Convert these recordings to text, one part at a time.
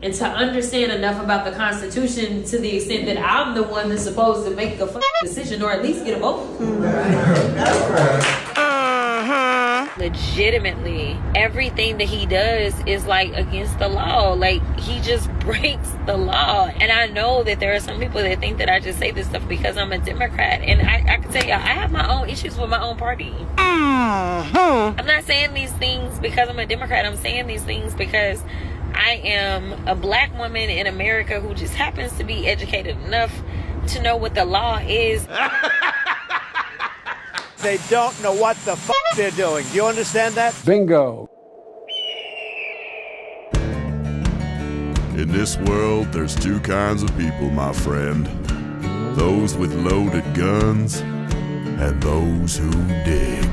and to understand enough about the Constitution to the extent that I'm the one that's supposed to make a decision or at least get a vote. Legitimately, everything that he does is like against the law. Like, he just breaks the law. And I know that there are some people that think that I just say this stuff because I'm a Democrat. And I can tell you, I have my own issues with my own party. I'm not saying these things because I'm a Democrat. I'm saying these things because I am a black woman in America who just happens to be educated enough to know what the law is. They don't know what the f*** they're doing. Do you understand that? Bingo. In this world, there's two kinds of people, my friend. Those with loaded guns and those who dig.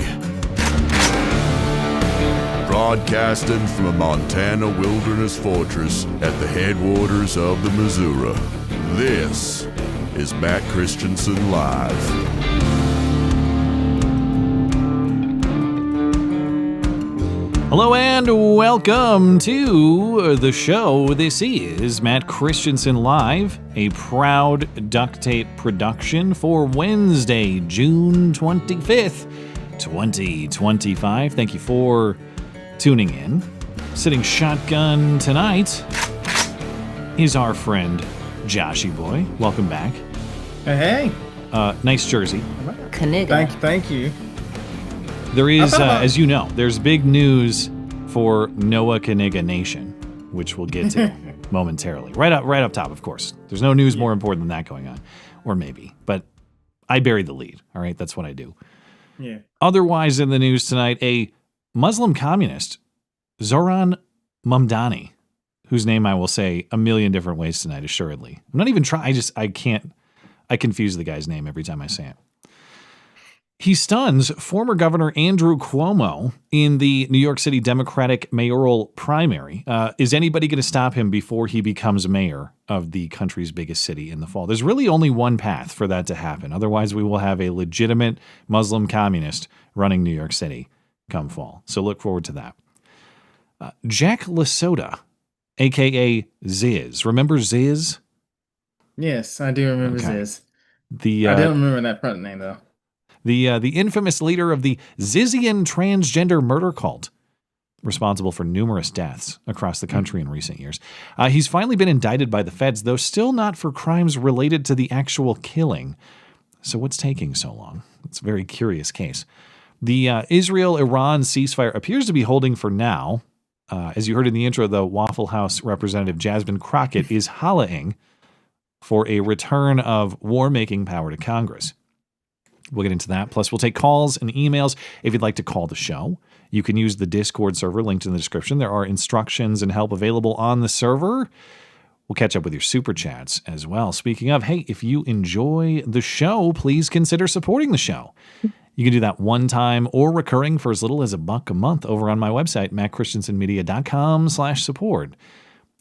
Broadcasting from a Montana wilderness fortress at the headwaters of the Missouri, this is Matt Christiansen Live. Hello and welcome to the show. This is Matt Christiansen Live, a proud Duct Tape production for Wednesday, June 25th, 2025. Thank you for tuning in. Sitting shotgun tonight is our friend Joshy Boy. Welcome back. Hey. Nice jersey. Knigga. Thank you. There is, as you know, there's big news for Noah Knigga Nation, which we'll get to momentarily. Right up top, of course. There's no news more important than that going on. Or maybe. But I bury the lead, all right? That's what I do. Yeah. Otherwise in the news tonight, a Muslim communist, Zoran Mamdani, whose name I will say a million different ways tonight, assuredly. I'm not even trying. I confuse the guy's name every time I say it. He stuns former Governor Andrew Cuomo in the New York City Democratic mayoral primary. Is anybody going to stop him before he becomes mayor of the country's biggest city in the fall? There's really only one path for that to happen. Otherwise, we will have a legitimate Muslim communist running New York City come fall. So look forward to that. Jack LaSoda, a.k.a. Ziz. Remember Ziz? Yes, I do remember Ziz. I don't remember that front name, though. The infamous leader of the Zizian transgender murder cult, responsible for numerous deaths across the country in recent years. He's finally been indicted by the feds, though still not for crimes related to the actual killing. So what's taking so long? It's a very curious case. The Israel-Iran ceasefire appears to be holding for now. As you heard in the intro, the Waffle House representative Jasmine Crockett is hollering for a return of war-making power to Congress. We'll get into that. Plus, we'll take calls and emails. If you'd like to call the show, you can use the Discord server linked in the description. There are instructions and help available on the server. We'll catch up with your Superchats as well. Speaking of, hey, if you enjoy the show, please consider supporting the show. You can do that one time or recurring for as little as $1 a month over on my website, mattchristiansenmedia.com/support.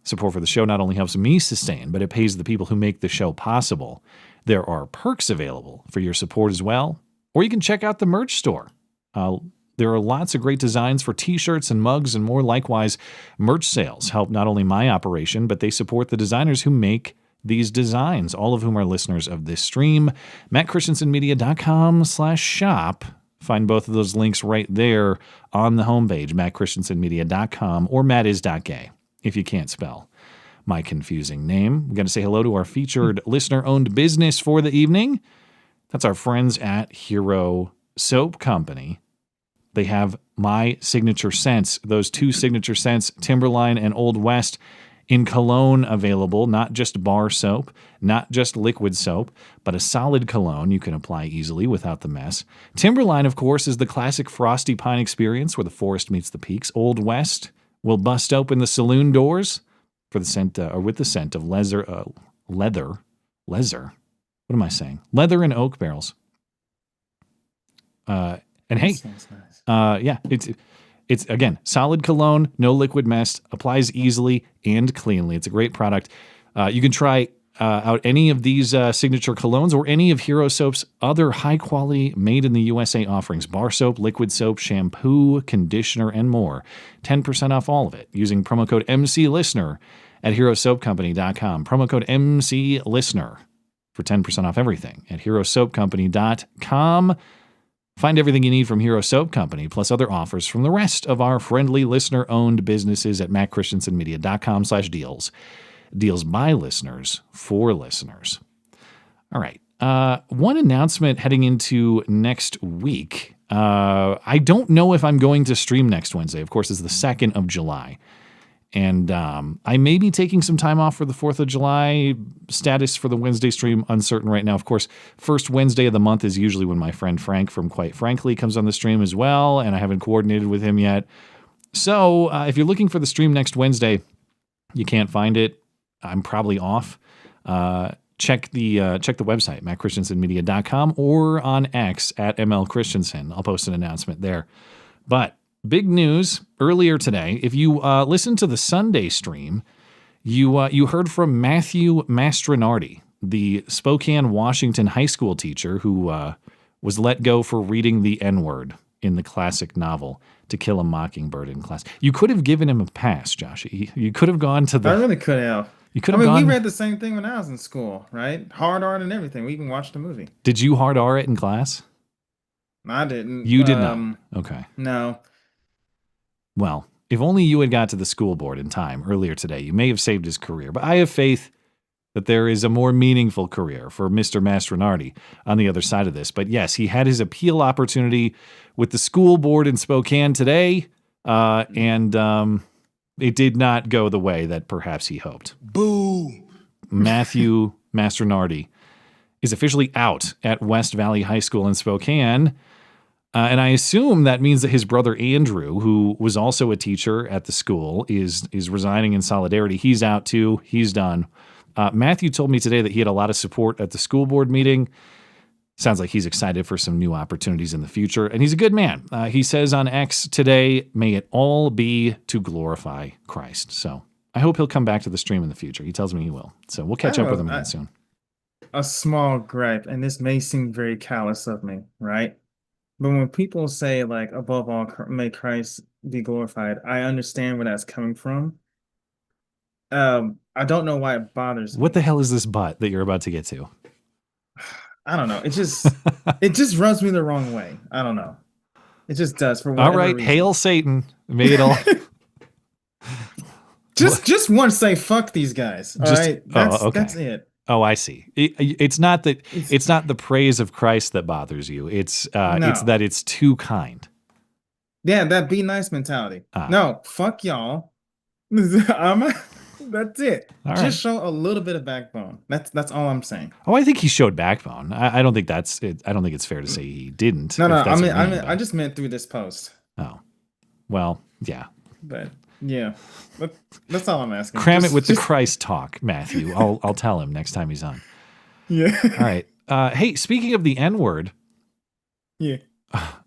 Support for the show not only helps me sustain, but it pays the people who make the show possible. There are perks available for your support as well, or you can check out the merch store. There are lots of great designs for t-shirts and mugs and more. Likewise, merch sales help not only my operation, but they support the designers who make these designs, all of whom are listeners of this stream. mattchristiansenmedia.com/shop. Find both of those links right there on the homepage, mattchristiansenmedia.com or mattis.gay, if you can't spell my confusing name. I'm going to say hello to our featured listener-owned business for the evening. That's our friends at Hero Soap Company. They have my signature scents, those two signature scents, Timberline and Old West, in cologne available, not just bar soap, not just liquid soap, but a solid cologne you can apply easily without the mess. Timberline, of course, is the classic frosty pine experience where the forest meets the peaks. Old West will bust open the saloon doors for the scent, or with the scent of leather. What am I saying? Leather and oak barrels. And hey, nice. Yeah, it's again solid cologne, no liquid mess, applies easily and cleanly. It's a great product. You can try out any of these signature colognes or any of Hero Soap's other high quality made in the USA offerings: bar soap, liquid soap, shampoo, conditioner, and more. 10% off all of it using promo code MCListener at herosoapcompany.com. Promo code MCListener for 10% off everything at herosoapcompany.com. Find everything you need from Hero Soap Company, plus other offers from the rest of our friendly listener-owned businesses at mattchristiansenmedia.com/deals. Deals by listeners for listeners. All right. One announcement heading into next week. I don't know if I'm going to stream next Wednesday. Of course, it's the 2nd of July. And I may be taking some time off for the 4th of July. Status for the Wednesday stream, uncertain right now. Of course, first Wednesday of the month is usually when my friend Frank from Quite Frankly comes on the stream as well, and I haven't coordinated with him yet. So if you're looking for the stream next Wednesday, you can't find it. I'm probably off. Check the website, mattchristiansenmedia.com, or on X at MLChristiansen. I'll post an announcement there. But big news earlier today. If you listened to the Sunday stream, you heard from Matthew Mastronardi, the Spokane, Washington high school teacher who was let go for reading the N-word in the classic novel To Kill a Mockingbird in class. You could have given him a pass, Josh. You could have gone to the... I really could have. You could have gone... we read the same thing when I was in school, right? Hard art and everything. We even watched the movie. Did you hard R it in class? I didn't. You did not? Okay. No. Well, if only you had got to the school board in time earlier today, you may have saved his career. But I have faith that there is a more meaningful career for Mr. Mastronardi on the other side of this. But yes, he had his appeal opportunity with the school board in Spokane today, and it did not go the way that perhaps he hoped. Boo! Matthew Mastronardi is officially out at West Valley High School in Spokane. And I assume that means that his brother Andrew, who was also a teacher at the school, is resigning in solidarity. He's out too. He's done. Matthew told me today that he had a lot of support at the school board meeting. Sounds like he's excited for some new opportunities in the future. And he's a good man. He says on X today, may it all be to glorify Christ. So I hope he'll come back to the stream in the future. He tells me he will. So we'll catch up with him again soon. A small gripe, and this may seem very callous of me, right? But when people say, like, above all, may Christ be glorified, I understand where that's coming from. I don't know why it bothers me. What the hell is this butt that you're about to get to? I don't know. It just rubs me the wrong way. I don't know. It just does for whatever all right, reason. hail Satan. May it all. just want to say fuck these guys. All right, that's it. Oh, I see. It's not that it's not the praise of Christ that bothers you. It's that it's too kind. Yeah, that be nice mentality. No, fuck y'all. That's it. Just show a little bit of backbone. That's all I'm saying. Oh, I think he showed backbone. I don't think that's it. I don't think it's fair to say he didn't. No. I just meant through this post. Oh, well, yeah. But yeah, that's all I'm asking. Cram it with the Christ talk, Matthew. I'll tell him next time he's on. Yeah. All right. Hey, speaking of the N-word. Yeah.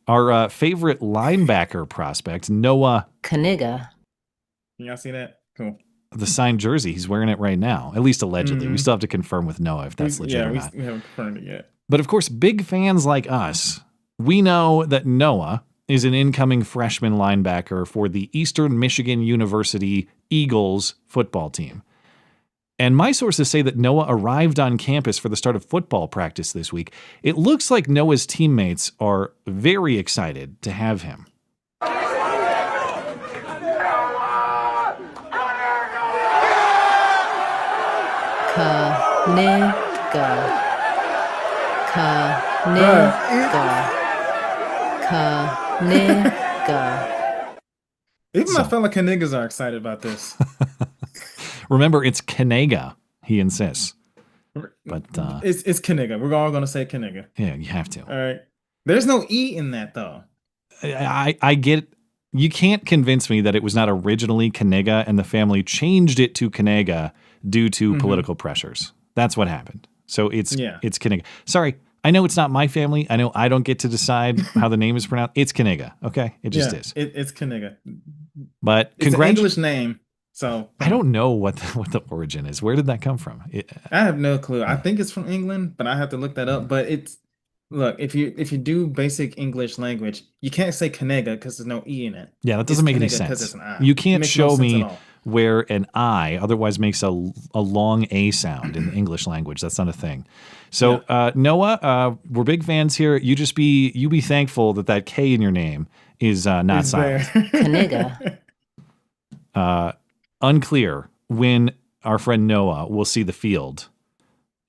Our favorite linebacker prospect, Noah Knigga. Y'all see that? Cool. The signed jersey. He's wearing it right now, at least allegedly. We still have to confirm with Noah if that's legit or not. We haven't confirmed it yet. But of course, big fans like us, we know that Noah is an incoming freshman linebacker for the Eastern Michigan University Eagles football team. And my sources say that Noah arrived on campus for the start of football practice this week. It looks like Noah's teammates are very excited to have him. Even my fellow Kniggas are excited about this. Remember, it's Knigga, he insists. But it's Knigga. We're all going to say Knigga. Yeah, you have to. All right. There's no E in that, though. I get it. You can't convince me that it was not originally Knigga and the family changed it to Knigga due to political pressures. That's what happened. So it's Knigga. Sorry, I know it's not my family. I know I don't get to decide how the name is pronounced. It's Knigga, okay? It just is. It's Knigga. But it's an English name, so I don't know what the origin is. Where did that come from? I have no clue. I think it's from England, but I have to look that up. But look, if you do basic English language, you can't say Knigga because there's no E in it. Yeah, that doesn't make any sense. You can't show me where an I otherwise makes a long A sound in the English language. That's not a thing. So Noah, we're big fans here. You be thankful that K in your name is not silent. Knigga. Unclear when our friend Noah will see the field.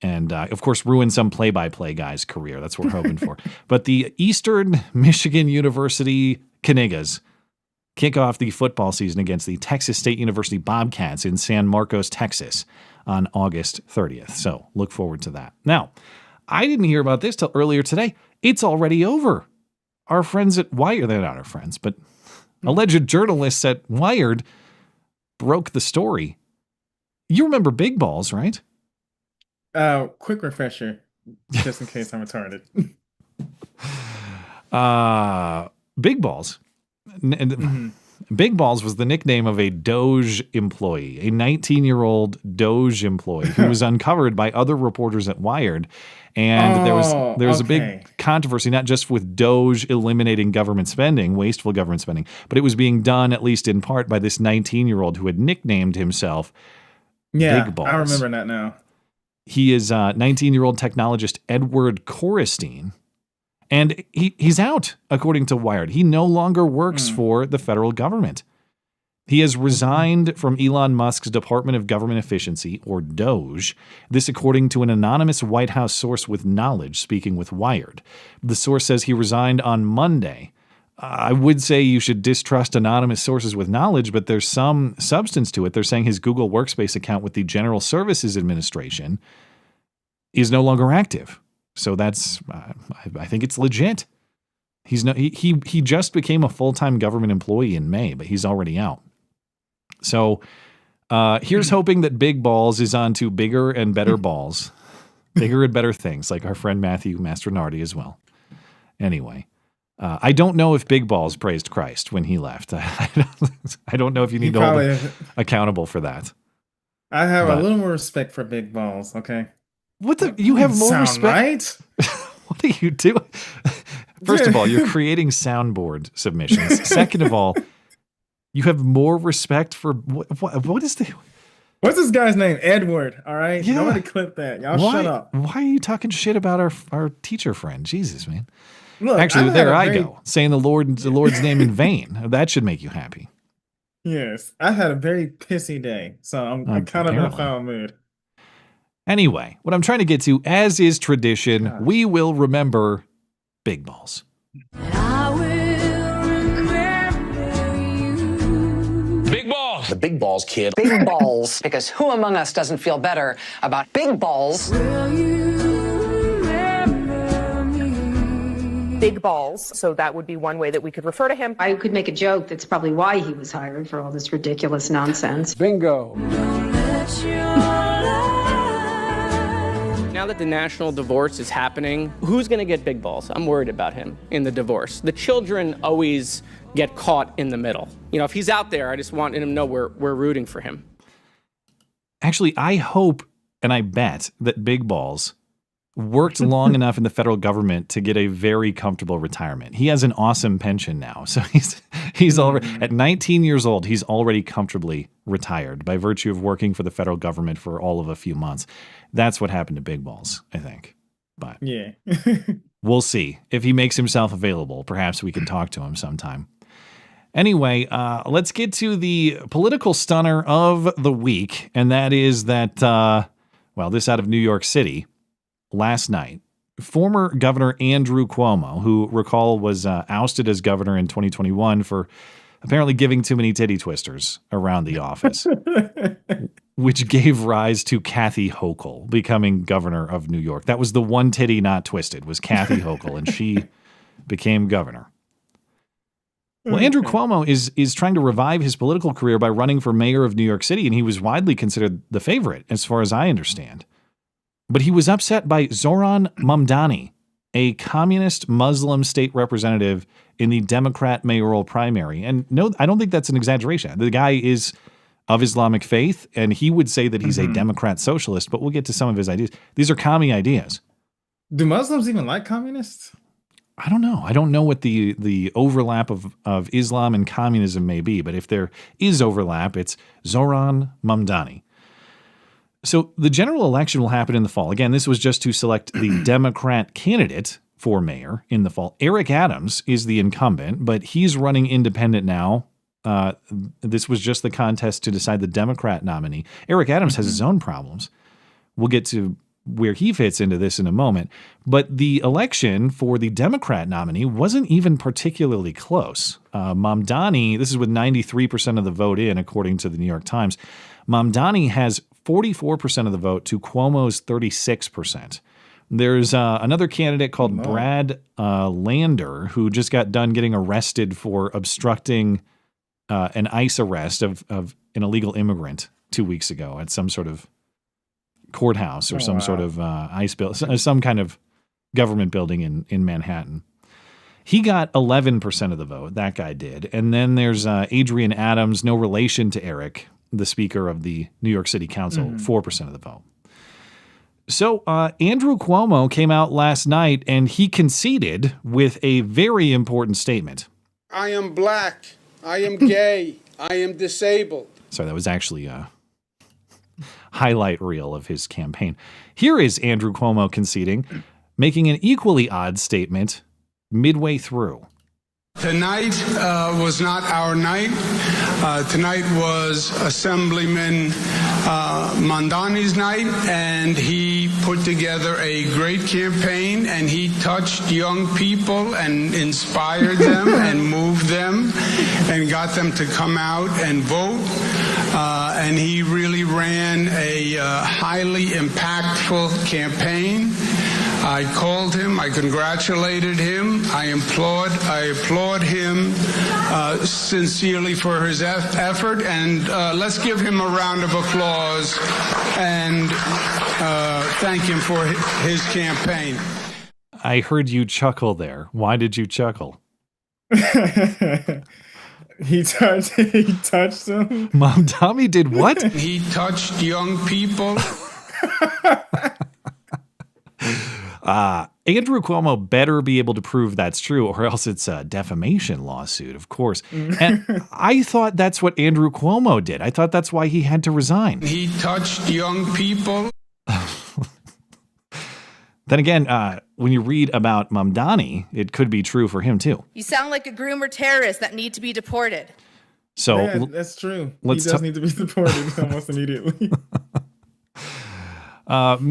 And, of course, ruin some play-by-play guy's career. That's what we're hoping for. But the Eastern Michigan University Kniggas kick off the football season against the Texas State University Bobcats in San Marcos, Texas on August 30th. So look forward to that. Now, I didn't hear about this till earlier today. It's already over. Our friends at Wired, they're not our friends, but alleged journalists at Wired broke the story. You remember Big Balls, right? Quick refresher, just in case I'm retarded. Big Balls. Big Balls was the nickname of a Doge employee, a 19-year-old Doge employee who was uncovered by other reporters at Wired. And there was a big controversy, not just with Doge eliminating government spending, wasteful government spending, but it was being done, at least in part, by this 19-year-old who had nicknamed himself Big Balls. I remember that now. He is 19-year-old technologist Edward Korestein, and he's out, according to Wired. He no longer works for the federal government. He has resigned from Elon Musk's Department of Government Efficiency, or DOGE, this according to an anonymous White House source with knowledge speaking with Wired. The source says he resigned on Monday. I would say you should distrust anonymous sources with knowledge, but there's some substance to it. They're saying his Google Workspace account with the General Services Administration is no longer active. So that's, I think it's legit. He just became a full-time government employee in May, but he's already out. So here's hoping that Big Balls is on to bigger and better balls, bigger and better things, like our friend Matthew Mastronardi as well. Anyway. I don't know if Big Balls praised Christ when he left. I don't know if you need to hold him accountable for that. I have a little more respect for Big Balls, okay? You have more respect? Right? What are you doing? First of all, you're creating soundboard submissions. Second of all, you have more respect for what is the... What's this guy's name? Edward, all right? Yeah. Nobody clip that. Y'all shut up. Why are you talking shit about our teacher friend? Jesus, man. Look, actually, there I go, saying the Lord's name in vain. That should make you happy. Yes, I had a very pissy day, so I'm kind of in a foul mood. Anyway, what I'm trying to get to, as is tradition, we will remember Big Balls. Big balls. The big balls, kid. Big balls, because who among us doesn't feel better about big balls? Big balls, so that would be one way that we could refer to him. I could make a joke that's probably why he was hired for all this ridiculous nonsense. Bingo. Now that the national divorce is happening, who's going to get big balls? I'm worried about him in the divorce. The children always get caught in the middle. You know, if he's out there, I just want him to know we're rooting for him. Actually, I hope and I bet that Big Balls worked long enough in the federal government to get a very comfortable retirement. He has an awesome pension now. So he's already at 19 years old, he's already comfortably retired by virtue of working for the federal government for all of a few months. That's what happened to Big Balls, I think. But yeah. We'll see. If he makes himself available, perhaps we can talk to him sometime. Anyway, let's get to the political stunner of the week, and that is that, this out of New York City. Last night, former Governor Andrew Cuomo, who recall was ousted as governor in 2021 for apparently giving too many titty twisters around the office, which gave rise to Kathy Hochul becoming governor of New York. That was the one titty not twisted, was Kathy Hochul, and she became governor. Well, Andrew Cuomo is trying to revive his political career by running for mayor of New York City, and he was widely considered the favorite, as far as I understand. But he was upset by Zoran Mamdani, a communist Muslim state representative in the Democrat mayoral primary. And no, I don't think that's an exaggeration. The guy is of Islamic faith, and he would say that he's a Democrat socialist, but we'll get to some of his ideas. These are commie ideas. Do Muslims even like communists? I don't know. I don't know what the overlap of Islam and communism may be, but if there is overlap, it's Zoran Mamdani. So the general election will happen in the fall. Again, this was just to select the Democrat candidate for mayor in the fall. Eric Adams is the incumbent, but he's running independent now. This was just the contest to decide the Democrat nominee. Eric Adams has his own problems. We'll get to where he fits into this in a moment. But the election for the Democrat nominee wasn't even particularly close. Mamdani, this is with 93% of the vote in, according to the New York Times. Mamdani has 44% of the vote to Cuomo's 36%. There's another candidate called Brad Lander, who just got done getting arrested for obstructing an ICE arrest of an illegal immigrant 2 weeks ago at some sort of courthouse or sort of ICE building, some kind of government building in Manhattan. He got 11% of the vote. That guy did. And then there's Adrian Adams, no relation to Eric, the Speaker of the New York City Council, 4% of the vote. So Andrew Cuomo came out last night and he conceded with a very important statement. I am black. I am gay. I am disabled. Sorry, that was actually a highlight reel of his campaign. Here is Andrew Cuomo conceding, making an equally odd statement midway through. Tonight was not our night. Tonight was Assemblyman Mamdani's night, and he put together a great campaign, and he touched young people and inspired them and moved them and got them to come out and vote. And he really ran a highly impactful campaign. I called him. I congratulated him. I applaud him sincerely for his effort. And let's give him a round of applause and thank him for his campaign. I heard you chuckle there. Why did you chuckle? He touched him. Mamdami did what? He touched young people. Andrew Cuomo better be able to prove that's true, or else it's a defamation lawsuit, of course. And I thought that's what Andrew Cuomo did. I thought that's why he had to resign. He touched young people. Then again, when you read about Mamdani, it could be true for him too. You sound like a groomer terrorist that need to be deported. So yeah, that's true. He does need to be deported almost immediately.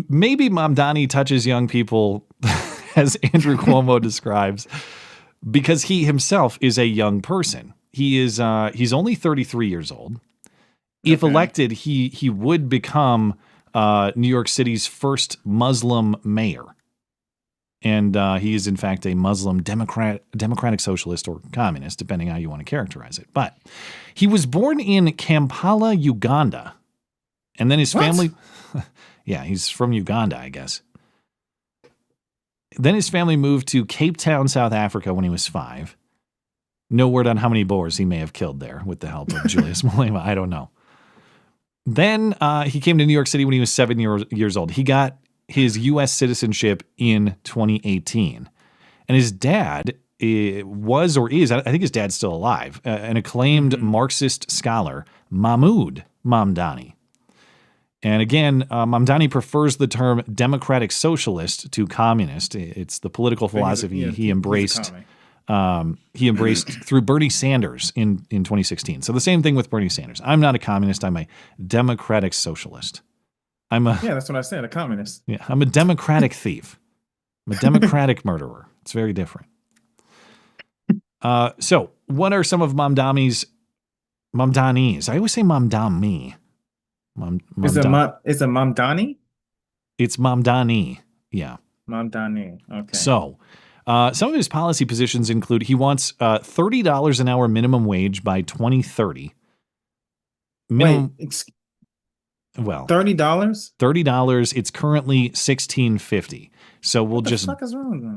Maybe Mamdani touches young people, as Andrew Cuomo describes, because he himself is a young person. He's only 33 years old. If elected, he would become New York City's first Muslim mayor. And he is, in fact, a Muslim democratic socialist or communist, depending how you want to characterize it. But he was born in Kampala, Uganda. And then his family... Yeah, he's from Uganda, I guess. Then his family moved to Cape Town, South Africa when he was 5. No word on how many Boers he may have killed there with the help of Julius Malema. I don't know. Then he came to New York City when he was 7 years old. He got his U.S. citizenship in 2018. And his dad was or is, I think his dad's still alive, an acclaimed Marxist scholar, Mahmoud Mamdani. And again, Mamdani prefers the term democratic socialist to communist. It's the political philosophy he embraced. He embraced through Bernie Sanders in 2016. So the same thing with Bernie Sanders. I'm not a communist. I'm a democratic socialist. Yeah, that's what I said, a communist. Yeah, I'm a democratic thief. I'm a democratic murderer. It's very different. So what are some of Mamdani's? I always say Mamdami. Is it Mamdani? It's Mamdani. Yeah. Mamdani. Okay. So some of his policy positions include he wants $30 an hour minimum wage by 2030. Well, $30? $30. It's currently $16.50. So we'll just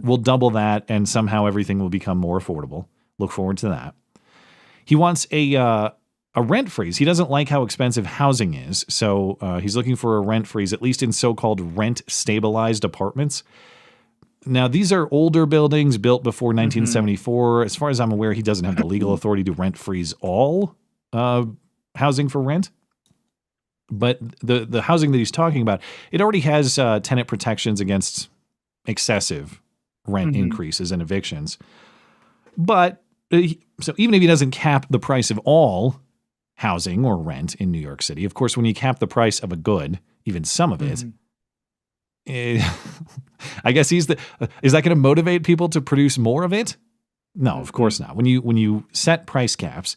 we'll double that, and somehow everything will become more affordable. Look forward to that. He wants a rent freeze. He doesn't like how expensive housing is, so he's looking for a rent freeze, at least in so-called rent-stabilized apartments. Now, these are older buildings built before 1974. As far as I'm aware, he doesn't have the legal authority to rent freeze all housing for rent. But the housing that he's talking about, it already has tenant protections against excessive rent increases and evictions. But so even if he doesn't cap the price of all housing or rent in New York City, of course, when you cap the price of a good, even some of it, I guess is that going to motivate people to produce more of it? No, of course not. When you set price caps,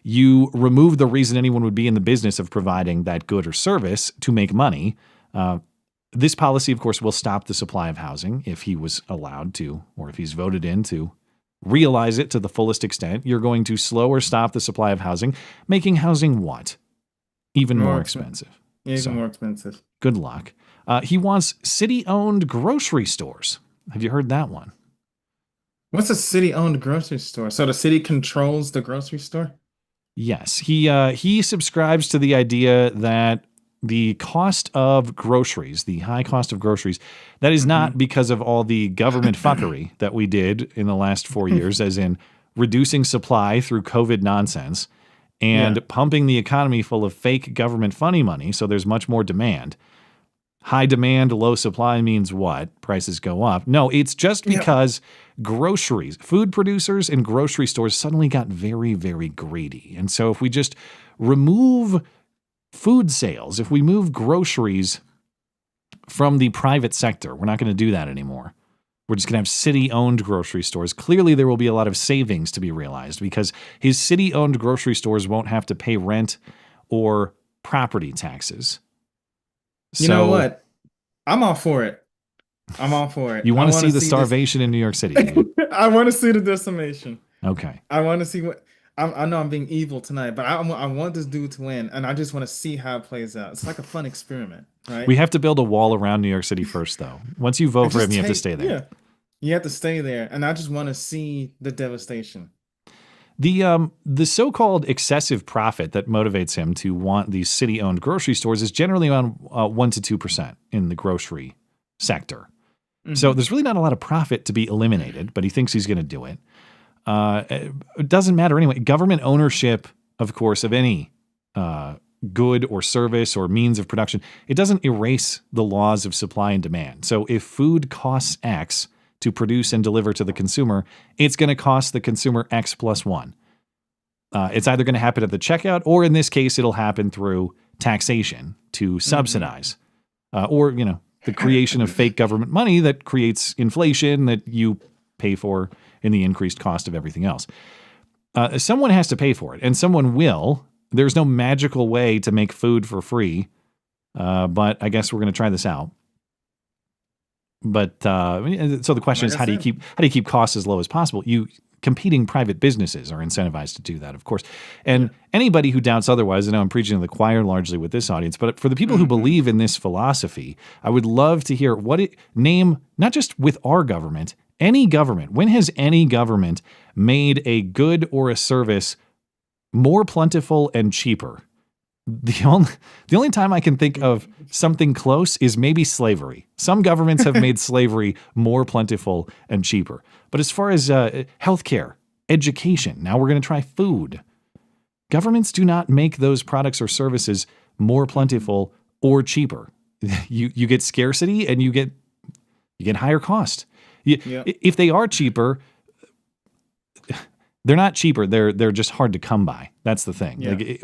you remove the reason anyone would be in the business of providing that good or service to make money. This policy, of course, will stop the supply of housing if he was allowed to, or if he's voted in to realize it to the fullest extent. You're going to slow or stop the supply of housing, making housing what? Even more expensive. Even more expensive. Good luck. He wants city-owned grocery stores. Have you heard that one? What's a city-owned grocery store? So the city controls the grocery store? Yes. He subscribes to the idea that the cost of groceries, the high cost of groceries, that is not because of all the government fuckery that we did in the last 4 years, as in reducing supply through COVID nonsense and pumping the economy full of fake government funny money so there's much more demand. High demand, low supply means what? Prices go up. No, it's just because groceries, food producers and grocery stores suddenly got very, very greedy. And so if we just remove food sales, if we move groceries from the private sector, we're not going to do that anymore. We're just going to have city-owned grocery stores. Clearly, there will be a lot of savings to be realized because his city-owned grocery stores won't have to pay rent or property taxes. You know what? I'm all for it. I'm all for it. You want to see the starvation in New York City? I want to see the decimation. Okay. I want to see what. I know I'm being evil tonight, but I want this dude to win, and I just want to see how it plays out. It's like a fun experiment, right? We have to build a wall around New York City first, though. Once you vote for him, you have to stay there. Yeah, you have to stay there, and I just want to see the devastation. The so-called excessive profit that motivates him to want these city-owned grocery stores is generally around 1 to 2% in the grocery sector. So there's really not a lot of profit to be eliminated, but he thinks he's going to do it. It doesn't matter anyway. Government ownership, of course, of any good or service or means of production, it doesn't erase the laws of supply and demand. So if food costs X to produce and deliver to the consumer, it's going to cost the consumer X plus 1. It's either going to happen at the checkout, or in this case, it'll happen through taxation to subsidize, or the creation of fake government money that creates inflation that you pay for in the increased cost of everything else. Someone has to pay for it, and someone will. There's no magical way to make food for free, but I guess we're going to try this out. But so the question is, how do you keep costs as low as possible? Competing private businesses are incentivized to do that, of course. And anybody who doubts otherwise, I know I'm preaching to the choir largely with this audience, but for the people who believe in this philosophy, I would love to hear name, not just with our government, any government. When has any government made a good or a service more plentiful and cheaper? The only time I can think of something close is maybe slavery. Some governments have made slavery more plentiful and cheaper. But as far as healthcare, education, now we're going to try food. Governments do not make those products or services more plentiful or cheaper. You get scarcity and you get higher cost. If they are cheaper, they're not cheaper. They're just hard to come by. That's the thing. Yeah. Like,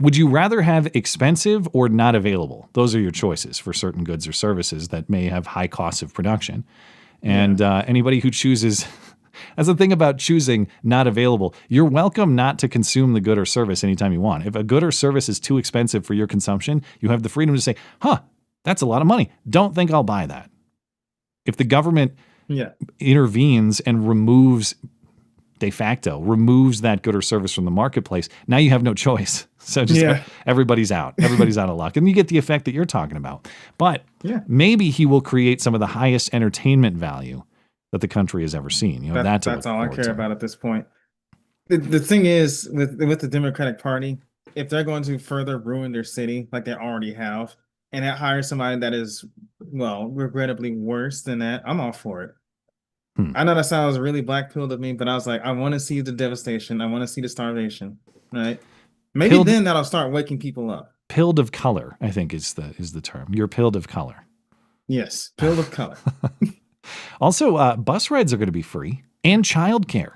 would you rather have expensive or not available? Those are your choices for certain goods or services that may have high costs of production. And anybody who chooses, that's the thing about choosing not available. You're welcome not to consume the good or service anytime you want. If a good or service is too expensive for your consumption, you have the freedom to say, that's a lot of money. Don't think I'll buy that. If the government intervenes and de facto removes that good or service from the marketplace, now you have no choice. So everybody's out. Everybody's out of luck. And you get the effect that you're talking about. But maybe he will create some of the highest entertainment value that the country has ever seen. That's all I care about at this point. The thing is, with the Democratic Party, if they're going to further ruin their city like they already have, and it hires somebody that is, well, regrettably worse than that, I'm all for it. I know that sounds really black-pilled of me, but I was like, I want to see the devastation. I want to see the starvation, right? Maybe then that'll start waking people up. Pilled of color, I think is the term. You're pilled of color. Yes, pilled of color. Also, bus rides are going to be free and childcare.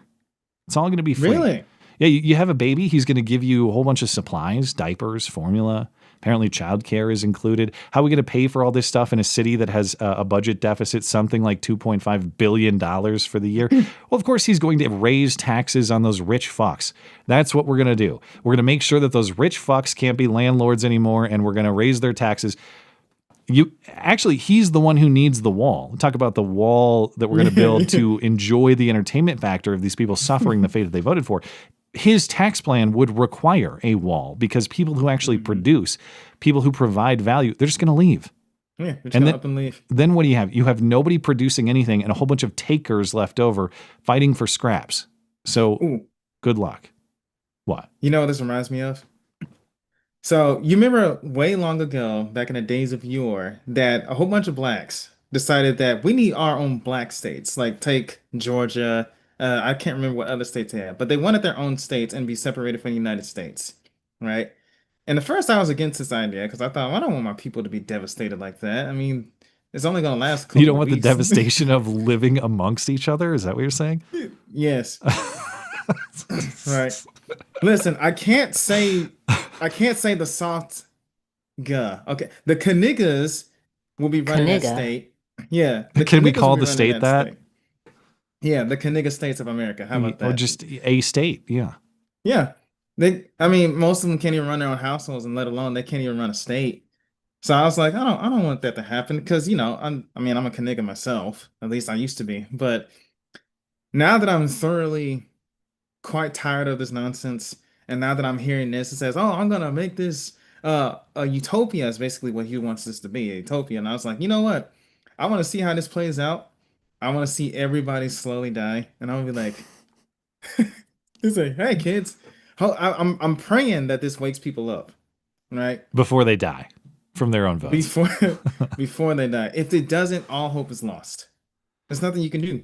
It's all going to be free. Really? Yeah, you have a baby, he's going to give you a whole bunch of supplies, diapers, formula. Apparently childcare is included. How are we going to pay for all this stuff in a city that has a budget deficit, something like $2.5 billion for the year? Well, of course, he's going to raise taxes on those rich fucks. That's what we're going to do. We're going to make sure that those rich fucks can't be landlords anymore, and we're going to raise their taxes. He's the one who needs the wall. Talk about the wall that we're going to build to enjoy the entertainment factor of these people suffering the fate that they voted for. His tax plan would require a wall because people who actually produce, people who provide value, they're just going to leave. Yeah, and up and leave. Then what do you have? You have nobody producing anything and a whole bunch of takers left over fighting for scraps. So good luck. What? You know what this reminds me of? So you remember way long ago, back in the days of yore, that a whole bunch of blacks decided that we need our own black states, like take Georgia. I can't remember what other states they had, but they wanted their own states and be separated from the United States, right? And at first I was against this idea because I thought, well, I don't want my people to be devastated like that. I mean, it's only going to last a couple You don't want weeks. the devastation of living amongst each other? Is that what you're saying? Yes. Right. Listen, I can't say the soft guh. Okay. The Kniggas will be running that state. Yeah. Can we call the state that? State. Yeah, the Knigga states of America. How about that? Or just a state, yeah. Yeah. Most of them can't even run their own households, and let alone they can't even run a state. So I was like, I don't want that to happen because, I'm a Knigga myself. At least I used to be. But now that I'm thoroughly quite tired of this nonsense, and now that I'm hearing this, it says, I'm going to make this a utopia is basically what he wants this to be, a utopia. And I was like, you know what? I want to see how this plays out. I want to see everybody slowly die, and I'm gonna be like, he's like, "Hey, kids, I'm praying that this wakes people up, right? Before they die from their own votes. Before they die. If it doesn't, all hope is lost. There's nothing you can do."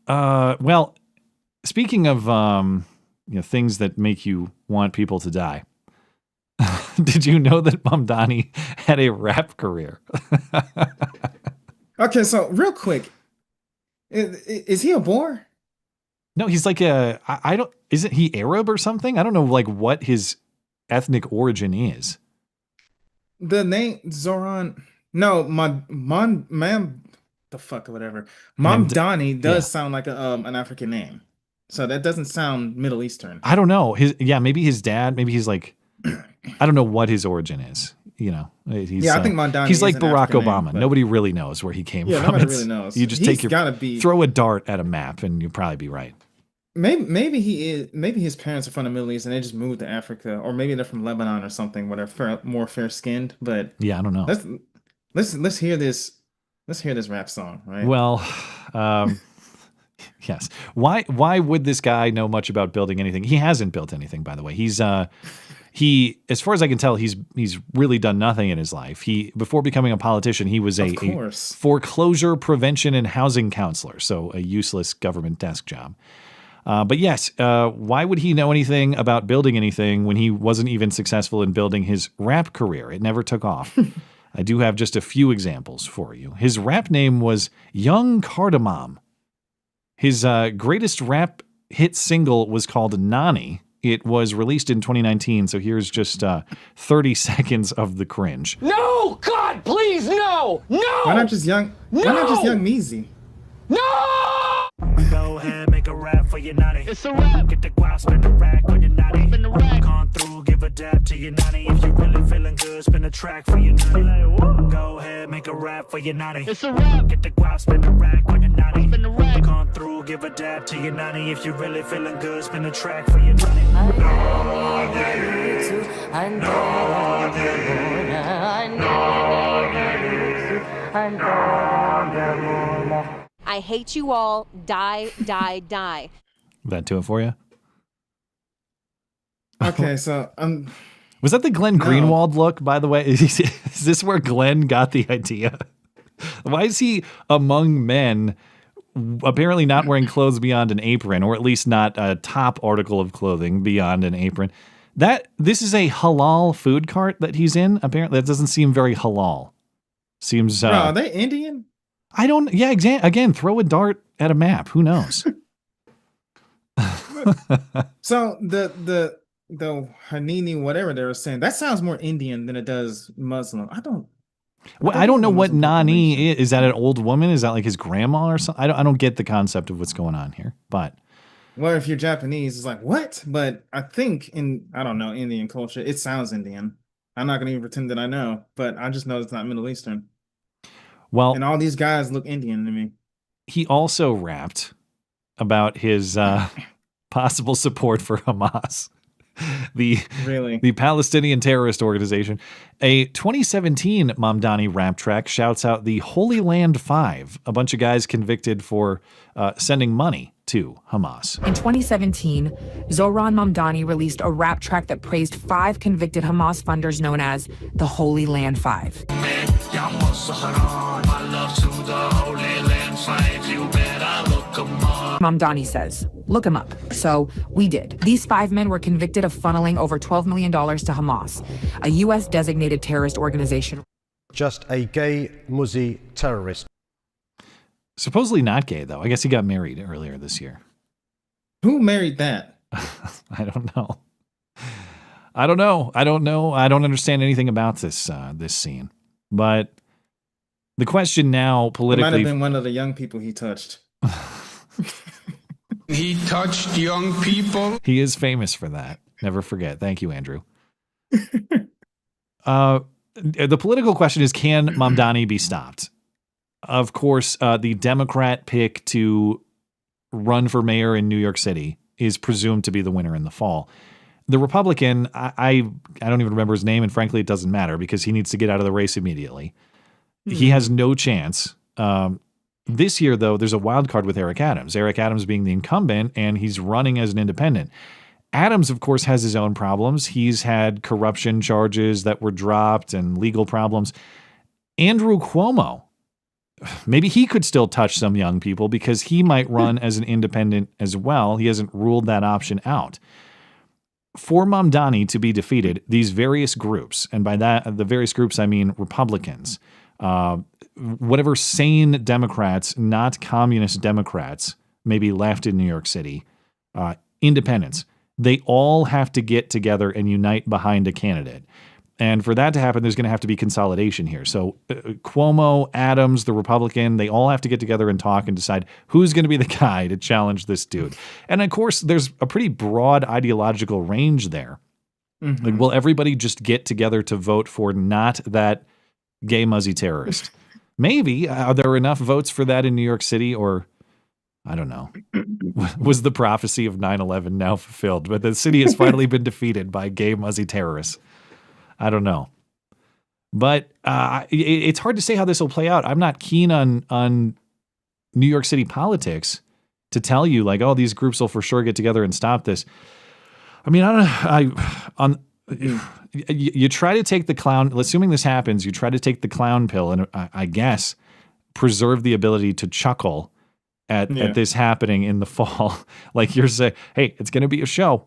Well, speaking of things that make you want people to die, did you know that Mamdani had a rap career? Okay, so real quick, is he a Boer? No, he's like isn't he Arab or something? I don't know like what his ethnic origin is. The name Zoran, no, Mamdani does sound like an African name. So that doesn't sound Middle Eastern. I don't know. Maybe his dad, maybe he's like, I don't know what his origin is. I think Mamdani he's like Barack Obama. Name, nobody really knows where he came from. Nobody really knows. You just throw a dart at a map and you'll probably be right. Maybe he is. Maybe his parents are from the Middle East and they just moved to Africa, or maybe they're from Lebanon or something where they're more fair skinned. But yeah, I don't know. Let's hear this. Let's hear this rap song, right? Well, yes. Why would this guy know much about building anything? He hasn't built anything, by the way. He, as far as I can tell, he's really done nothing in his life. Before becoming a politician, he was a foreclosure prevention and housing counselor, so a useless government desk job. But yes, why would he know anything about building anything when he wasn't even successful in building his rap career? It never took off. I do have just a few examples for you. His rap name was Young Cardamom. His greatest rap hit single was called Nani. It was released in 2019, so here's just 30 seconds of the cringe. No! God, please, no! No! Why not just Young Meezy? No! Go ahead, make a rap for your nanny. It's a rap. Get the guap, spin the rack on your nanny. Spin the rack. Come through, give a dab to your nanny. If you really feeling good, spin a track for your nanny. Go ahead, make a rap for your nanny. It's a rap. Get the guap, spin the rack on your nanny. Spin the rack. Come through, give a dab to your nanny. If you really feeling good, spin a track for your nanny. I hate you all. Die, die, die. That do it for you? Okay, so Was that the Glenn Greenwald look, by the way? Is this where Glenn got the idea? Why is he among men apparently not wearing clothes beyond an apron, or at least not a top article of clothing beyond an apron? This is a halal food cart that he's in. Apparently, that doesn't seem very halal. Seems. Bro, are they Indian? I don't. Yeah. Again, throw a dart at a map. Who knows? So the Hanini, whatever they were saying, that sounds more Indian than it does Muslim. I don't know what Nani is. Is that an old woman? Is that like his grandma or something? I don't get the concept of what's going on here. But well, if you're Japanese, it's like what? But I think I don't know, Indian culture, it sounds Indian. I'm not gonna even pretend that I know, but I just know it's not Middle Eastern. Well, and all these guys look Indian to me. He also rapped about his possible support for Hamas. The Palestinian terrorist organization. A 2017 Mamdani rap track shouts out the Holy Land Five, a bunch of guys convicted for sending money to Hamas. In 2017, Zohran Mamdani released a rap track that praised 5 convicted Hamas funders known as the Holy Land Five. Mamdani says, look him up. So we did. These 5 men were convicted of funneling over $12 million to Hamas, a U.S. designated terrorist organization. Just a gay, muzzy terrorist. Supposedly not gay, though. I guess he got married earlier this year. Who married that? I don't know. I don't know. I don't understand anything about this scene. But the question now politically... It might have been one of the young people he touched. He touched young people. He is famous for that. Never forget. Thank you, Andrew. The political question is, can Mamdani be stopped? Of course, the Democrat pick to run for mayor in New York City is presumed to be the winner in the fall. The Republican, I don't even remember his name, and frankly, it doesn't matter because he needs to get out of the race immediately. He has no chance. This year, though, there's a wild card with Eric Adams. Eric Adams being the incumbent, and he's running as an independent. Adams, of course, has his own problems. He's had corruption charges that were dropped and legal problems. Andrew Cuomo, maybe he could still touch some young people because he might run as an independent as well. He hasn't ruled that option out. For Mamdani to be defeated, these various groups, and by that, the various groups, I mean Republicans, whatever sane Democrats, not communist Democrats, maybe left in New York City, independents, they all have to get together and unite behind a candidate. And for that to happen, there's going to have to be consolidation here. So Cuomo, Adams, the Republican, they all have to get together and talk and decide who's going to be the guy to challenge this dude. And of course, there's a pretty broad ideological range there. Mm-hmm. Like, will everybody just get together to vote for not that gay muzzy terrorist? Maybe. Are there enough votes for that in New York City? Or, I don't know. Was the prophecy of 9/11 now fulfilled? But the city has finally been defeated by gay muzzy terrorists. I don't know. But it's hard to say how this will play out. I'm not keen on New York City politics to tell you, like, oh, these groups will for sure get together and stop this. I mean, you try to take the clown, assuming this happens, you try to take the clown pill and I guess preserve the ability to chuckle at this happening in the fall. Like you're saying, hey, it's going to be a show.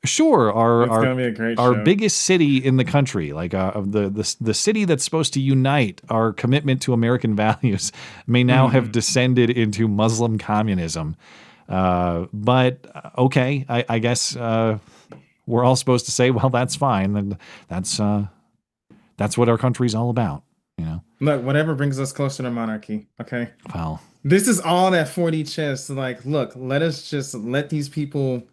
Sure, our biggest city in the country, like the city that's supposed to unite our commitment to American values, may now have descended into Muslim communism. But okay, I guess we're all supposed to say, well, that's fine, and that's what our country's all about, you know. Look, whatever brings us closer to monarchy. Okay. Well, this is all that 4D chess. Like, look, let us just let these people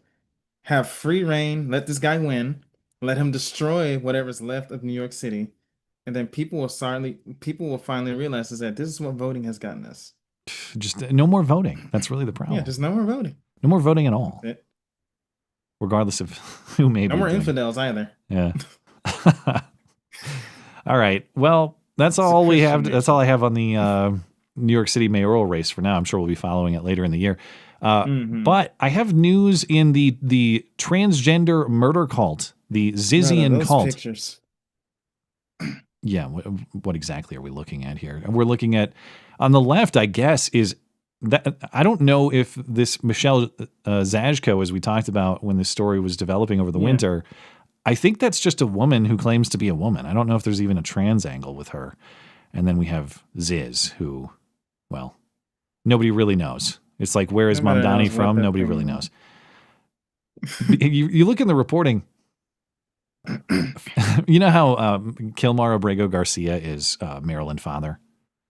have free reign, let this guy win, let him destroy whatever's left of New York City, and then people will finally realize is that this is what voting has gotten us. Just no more voting. That's really the problem. Yeah, just no more voting. No more voting at all. Regardless of who may be. No more infidels either. Yeah. All right. Well, that's all we have. That's all I have on the New York City mayoral race for now. I'm sure we'll be following it later in the year. But I have news in the transgender murder cult, the Zizian cult. Pictures. Yeah, what exactly are we looking at here? We're looking at, on the left, I guess, is that, I don't know if this Michelle Zajko, as we talked about when this story was developing over the winter, I think that's just a woman who claims to be a woman. I don't know if there's even a trans angle with her. And then we have Ziz, who, well, nobody really knows. It's like, where is Mamdani from? Nobody really knows. You look in the reporting. You know how Kilmar Abrego Garcia is Maryland father?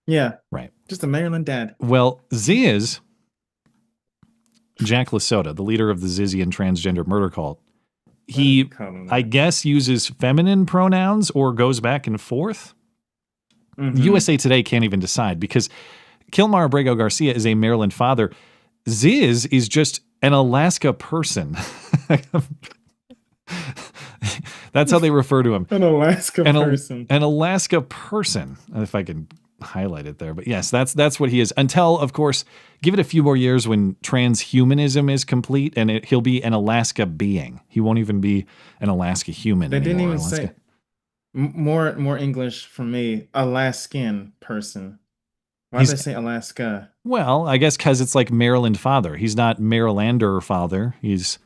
Yeah. Right. Just a Maryland dad. Well, Ziz, Jack Lasota, the leader of the Zizian transgender murder cult, he, I guess, uses feminine pronouns or goes back and forth. USA Today can't even decide because Kilmar Abrego Garcia is a Maryland father. Ziz is just an Alaska person. That's how they refer to him. An Alaska person. An Alaska person, if I can highlight it there. But yes, that's what he is. Until, of course, give it a few more years when transhumanism is complete and he'll be an Alaska being. He won't even be an Alaska human They anymore. didn't even say more English for me. Alaskan person. Why did they say Alaska? Well, I guess because it's like Maryland father. He's not Marylander father. He's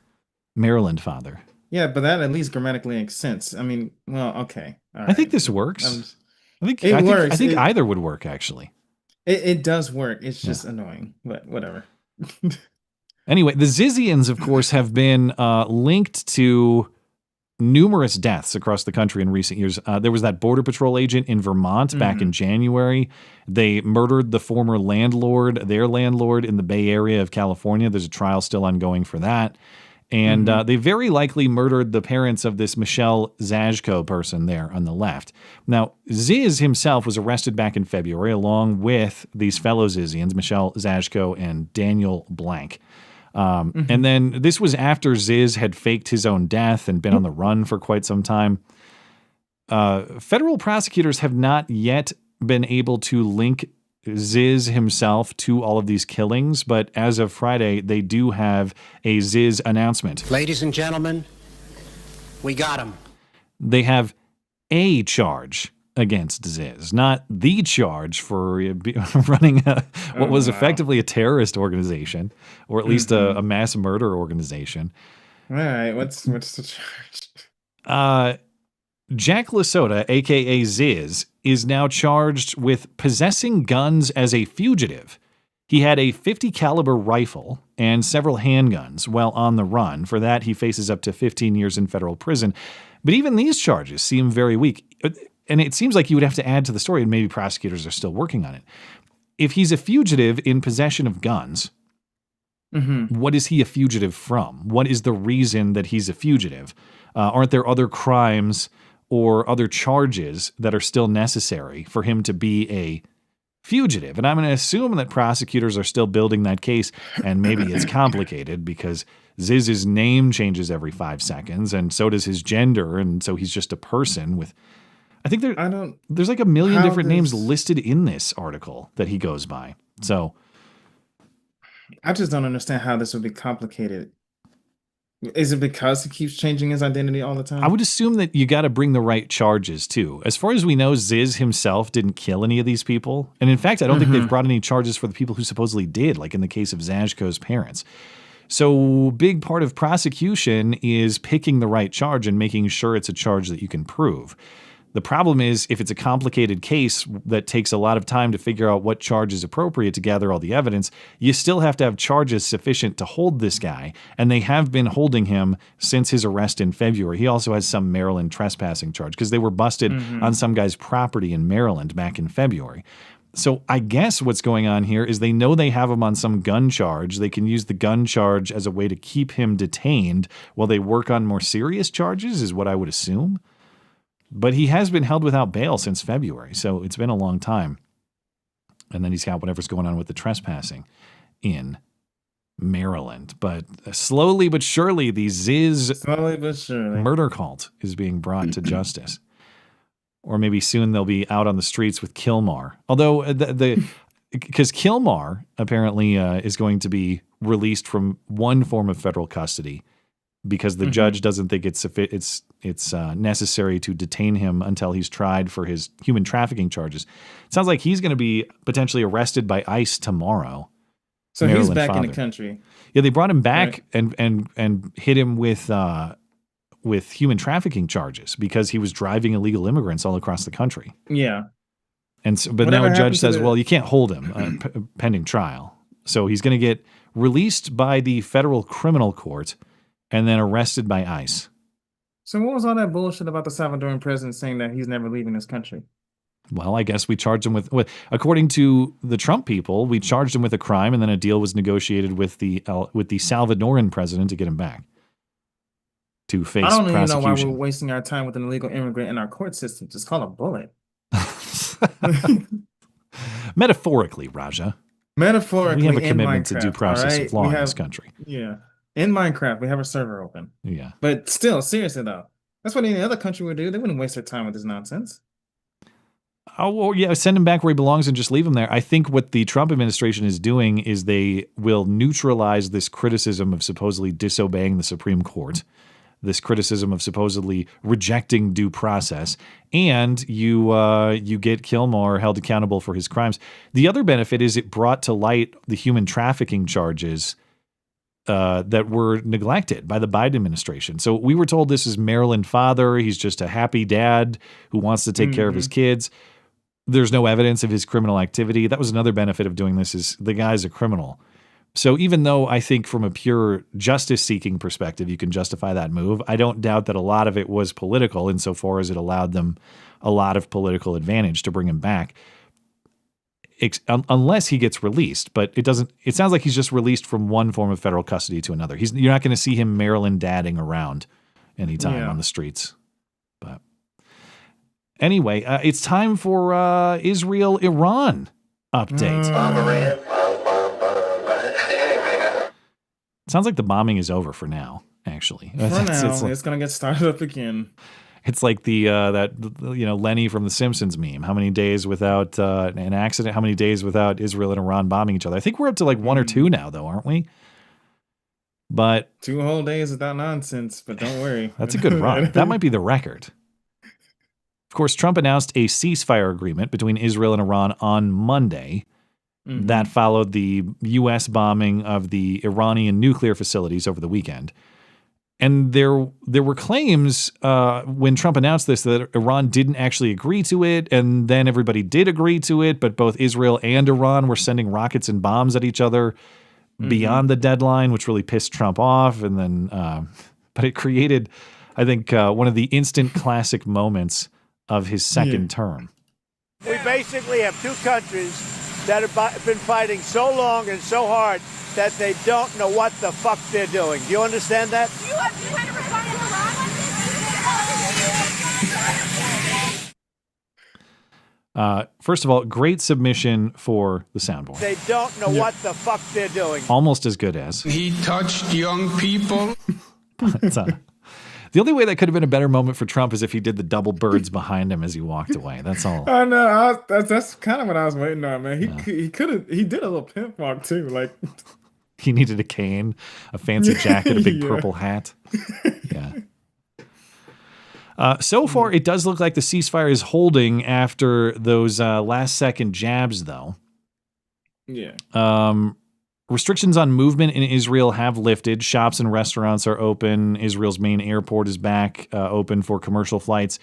Maryland father. Yeah, but that at least grammatically makes sense. I mean, well, okay. All right. I think this works. I think either would work, actually. It does work. It's just annoying, but whatever. Anyway, the Zizians, of course, have been linked to numerous deaths across the country in recent years. There was that Border Patrol agent in Vermont back in January. They murdered the former their landlord in the Bay Area of California. There's a trial still ongoing for that. And they very likely murdered the parents of this Michelle Zajko person there on the left. Now, Ziz himself was arrested back in February along with these fellow Zizians, Michelle Zajko and Daniel Blank. And then this was after Ziz had faked his own death and been on the run for quite some time. Federal prosecutors have not yet been able to link Ziz himself to all of these killings, but as of Friday, they do have a Ziz announcement. Ladies and gentlemen, we got him. They have a charge against Ziz, not the charge for running what was effectively a terrorist organization, or at least a mass murder organization. All right, what's the charge? Jack Lasota, a.k.a. Ziz, is now charged with possessing guns as a fugitive. He had a .50 caliber rifle and several handguns while on the run. For that, he faces up to 15 years in federal prison. But even these charges seem very weak. And it seems like you would have to add to the story, and maybe prosecutors are still working on it. If he's a fugitive in possession of guns, what is he a fugitive from? What is the reason that he's a fugitive? Aren't there other crimes or other charges that are still necessary for him to be a fugitive? And I'm going to assume that prosecutors are still building that case, and maybe it's complicated because Ziz's name changes every 5 seconds, and so does his gender, and so he's just a person with... I think there's like a million different names listed in this article that he goes by. So I just don't understand how this would be complicated. Is it because he keeps changing his identity all the time? I would assume that you got to bring the right charges too. As far as we know, Ziz himself didn't kill any of these people. And in fact, I don't think they've brought any charges for the people who supposedly did, like in the case of Zajko's parents. So big part of prosecution is picking the right charge and making sure it's a charge that you can prove. The problem is if it's a complicated case that takes a lot of time to figure out what charge is appropriate to gather all the evidence, you still have to have charges sufficient to hold this guy, and they have been holding him since his arrest in February. He also has some Maryland trespassing charge because they were busted on some guy's property in Maryland back in February. So I guess what's going on here is they know they have him on some gun charge. They can use the gun charge as a way to keep him detained while they work on more serious charges, is what I would assume. But he has been held without bail since February, so it's been a long time. And then he's got whatever's going on with the trespassing in Maryland. But slowly but surely, the Ziz murder cult is being brought to justice. Or maybe soon they'll be out on the streets with Kilmar. Although because Kilmar apparently is going to be released from one form of federal custody because the judge doesn't think it's necessary to detain him until he's tried for his human trafficking charges. It sounds like he's going to be potentially arrested by ICE tomorrow. So he's back in the country. Yeah, they brought him back and hit him with human trafficking charges because he was driving illegal immigrants all across the country. Yeah. And so, but now a judge says, well, you can't hold him pending trial. So he's going to get released by the federal criminal court and then arrested by ICE. So what was all that bullshit about the Salvadoran president saying that he's never leaving this country? Well, I guess we charged him with according to the Trump people, we charged him with a crime, and then a deal was negotiated with the Salvadoran president to get him back to face prosecution. I don't even know why we're wasting our time with an illegal immigrant in our court system. Just call a bullet. Metaphorically, Raja. Metaphorically, we have a commitment to due process right? of law in this country. Yeah. In Minecraft, we have a server open. Yeah. But still, seriously, though, that's what any other country would do. They wouldn't waste their time with this nonsense. Oh, well, yeah, send him back where he belongs and just leave him there. I think what the Trump administration is doing is they will neutralize this criticism of supposedly disobeying the Supreme Court, this criticism of supposedly rejecting due process, and you get Kilmar held accountable for his crimes. The other benefit is it brought to light the human trafficking charges that were neglected by the Biden administration. So we were told this is Maryland father. He's just a happy dad who wants to take care of his kids. There's no evidence of his criminal activity. That was another benefit of doing this is the guy's a criminal. So even though I think from a pure justice-seeking perspective, you can justify that move, I don't doubt that a lot of it was political insofar as it allowed them a lot of political advantage to bring him back. Unless he gets released, but it doesn't. It sounds like he's just released from one form of federal custody to another. You're not going to see him Maryland dadding around anytime on the streets. But anyway, it's time for Israel-Iran update. Sounds like the bombing is over for now. Actually, it's going to get started up again. It's like the Lenny from The Simpsons meme. How many days without an accident? How many days without Israel and Iran bombing each other? I think we're up to like 1 or 2 now, though, aren't we? But 2 whole days without nonsense. But don't worry, that's a good run. That might be the record. Of course, Trump announced a ceasefire agreement between Israel and Iran on Monday. That followed the U.S. bombing of the Iranian nuclear facilities over the weekend. And there were claims when Trump announced this that Iran didn't actually agree to it, and then everybody did agree to it, but both Israel and Iran were sending rockets and bombs at each other beyond the deadline, which really pissed Trump off. And then, but it created, I think, one of the instant classic moments of his second term. We basically have 2 countries that have been fighting so long and so hard that they don't know what the fuck they're doing. Do you understand that? You have kind of responded to Iran like this? First of all, great submission for the soundboard. They don't know what the fuck they're doing. Almost as good as. He touched young people. But, the only way that could have been a better moment for Trump is if he did the double birds behind him as he walked away. That's all. I know. That's kind of what I was waiting on, man. He did a little pimp walk too. Like he needed a cane, a fancy jacket, a big purple hat. Yeah. So far, it does look like the ceasefire is holding after those last-second jabs, though. Yeah. Restrictions on movement in Israel have lifted. Shops and restaurants are open. Israel's main airport is back open for commercial flights.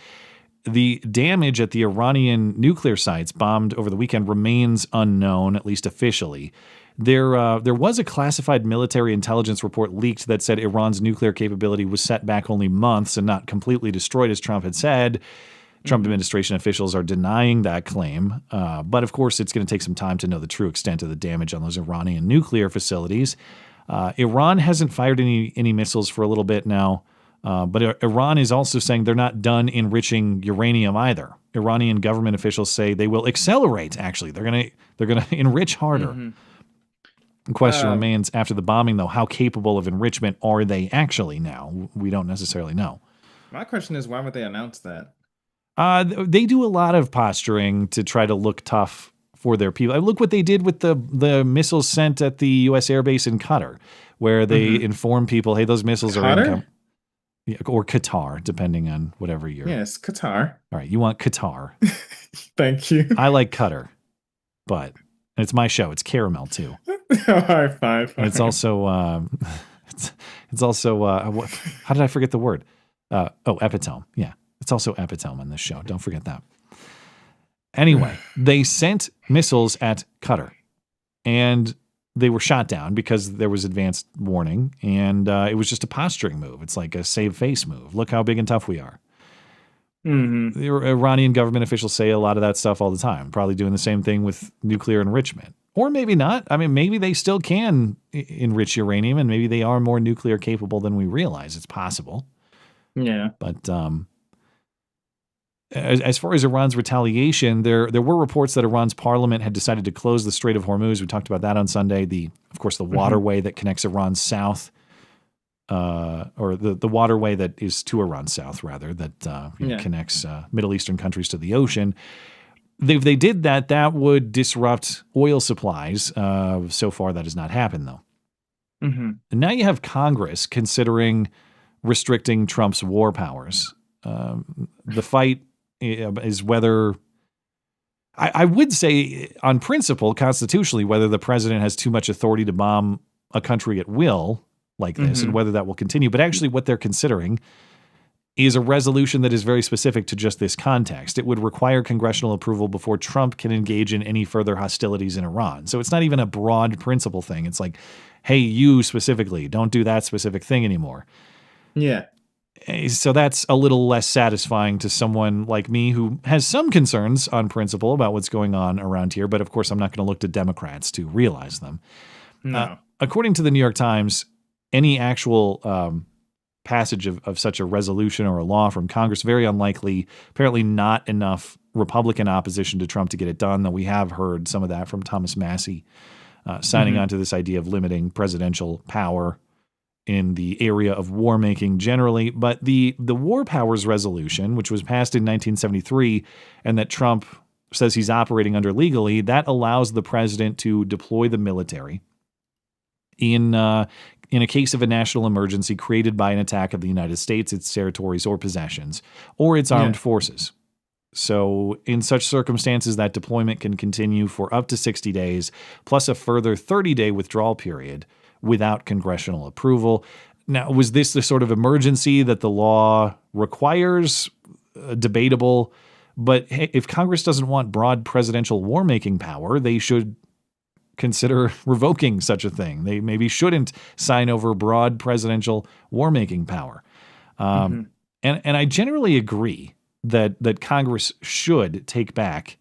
The damage at the Iranian nuclear sites bombed over the weekend remains unknown, at least officially. There was a classified military intelligence report leaked that said Iran's nuclear capability was set back only months and not completely destroyed, as Trump had said. Trump administration officials are denying that claim. But of course, it's going to take some time to know the true extent of the damage on those Iranian nuclear facilities. Iran hasn't fired any missiles for a little bit now. But Iran is also saying they're not done enriching uranium either. Iranian government officials say they will accelerate. Actually, they're going to enrich harder. The question remains after the bombing, though, how capable of enrichment are they actually now? We don't necessarily know. My question is, why would they announce that? They do a lot of posturing to try to look tough for their people. Look what they did with the missiles sent at the U.S. Air Base in Qatar, where they inform people, hey, those missiles are incoming. Yeah, or Qatar, depending on whatever you're. Yes, Qatar. All right, you want Qatar. Thank you. I like Qatar, but it's my show. It's caramel too. All right, fine. And it's also it's also how did I forget the word? Epitome. Yeah, it's also epitome on this show. Don't forget that. Anyway, they sent missiles at Qatar, and they were shot down because there was advanced warning, and it was just a posturing move. It's like a save face move. Look how big and tough we are. The Iranian government officials say a lot of that stuff all the time, probably doing the same thing with nuclear enrichment. Or maybe not. I mean, maybe they still can enrich uranium, and maybe they are more nuclear capable than we realize. It's possible. Yeah. But as far as Iran's retaliation, there were reports that Iran's parliament had decided to close the Strait of Hormuz. We talked about that on Sunday. Of course, the waterway that connects Iran south, or the waterway that is to Iran south, rather, that connects Middle Eastern countries to the ocean. If they did that, that would disrupt oil supplies. So far, that has not happened, though. And now you have Congress considering restricting Trump's war powers. The fight is whether, I would say on principle, constitutionally, whether the president has too much authority to bomb a country at will like this and whether that will continue. But actually what they're considering is a resolution that is very specific to just this context. It would require congressional approval before Trump can engage in any further hostilities in Iran. So it's not even a broad principle thing. It's like, hey, you specifically, don't do that specific thing anymore. Yeah. So that's a little less satisfying to someone like me who has some concerns on principle about what's going on around here. But of course, I'm not going to look to Democrats to realize them. No. According to the New York Times, any actual passage of such a resolution or a law from Congress, very unlikely. Apparently not enough Republican opposition to Trump to get it done, though we have heard some of that from Thomas Massie signing on to this idea of limiting presidential power in the area of war making generally. But the war powers resolution, which was passed in 1973 and that Trump says he's operating under legally, that allows the president to deploy the military in a case of a national emergency created by an attack of the United States, its territories or possessions, or its armed forces. So in such circumstances, that deployment can continue for up to 60 days, plus a further 30-day withdrawal period without congressional approval. Now, was this the sort of emergency that the law requires? Debatable. But hey, if Congress doesn't want broad presidential war-making power, they should consider revoking such a thing. They maybe shouldn't sign over broad presidential war-making power. And I generally agree that Congress should take back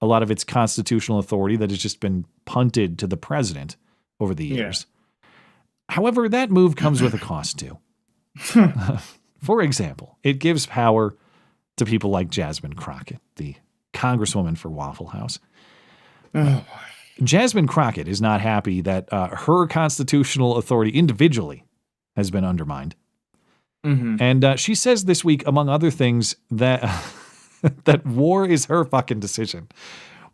a lot of its constitutional authority that has just been punted to the president over the years. However, that move comes with a cost too. For example, it gives power to people like Jasmine Crockett, the congresswoman for Waffle House. Jasmine Crockett is not happy that her constitutional authority individually has been undermined. And she says this week, among other things, that that war is her fucking decision.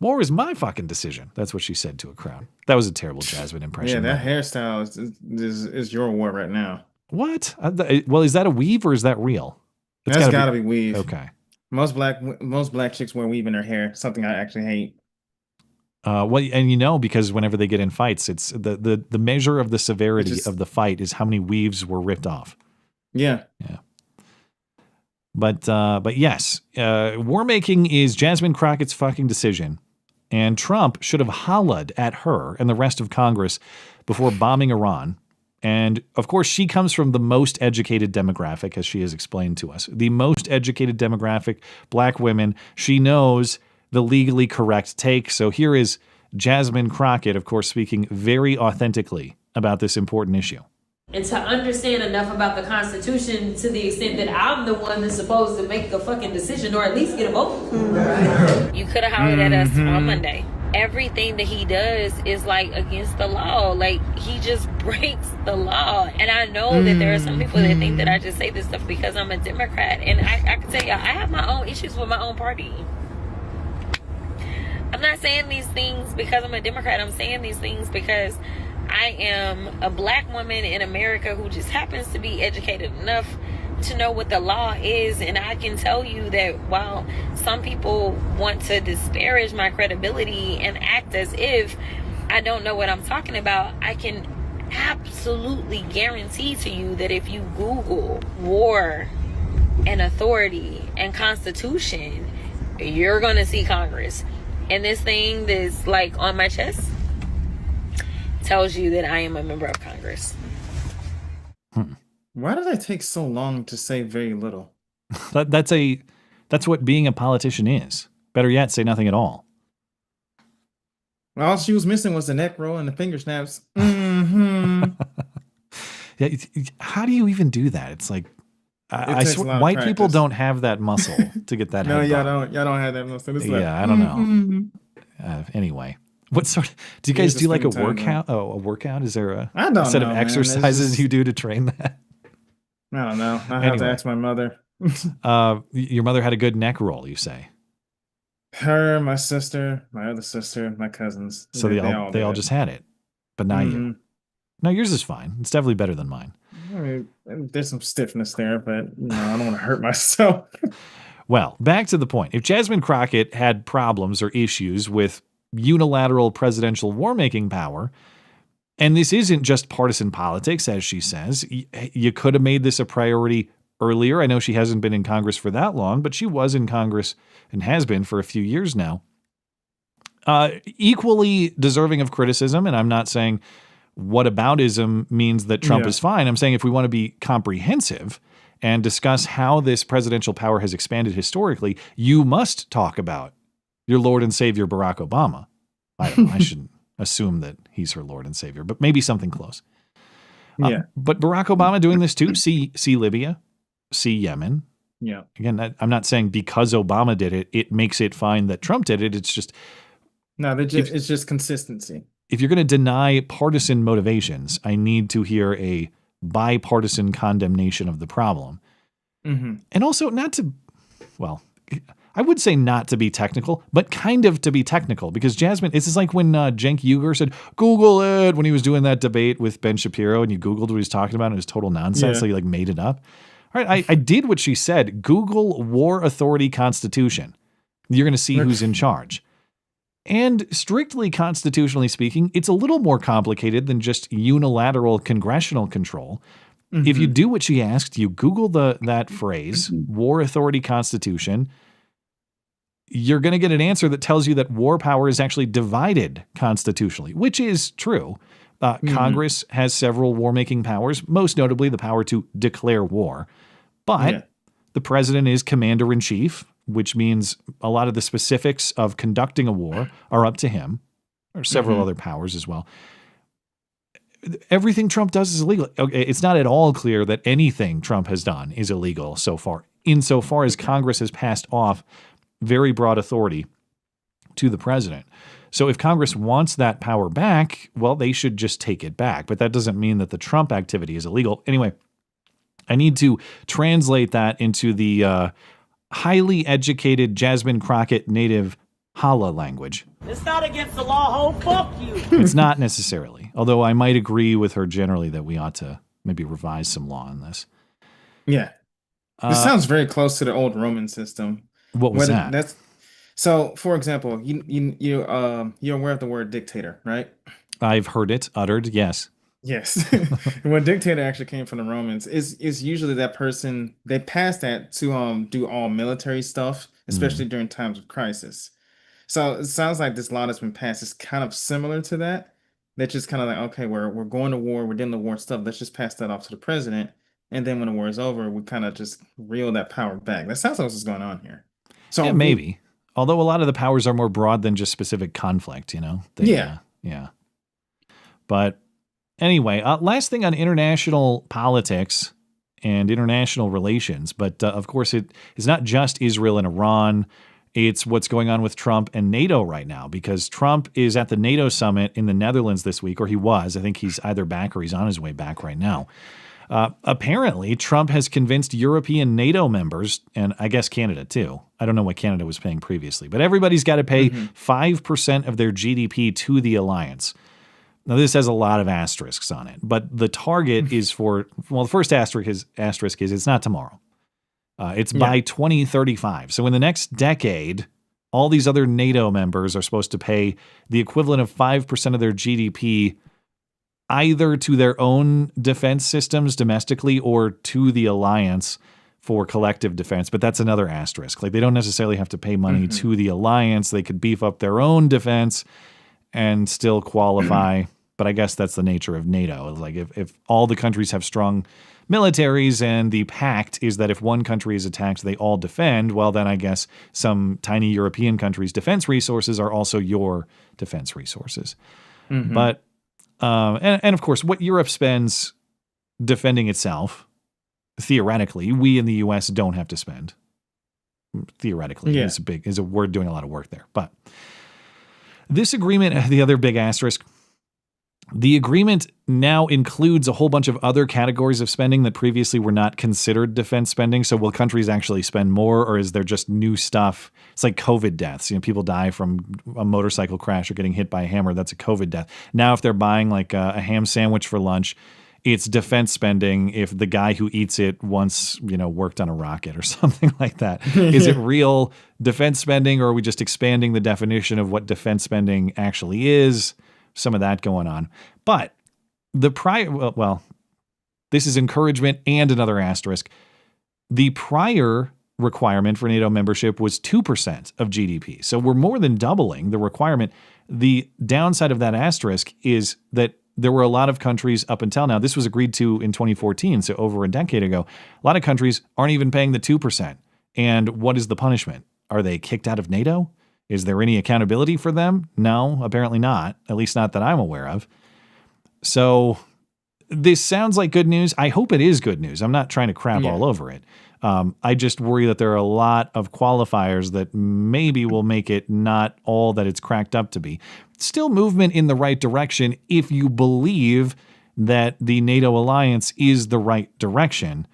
War is my fucking decision. That's what she said to a crowd. That was a terrible Jasmine impression. Yeah, that hairstyle is your war right now. What? Well, is that a weave or is that real? That's gotta be weave. Okay. Most black chicks wear weave in their hair. Something I actually hate. Well, and because whenever they get in fights, it's the measure of the severity of the fight is how many weaves were ripped off. Yeah. But yes, war making is Jasmine Crockett's fucking decision, and Trump should have hollered at her and the rest of Congress before bombing Iran. And of course, she comes from the most educated demographic, as she has explained to us, the most educated demographic, black women. She knows the legally correct take. So here is Jasmine Crockett, of course, speaking very authentically about this important issue. And to understand enough about the Constitution to the extent that I'm the one that's supposed to make a fucking decision or at least get a vote. You could have hollered at us on Monday. Everything that he does is like against the law. Like he just breaks the law. And I know that there are some people that think that I just say this stuff because I'm a Democrat. And I can tell you, I have my own issues with my own party. I'm not saying these things because I'm a Democrat. I'm saying these things because I am a black woman in America who just happens to be educated enough to know what the law is. And I can tell you that while some people want to disparage my credibility and act as if I don't know what I'm talking about, I can absolutely guarantee to you that if you Google war and authority and constitution, you're going to see Congress. And this thing that's like on my chest tells you that I am a member of Congress. Why did I take so long to say very little? That's what being a politician is. Better yet, say nothing at all. All she was missing was the neck roll and the finger snaps. Mm-hmm. Yeah, how do you even do that? It's like I swear, white people don't have that muscle to get that. No, head y'all don't have that muscle. It's yeah, I don't know. Anyway, what sort of, do you guys do like a workout? Oh, a workout? Is there a set of exercises you do to train that? I don't know. I have to ask my mother. Your mother had a good neck roll, you say? Her, my sister, my other sister, my cousins. So they all just had it, but not you. No, yours is fine. It's definitely better than mine. I mean, there's some stiffness there, but I don't want to hurt myself. Well, back to the point. If Jasmine Crockett had problems or issues with unilateral presidential war-making power, and this isn't just partisan politics, as she says, you could have made this a priority earlier. I know she hasn't been in Congress for that long, but she was in Congress and has been for a few years now. Equally deserving of criticism, and I'm not saying whataboutism means that Trump is fine. I'm saying if we want to be comprehensive and discuss how this presidential power has expanded historically, you must talk about your Lord and Savior, Barack Obama. I don't know, I shouldn't assume that he's her Lord and Savior, but maybe something close. But Barack Obama doing this too. See Libya, see Yemen. Yeah. Again, I'm not saying because Obama did it, it makes it fine that Trump did it. It's just it's just consistency. If you're going to deny partisan motivations, I need to hear a bipartisan condemnation of the problem. Mm-hmm. And also I would say not to be technical, but kind of to be technical, because Jasmine, this is like when Cenk Uygur said, Google it, when he was doing that debate with Ben Shapiro, and you Googled what he was talking about and it was total nonsense. So you like made it up. All right. I did what she said. Google War Authority Constitution. You're going to see who's in charge. And strictly constitutionally speaking, it's a little more complicated than just unilateral congressional control. Mm-hmm. If you do what she asked, you Google that phrase, War Authority Constitution, you're going to get an answer that tells you that war power is actually divided constitutionally, which is true. Congress has several war-making powers, most notably the power to declare war. But the president is commander-in-chief, which means a lot of the specifics of conducting a war are up to him, or several other powers as well. Everything Trump does is illegal. Okay, it's not at all clear that anything Trump has done is illegal so far, insofar as Congress has passed off very broad authority to the president. So if Congress wants that power back, well, they should just take it back. But that doesn't mean that the Trump activity is illegal. Anyway, I need to translate that into the highly educated Jasmine Crockett native holla language. It's not against the law, ho. Fuck you. It's not necessarily, although I might agree with her generally that we ought to maybe revise some law on this. Yeah. This sounds very close to the old Roman system. What was that? So, for example, you're aware of the word dictator, right? I've heard it uttered, yes. Yes. When dictator actually came from the Romans, is usually that person, they passed that to do all military stuff, especially during times of crisis. So it sounds like this law that's been passed is kind of similar to that. They're just kind of like, okay, we're going to war, we're dealing with war stuff, let's just pass that off to the president. And then when the war is over, we kind of just reel that power back. That sounds like what's going on here. So yeah, maybe. Although a lot of the powers are more broad than just specific conflict, you know? Yeah. But anyway, last thing on international politics and international relations. But of course, it is not just Israel and Iran. It's what's going on with Trump and NATO right now, because Trump is at the NATO summit in the Netherlands this week, or he was. I think he's either back or he's on his way back right now. Apparently, Trump has convinced European NATO members, and I guess Canada too. I don't know what Canada was paying previously, but everybody's got to pay 5% of their GDP to the alliance. Now, this has a lot of asterisks on it, but the target is for, well, the first asterisk is it's not tomorrow. It's by 2035. So in the next decade, all these other NATO members are supposed to pay the equivalent of 5% of their GDP either to their own defense systems domestically or to the alliance for collective defense. But that's another asterisk. Like, they don't necessarily have to pay money to the alliance. They could beef up their own defense and still qualify. But I guess that's the nature of NATO. Like, if all the countries have strong militaries and the pact is that if one country is attacked, they all defend, well, then I guess some tiny European countries' defense resources are also your defense resources. But and of course, what Europe spends defending itself, theoretically, we in the U.S. don't have to spend. Theoretically, is a word doing a lot of work there. But this agreement, the other big asterisk, the agreement now includes a whole bunch of other categories of spending that previously were not considered defense spending. So will countries actually spend more, or is there just new stuff? It's like COVID deaths. You know, people die from a motorcycle crash or getting hit by a hammer. That's a COVID death. Now, if they're buying like a ham sandwich for lunch, it's defense spending if the guy who eats it once, worked on a rocket or something like that. Is it real defense spending, or are we just expanding the definition of what defense spending actually is? Some of that going on. But the this is encouragement and another asterisk. The prior requirement for NATO membership was 2% of GDP. So we're more than doubling the requirement. The downside of that asterisk is that there were a lot of countries up until now, this was agreed to in 2014, so over a decade ago, a lot of countries aren't even paying the 2%. And what is the punishment? Are they kicked out of NATO? Is there any accountability for them? No, apparently not, at least not that I'm aware of. So this sounds like good news. I hope it is good news. I'm not trying to crap all over it. I just worry that there are a lot of qualifiers that maybe will make it not all that it's cracked up to be. Still movement in the right direction if you believe that the NATO alliance is the right direction.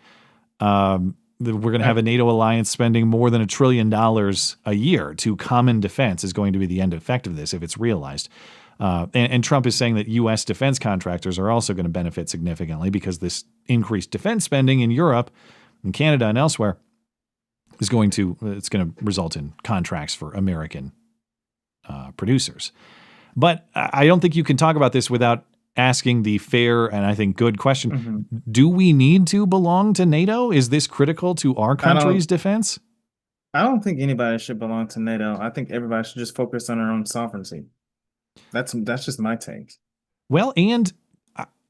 We're going to have a NATO alliance spending more than $1 trillion a year to common defense is going to be the end effect of this if it's realized. And Trump is saying that U.S. defense contractors are also going to benefit significantly because this increased defense spending in Europe and Canada and elsewhere is going to result in contracts for American producers. But I don't think you can talk about this without asking the fair and I think good question. Do we need to belong to NATO? Is this critical to our country's defense? I don't think anybody should belong to NATO. I think everybody should just focus on their own sovereignty. That's just my take. Well, and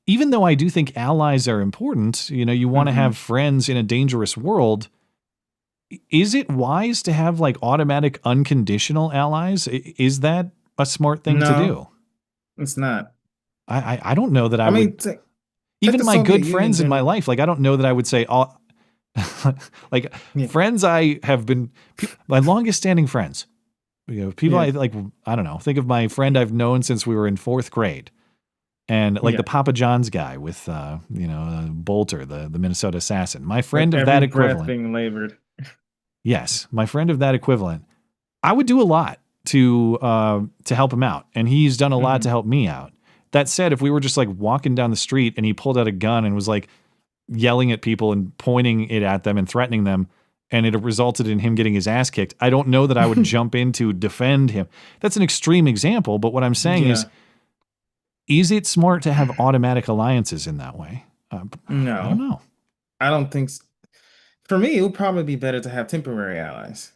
even though I do think allies are important, you want to have friends in a dangerous world. Is it wise to have like automatic unconditional allies? Is that a smart thing to do? It's not. I don't know that I would. Even my good friends in my life, like I don't know that I would say friends I have been my longest standing friends. People I like. I don't know. Think of my friend I've known since we were in 4th grade, and the Papa John's guy with Bolter, the Minnesota assassin. My friend of that equivalent. Being labored. Yes, my friend of that equivalent. I would do a lot to help him out, and he's done a lot to help me out. That said, if we were just like walking down the street and he pulled out a gun and was like yelling at people and pointing it at them and threatening them, and it resulted in him getting his ass kicked, I don't know that I would jump in to defend him. That's an extreme example, but what I'm saying is it smart to have automatic alliances in that way? No. I don't know. I don't think so. For me, it would probably be better to have temporary allies.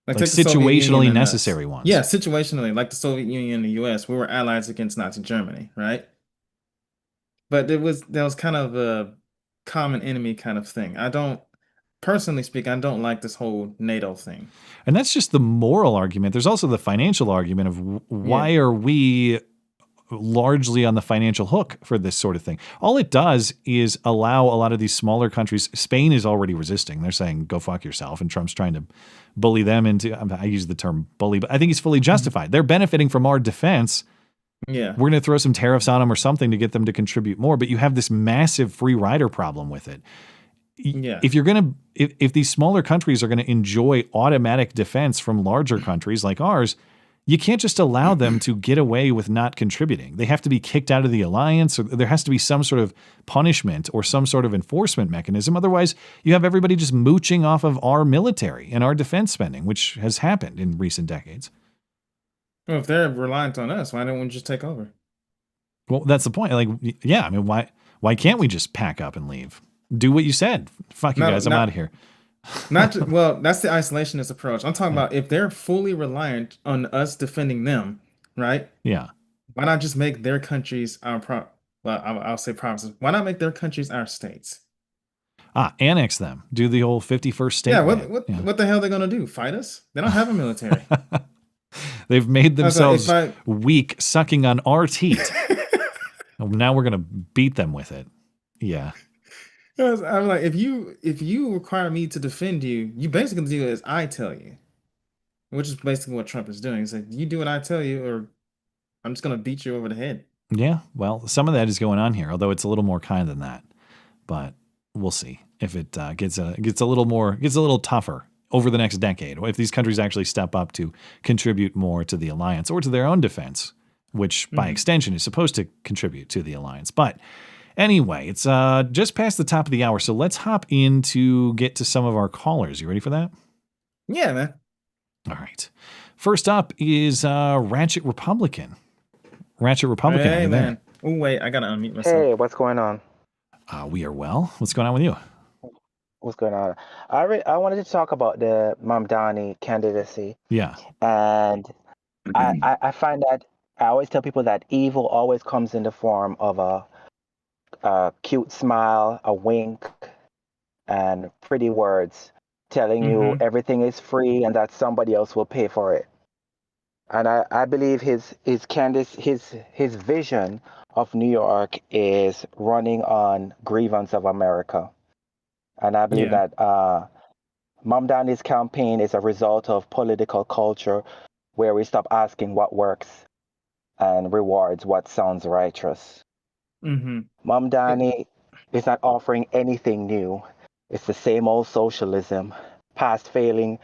Like situationally necessary ones. Yeah, situationally, like the Soviet Union and the U.S., we were allies against Nazi Germany, right? But there was kind of a common enemy kind of thing. Personally speaking, I don't like this whole NATO thing. And that's just the moral argument. There's also the financial argument of why are we largely on the financial hook for this sort of thing? All it does is allow a lot of these smaller countries. Spain is already resisting. They're saying, go fuck yourself. And Trump's trying to bully them into, I use the term bully, but I think he's fully justified. They're benefiting from our defense Yeah. We're going to throw some tariffs on them or something to get them to contribute more. But you have this massive free rider problem with it. Yeah. If these smaller countries are going to enjoy automatic defense from larger countries like ours, you can't just allow them to get away with not contributing. They have to be kicked out of the alliance, or there has to be some sort of punishment or some sort of enforcement mechanism. Otherwise, you have everybody just mooching off of our military and our defense spending, which has happened in recent decades. Well, if they're reliant on us, why don't we just take over? Well, that's the point. Like, yeah, I mean, why can't we just pack up and leave? Do what you said. Fuck you guys, I'm out of here. Well, that's the isolationist approach. I'm talking about if they're fully reliant on us defending them, right? Yeah. Why not just make their countries our I'll say provinces. Why not make their countries our states? Annex them. Do the whole 51st state. Yeah, what the hell are they going to do? Fight us? They don't have a military. They've made themselves weak, sucking on our teat. Now we're going to beat them with it. Yeah. I'm like, if you require me to defend you, you basically do as I tell you, which is basically what Trump is doing. He's like, you do what I tell you, or I'm just going to beat you over the head. Yeah, well, some of that is going on here, although it's a little more kind than that. But we'll see if it gets a little tougher over the next decade, if these countries actually step up to contribute more to the alliance or to their own defense, which by extension is supposed to contribute to the alliance. But anyway, it's just past the top of the hour, so let's hop in to get to some of our callers. You ready for that? Yeah, man. All right. First up is Ratchet Republican. Ratchet Republican, hey, man. Oh, wait, I got to unmute myself. Hey, what's going on? We are well. What's going on with you? What's going on? I wanted to talk about the Mamdani candidacy. Yeah. And I find that I always tell people that evil always comes in the form of a cute smile, a wink, and pretty words telling you everything is free and that somebody else will pay for it. And I believe his vision of New York is running on grievance of America. And I believe that Mamdani's campaign is a result of political culture where we stop asking what works and rewards what sounds righteous. Mamdani is not offering anything new. It's the same old socialism, past failing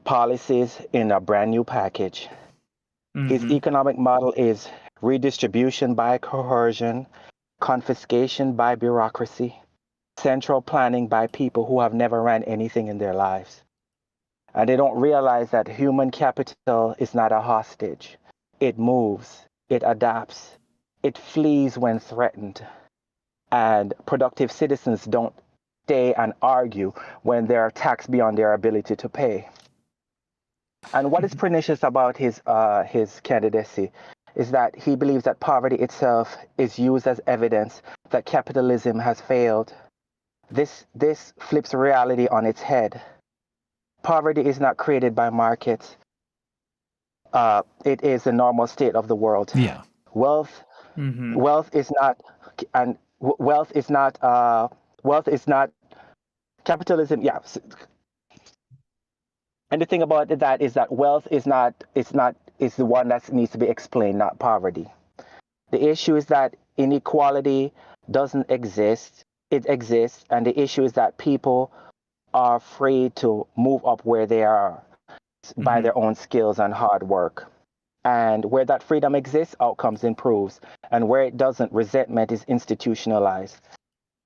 policies in a brand new package. His economic model is redistribution by coercion, confiscation by bureaucracy, central planning by people who have never ran anything in their lives. And they don't realize that human capital is not a hostage. It moves, it adapts, it flees when threatened. And productive citizens don't stay and argue when they are taxed beyond their ability to pay. And what is pernicious about his candidacy is that he believes that poverty itself is used as evidence that capitalism has failed. This flips reality on its head. Poverty is not created by markets. It is the normal state of the world. Yeah. Wealth is not capitalism. Yeah. And the thing about that is that wealth is the one that needs to be explained, not poverty. The issue is that inequality doesn't exist. It exists, and the issue is that people are afraid to move up where they are by their own skills and hard work. And where that freedom exists, outcomes improves. And where it doesn't, resentment is institutionalized.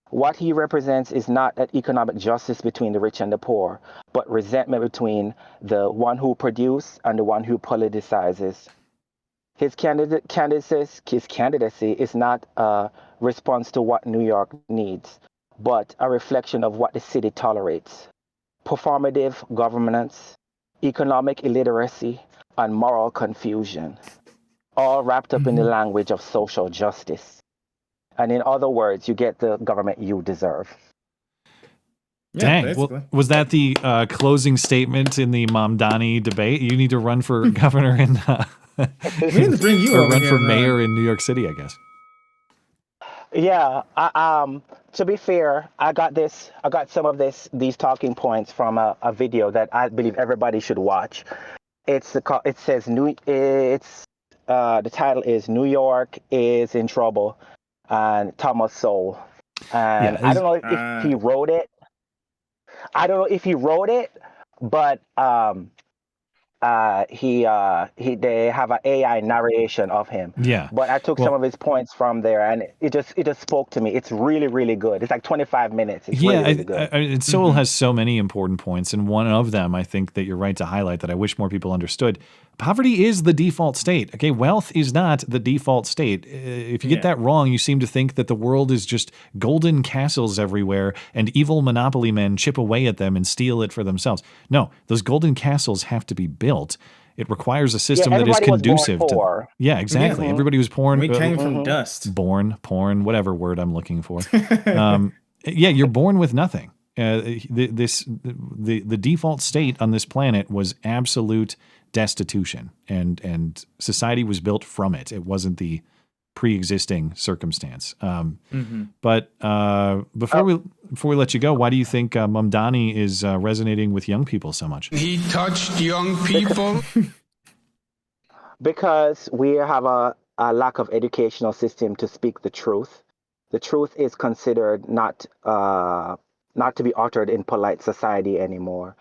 What he represents is not an economic justice between the rich and the poor, but resentment between the one who produces and the one who politicizes. His candidacy is not a response to what New York needs, but a reflection of what the city tolerates. Performative governance, economic illiteracy, and moral confusion, all wrapped up in the language of social justice. And in other words, you get the government you deserve. Dang. Well, was that the closing statement in the Mamdani debate? You need to run for governor in we need to bring you or over run here, for mayor in New York City, I guess. Yeah. To be fair, I got some of these talking points from a video that I believe everybody should watch. It says The title is New York is in Trouble, and Thomas Sowell. And I don't know if he wrote it. I don't know if he wrote it, but they have an AI narration of him. Yeah. But I took some of his points from there, and it just spoke to me. It's really, really good. It's like 25 minutes. It's really good. Sowell has so many important points, and one of them I think that you're right to highlight that I wish more people understood. Poverty is the default state. Okay, wealth is not the default state. If you get that wrong, you seem to think that the world is just golden castles everywhere and evil monopoly men chip away at them and steal it for themselves. No, those golden castles have to be built. It requires a system that is conducive to. Yeah, exactly. Everybody was born. We came from dust. Porn, whatever word I'm looking for. Yeah, you're born with nothing. The default state on this planet was absolute destitution, and society was built from it. It wasn't the pre-existing circumstance. But before we let you go, why do you think Mamdani is resonating with young people so much? He touched young people. Because we have a lack of educational system to speak the truth. The truth is considered not to be uttered in polite society anymore.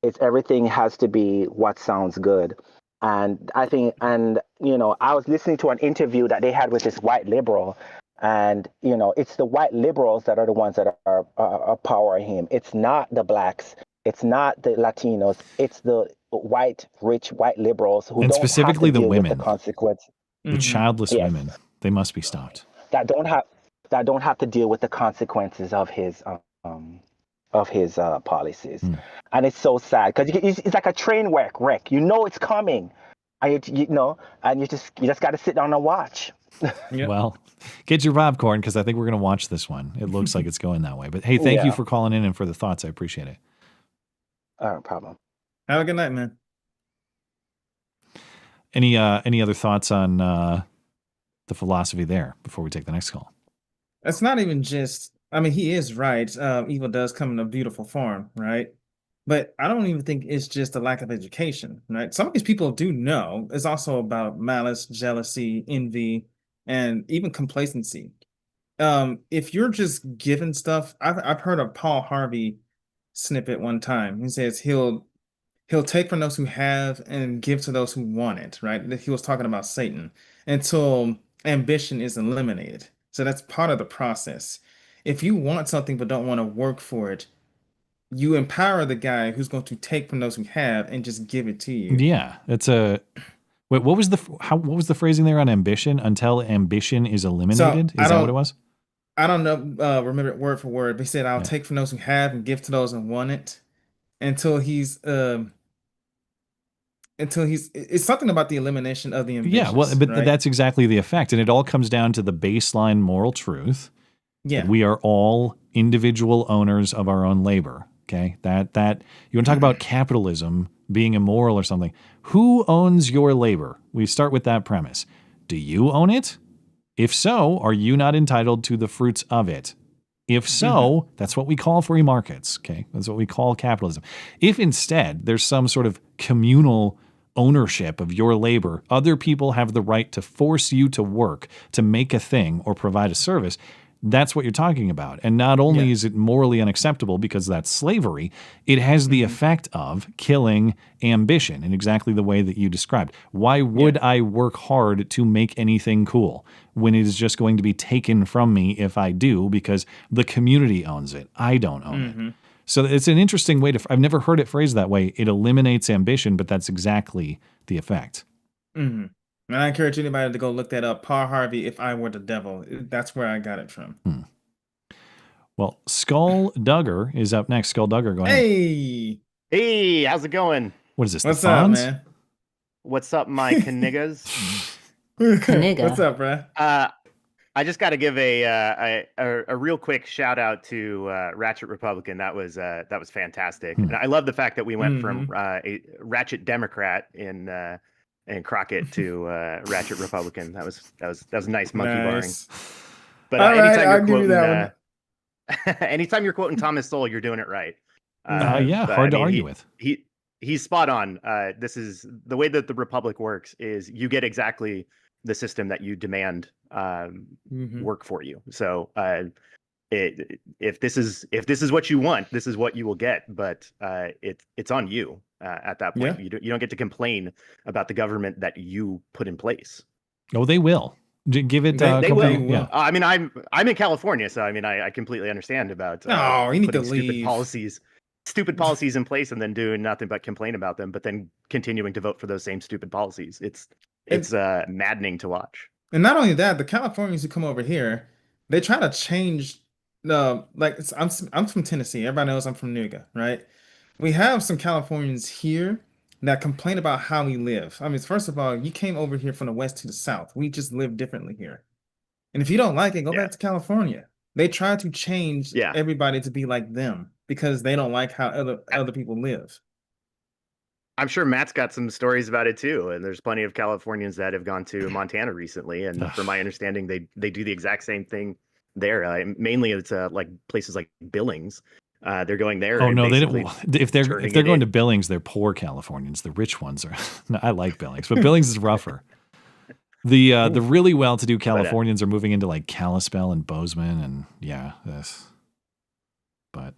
It's everything has to be what sounds good. And I think, I was listening to an interview that they had with this white liberal, and, it's the white liberals that are the ones that are powering him. It's not the blacks. It's not the Latinos. It's the rich white liberals who and don't specifically have to the deal women, with the consequence. the childless women. They must be stopped. That don't have to deal with the consequences of his policies. And it's so sad because it's like a train wreck. You know it's coming, and you just got to sit down and watch. Well, get your popcorn because I think we're going to watch this one. It looks like it's going that way. But hey, thank you for calling in and for the thoughts. I appreciate it. No problem. Have a good night, man. Any other thoughts on the philosophy there before we take the next call? It's not even just. I mean, he is right. Evil does come in a beautiful form, right? But I don't even think it's just a lack of education, right? Some of these people do know. It's also about malice, jealousy, envy, and even complacency. If you're just given stuff, I've heard a Paul Harvey snippet one time. He says he'll take from those who have and give to those who want it, right? He was talking about Satan until ambition is eliminated. So that's part of the process. If you want something but don't want to work for it, you empower the guy who's going to take from those who have and just give it to you. Yeah, it's a. Wait, what was the phrasing there on ambition? Until ambition is eliminated, is that what it was? I don't know. Remember it word for word. They said, "I'll take from those who have and give to those who want it." Until he's. It's something about the elimination of the ambition. Yeah, well, but that's exactly the effect, and it all comes down to the baseline moral truth. Yeah, we are all individual owners of our own labor. Okay, that you want to talk about capitalism being immoral or something. Who owns your labor? We start with that premise. Do you own it? If so, are you not entitled to the fruits of it? If so, that's what we call free markets. Okay, that's what we call capitalism. If instead there's some sort of communal ownership of your labor, other people have the right to force you to work to make a thing or provide a service. That's what you're talking about. And not only is it morally unacceptable because that's slavery, it has the effect of killing ambition in exactly the way that you described. Why would I work hard to make anything cool when it is just going to be taken from me if I do because the community owns it? I don't own it. So it's an interesting way I've never heard it phrased that way. It eliminates ambition, but that's exactly the effect. And I encourage anybody to go look that up. Paul Harvey, If I Were the Devil. That's where I got it from. Well, Skull Duggar is up next. Skull Duggar, go ahead. Hey, how's it going? What is this? What's up, man? What's up, my Kniggas? Knigga. What's up, bro? I just got to give a real quick shout out to Ratchet Republican. That was fantastic, and I love the fact that we went from a Ratchet Democrat and Crockett to Ratchet Republican. That was a nice monkey barring. But anytime you're quoting Thomas Sowell, you're doing it right. Hard to argue with. he's spot on. This is the way that the Republic works is you get exactly the system that you demand work for you. So if this is what you want, this is what you will get. But it's on you at that point. You don't get to complain about the government that you put in place. Oh, they will. Give it. They will. Yeah. I mean, I'm in California, so I mean, I completely understand about. You need to leave. Stupid policies in place, and then doing nothing but complain about them, but then continuing to vote for those same stupid policies. It's maddening to watch. And not only that, the Californians who come over here, they try to change I'm from Tennessee. Everybody knows I'm from Knigga, right? We have some Californians here that complain about how we live. I mean, first of all, you came over here from the west to the south. We just live differently here. And if you don't like it, go back to California. They try to change everybody to be like them because they don't like how other people live. I'm sure Matt's got some stories about it too, and there's plenty of Californians that have gone to Montana recently, and from my understanding, they do the exact same thing there. Mainly, it's like places like Billings. They're going there. Oh no, they don't. If they're going to Billings, they're poor Californians. The rich ones are. No, I like Billings, but Billings is rougher. The really well-to-do Californians are moving into like Kalispell and Bozeman, and But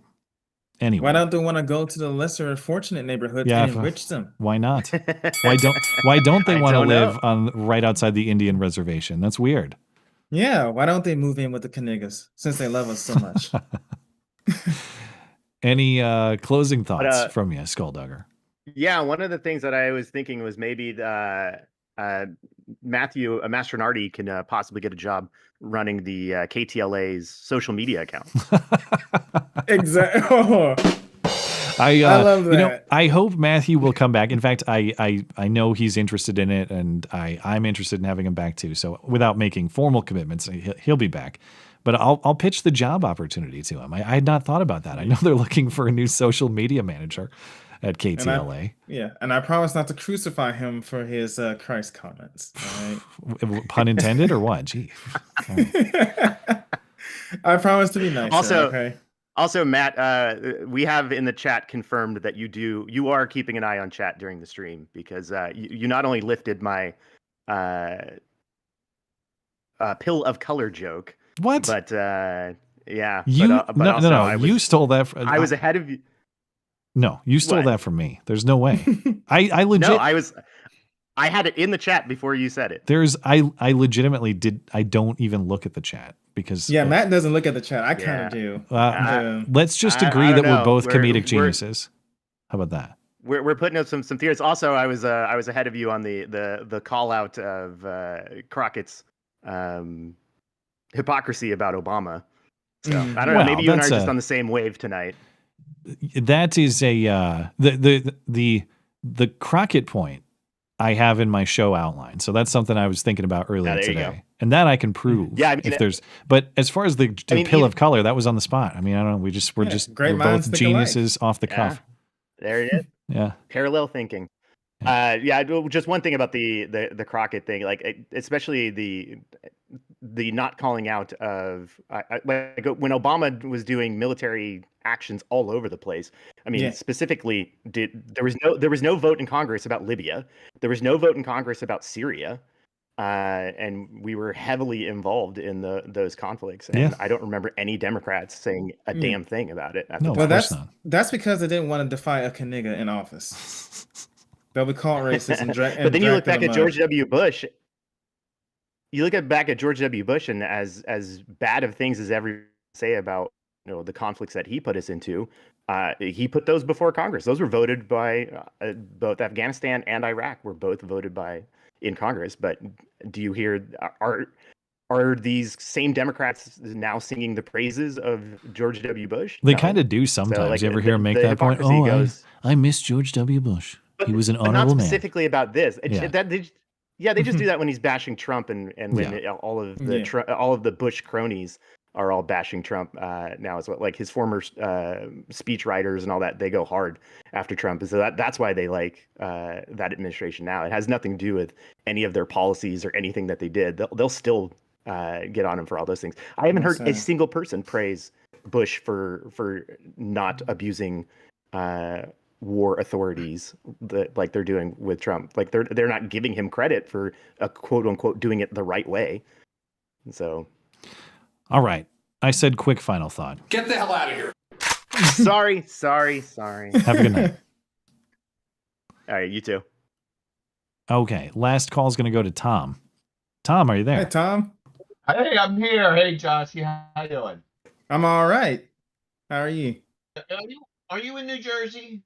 anyway, why don't they want to go to the lesser fortunate neighborhoods and enrich them? Why not? Why don't they want to live right outside the Indian reservation? That's weird. Yeah, why don't they move in with the Kniggas since they love us so much? Any closing thoughts from you, Skulldugger? Yeah, one of the things that I was thinking was maybe Mastronardi can possibly get a job running the KTLA's social media account. Exactly. I love that. I hope Matthew will come back. In fact, I know he's interested in it, and I'm interested in having him back too. So without making formal commitments, he'll be back. But I'll pitch the job opportunity to him. I had not thought about that. I know they're looking for a new social media manager at KTLA. And I promise not to crucify him for his Christ comments. Right? Pun intended or what? Gee. Right. I promise to be nice. Also, Matt, we have in the chat confirmed that you are keeping an eye on chat during the stream because you not only lifted my pill of color joke. What? But yeah. No. You stole that. I was ahead of you. No, you stole that from me. There's no way. I legit. No, I had it in the chat before you said it. I legitimately did. I don't even look at the chat because Matt doesn't look at the chat. I kind of do. Let's just agree that we're both comedic geniuses. How about that? We're putting up some theories. Also, I was ahead of you on the call out of Crockett's hypocrisy about Obama. So I don't know. Maybe you and I are just on the same wave tonight. That is the Crockett point I have in my show outline. So that's something I was thinking about earlier today, and that I can prove. Yeah, I mean, if there's. But as far as the pill of color, that was on the spot. I mean, I don't know. We're both geniuses off the cuff. There it is. Yeah, parallel thinking. Just one thing about the Crockett thing, like especially the not calling out of like when Obama was doing military actions all over the place. I mean, specifically, there was no vote in Congress about Libya. There was no vote in Congress about Syria, and we were heavily involved in those conflicts. And I don't remember any Democrats saying a damn thing about it. That's because they didn't want to defy a Knigga in office. They'll be called racist and but then you look back at George W. Bush. You look back at George W. Bush, and as bad of things as everyone say about the conflicts that he put us into, he put those before Congress. Those were voted by both Afghanistan and Iraq were both voted by in Congress. But do you hear are these same Democrats now singing the praises of George W. Bush? They kind of do sometimes. You ever hear him make that point? Oh, I miss George W. Bush. He was an honorable man. Not specifically about this. They just do that when he's bashing Trump and when all of the Bush cronies are all bashing Trump now as well. Like his former speech writers and all that, they go hard after Trump. And so that's why they like that administration now. It has nothing to do with any of their policies or anything that they did. They'll still get on him for all those things. I haven't heard a single person praise Bush for not abusing war authorities like they're doing with Trump. Like they're not giving him credit for a quote unquote doing it the right way. So, all right, I said quick final thought. Get the hell out of here. sorry. Have a good night. All right, you too. Okay, last call is going to go to Tom. Tom, are you there? Hey, Tom. Hey, I'm here. Hey, Josh. How you doing? I'm all right. How are you? Are you in New Jersey?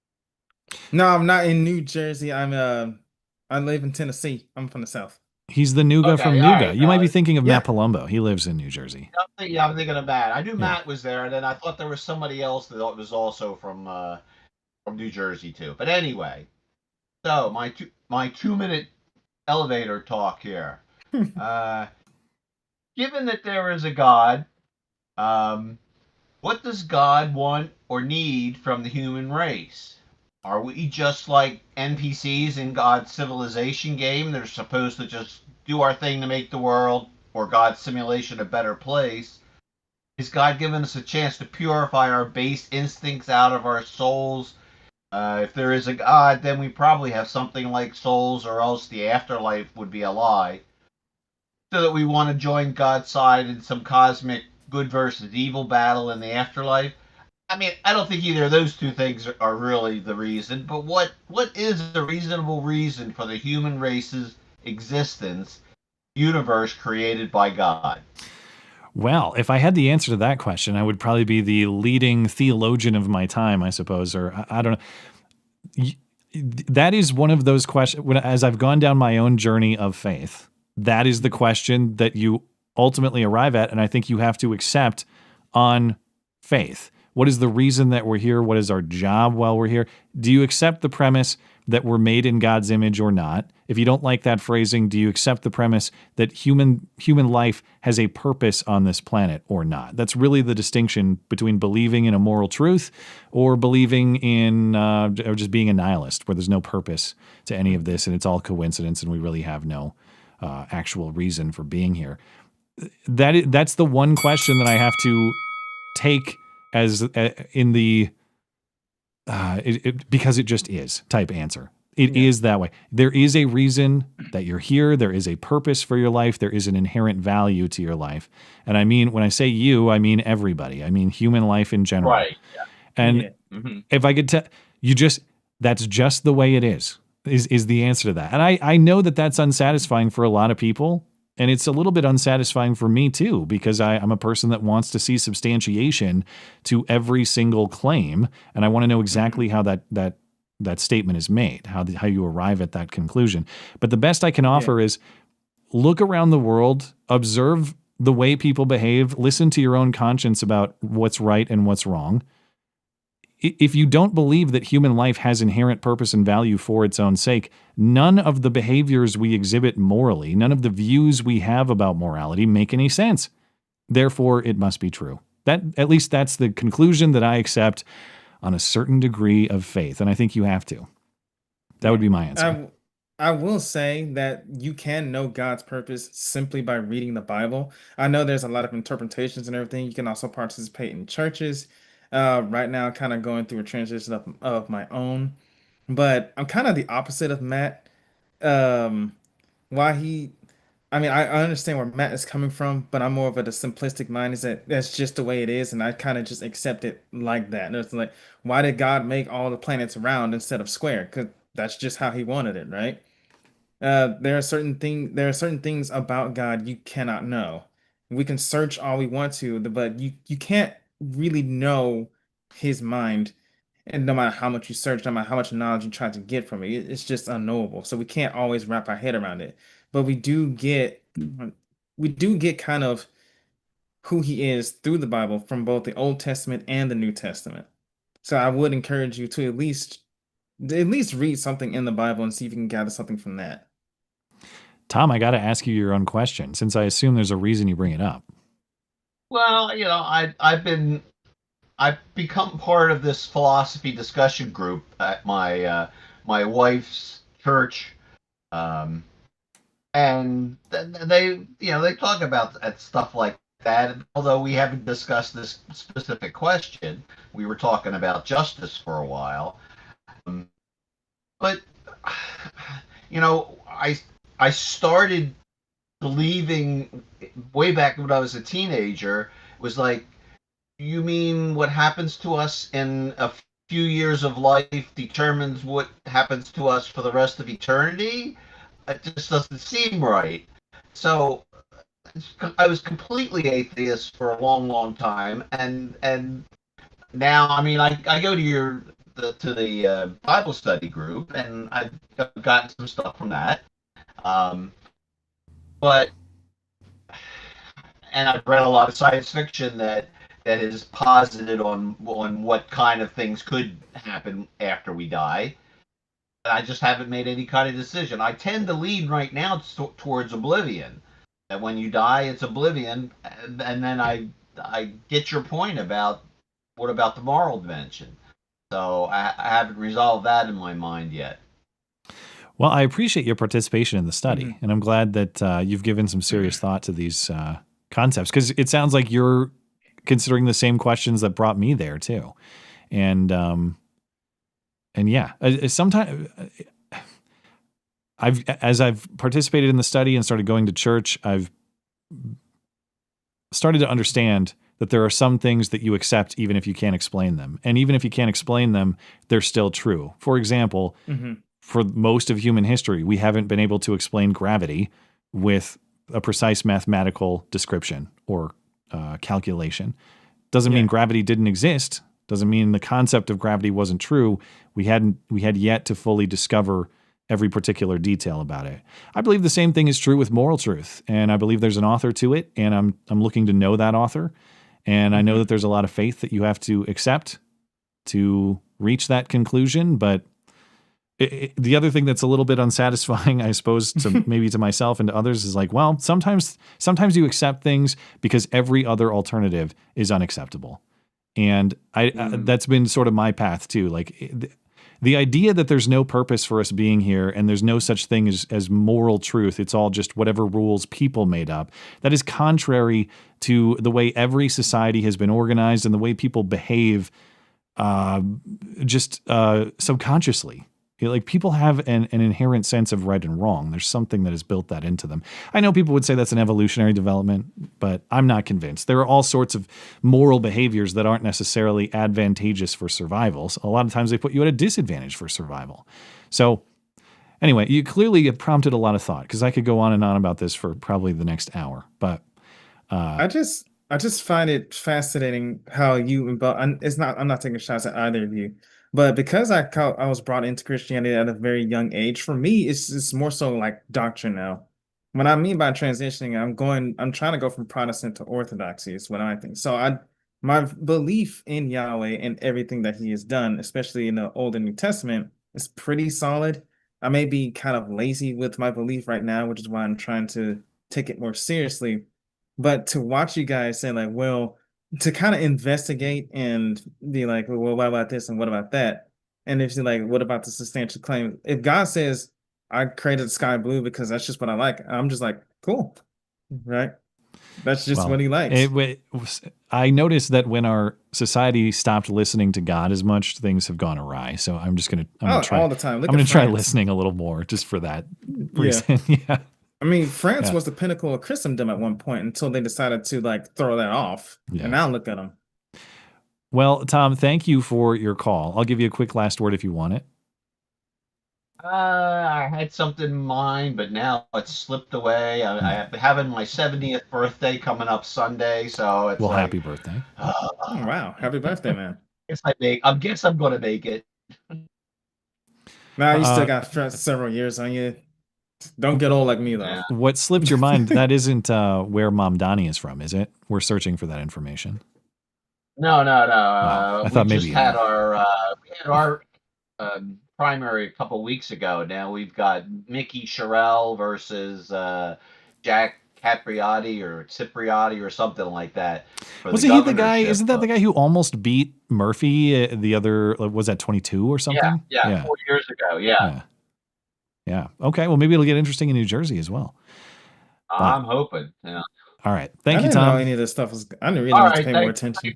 No, I'm not in New Jersey. I live in Tennessee. I'm from the South. He's the Knigga from Knigga. Right, you might be thinking of Matt Palumbo. He lives in New Jersey. Yeah, I'm thinking of Matt. I knew Matt was there, and then I thought there was somebody else that was also from New Jersey too. But anyway, so my 2-minute elevator talk here. Given that there is a God, what does God want or need from the human race? Are we just like NPCs in God's civilization game? They're supposed to just do our thing to make the world or God's simulation a better place? Is God giving us a chance to purify our base instincts out of our souls? If there is a God, then we probably have something like souls, or else the afterlife would be a lie. So that we want to join God's side in some cosmic good versus evil battle in the afterlife. I mean, I don't think either of those two things are really the reason, but what is a reasonable reason for the human race's existence, universe created by God? Well, if I had the answer to that question, I would probably be the leading theologian of my time, I suppose, or I don't know. That is one of those questions, as I've gone down my own journey of faith, that is the question that you ultimately arrive at, and I think you have to accept on faith. What is the reason that we're here? What is our job while we're here? Do you accept the premise that we're made in God's image or not? If you don't like that phrasing, do you accept the premise that human life has a purpose on this planet or not? That's really the distinction between believing in a moral truth or believing in or just being a nihilist, where there's no purpose to any of this and it's all coincidence and we really have no actual reason for being here. That's the one question that I have to take as in the because it just is type answer. It is that way. There is a reason that you're here. There is a purpose for your life. There is an inherent value to your life. And I mean, when I say you, I mean everybody. I mean human life in general. Right. Yeah. And if I could tell you, that's just the way it is the answer to that. And I know that that's unsatisfying for a lot of people. And it's a little bit unsatisfying for me too, because I'm a person that wants to see substantiation to every single claim. And I want to know exactly how that statement is made, how you arrive at that conclusion. But the best I can offer is look around the world, observe the way people behave, listen to your own conscience about what's right and what's wrong. If you don't believe that human life has inherent purpose and value for its own sake, none of the behaviors we exhibit morally, none of the views we have about morality make any sense. Therefore, it must be true. At least that's the conclusion that I accept on a certain degree of faith, and I think you have to. That would be my answer. I will say that you can know God's purpose simply by reading the Bible. I know there's a lot of interpretations and everything. You can also participate in churches. Right now, kind of going through a transition of my own, but I'm kind of the opposite of Matt. I understand where Matt is coming from, but I'm more of the simplistic mind. Is that that's just the way it is, and I kind of just accept it like that. And it's like, why did God make all the planets round instead of square? Because that's just how He wanted it, right? There are certain things about God you cannot know. We can search all we want to, but you can't really know His mind, and no matter how much you search, no matter how much knowledge you try to get from it, it's just unknowable. So we can't always wrap our head around it, but we do get kind of who He is through the Bible, from both the Old Testament and the New Testament. So I would encourage you to at least read something in the Bible and see if you can gather something from that. Tom, I got to ask you your own question, since I assume there's a reason you bring it up. Well, I've become part of this philosophy discussion group at my wife's church, and they talk about stuff like that. And although we haven't discussed this specific question, we were talking about justice for a while. But I started believing way back when I was a teenager. Was like, you mean what happens to us in a few years of life determines what happens to us for the rest of eternity? It just doesn't seem right. So I was completely atheist for a long, long time, and now, I mean, I go to the Bible study group, and I've gotten some stuff from that. But I've read a lot of science fiction that is posited on what kind of things could happen after we die. I just haven't made any kind of decision. I tend to lean right now towards oblivion. That when you die, it's oblivion, and then I get your point about what about the moral dimension. So I haven't resolved that in my mind yet. Well, I appreciate your participation in the study, and I'm glad that you've given some serious thought to these concepts, because it sounds like you're considering the same questions that brought me there too. And yeah, sometimes as I've participated in the study and started going to church, I've started to understand that there are some things that you accept even if you can't explain them. And even if you can't explain them, they're still true. For example, for most of human history, we haven't been able to explain gravity with a precise mathematical description or calculation. Doesn't mean gravity didn't exist. Doesn't mean the concept of gravity wasn't true. We had yet to fully discover every particular detail about it. I believe the same thing is true with moral truth, and I believe there's an author to it, and I'm looking to know that author. And I know that there's a lot of faith that you have to accept to reach that conclusion. But the other thing that's a little bit unsatisfying, I suppose, to maybe to myself and to others, is like, well, sometimes you accept things because every other alternative is unacceptable. And that's been sort of my path too. Like the idea that there's no purpose for us being here and there's no such thing as moral truth, it's all just whatever rules people made up, that is contrary to the way every society has been organized and the way people behave just subconsciously. Like people have an inherent sense of right and wrong. There's something that has built that into them. I know people would say that's an evolutionary development, but I'm not convinced. There are all sorts of moral behaviors that aren't necessarily advantageous for survival. So a lot of times they put you at a disadvantage for survival. So anyway, you clearly have prompted a lot of thought, because I could go on and on about this for probably the next hour. But I just find it fascinating how I'm not taking shots at either of you. But because I was brought into Christianity at a very young age, for me, it's more so like doctrine now. What I mean by transitioning, I'm trying to go from Protestant to Orthodoxy is what I think. So my belief in Yahweh and everything that he has done, especially in the Old and New Testament, is pretty solid. I may be kind of lazy with my belief right now, which is why I'm trying to take it more seriously. But to watch you guys say like, well, to kind of investigate and be like, well, what about this and what about that? And if you're like, what about the substantial claim? If God says, I created the sky blue because that's just what I like, I'm just like, cool, right? That's just what he likes. I noticed that when our society stopped listening to God as much, things have gone awry. So I'm going to try all the time. I'm going to try listening a little more just for that reason. Yeah. I mean, France was the pinnacle of Christendom at one point until they decided to like throw that off. Yeah. And now look at them. Well, Tom, thank you for your call. I'll give you a quick last word if you want it. I had something in mind, but now it's slipped away. I'm having my 70th birthday coming up Sunday, so it's happy birthday. Oh, wow. Happy birthday, man. I guess I'm going to make it. Now you still got several years on you. Don't get old like me, though. What slipped your mind, that isn't where Mamdani is from, is it? We're searching for that information. No. I thought maybe we had our primary a couple weeks ago. Now we've got Mickey Sherrill versus Jack Capriati or Cipriati or something like that. Wasn't he the guy? Isn't that the guy who almost beat Murphy? The other, was that 22 or something? Yeah. 4 years ago. Yeah. Okay. Well, maybe it'll get interesting in New Jersey as well. I'm hoping. Yeah. All right. Thank you, Tom. I didn't know any of this stuff was. I didn't really need to pay more attention.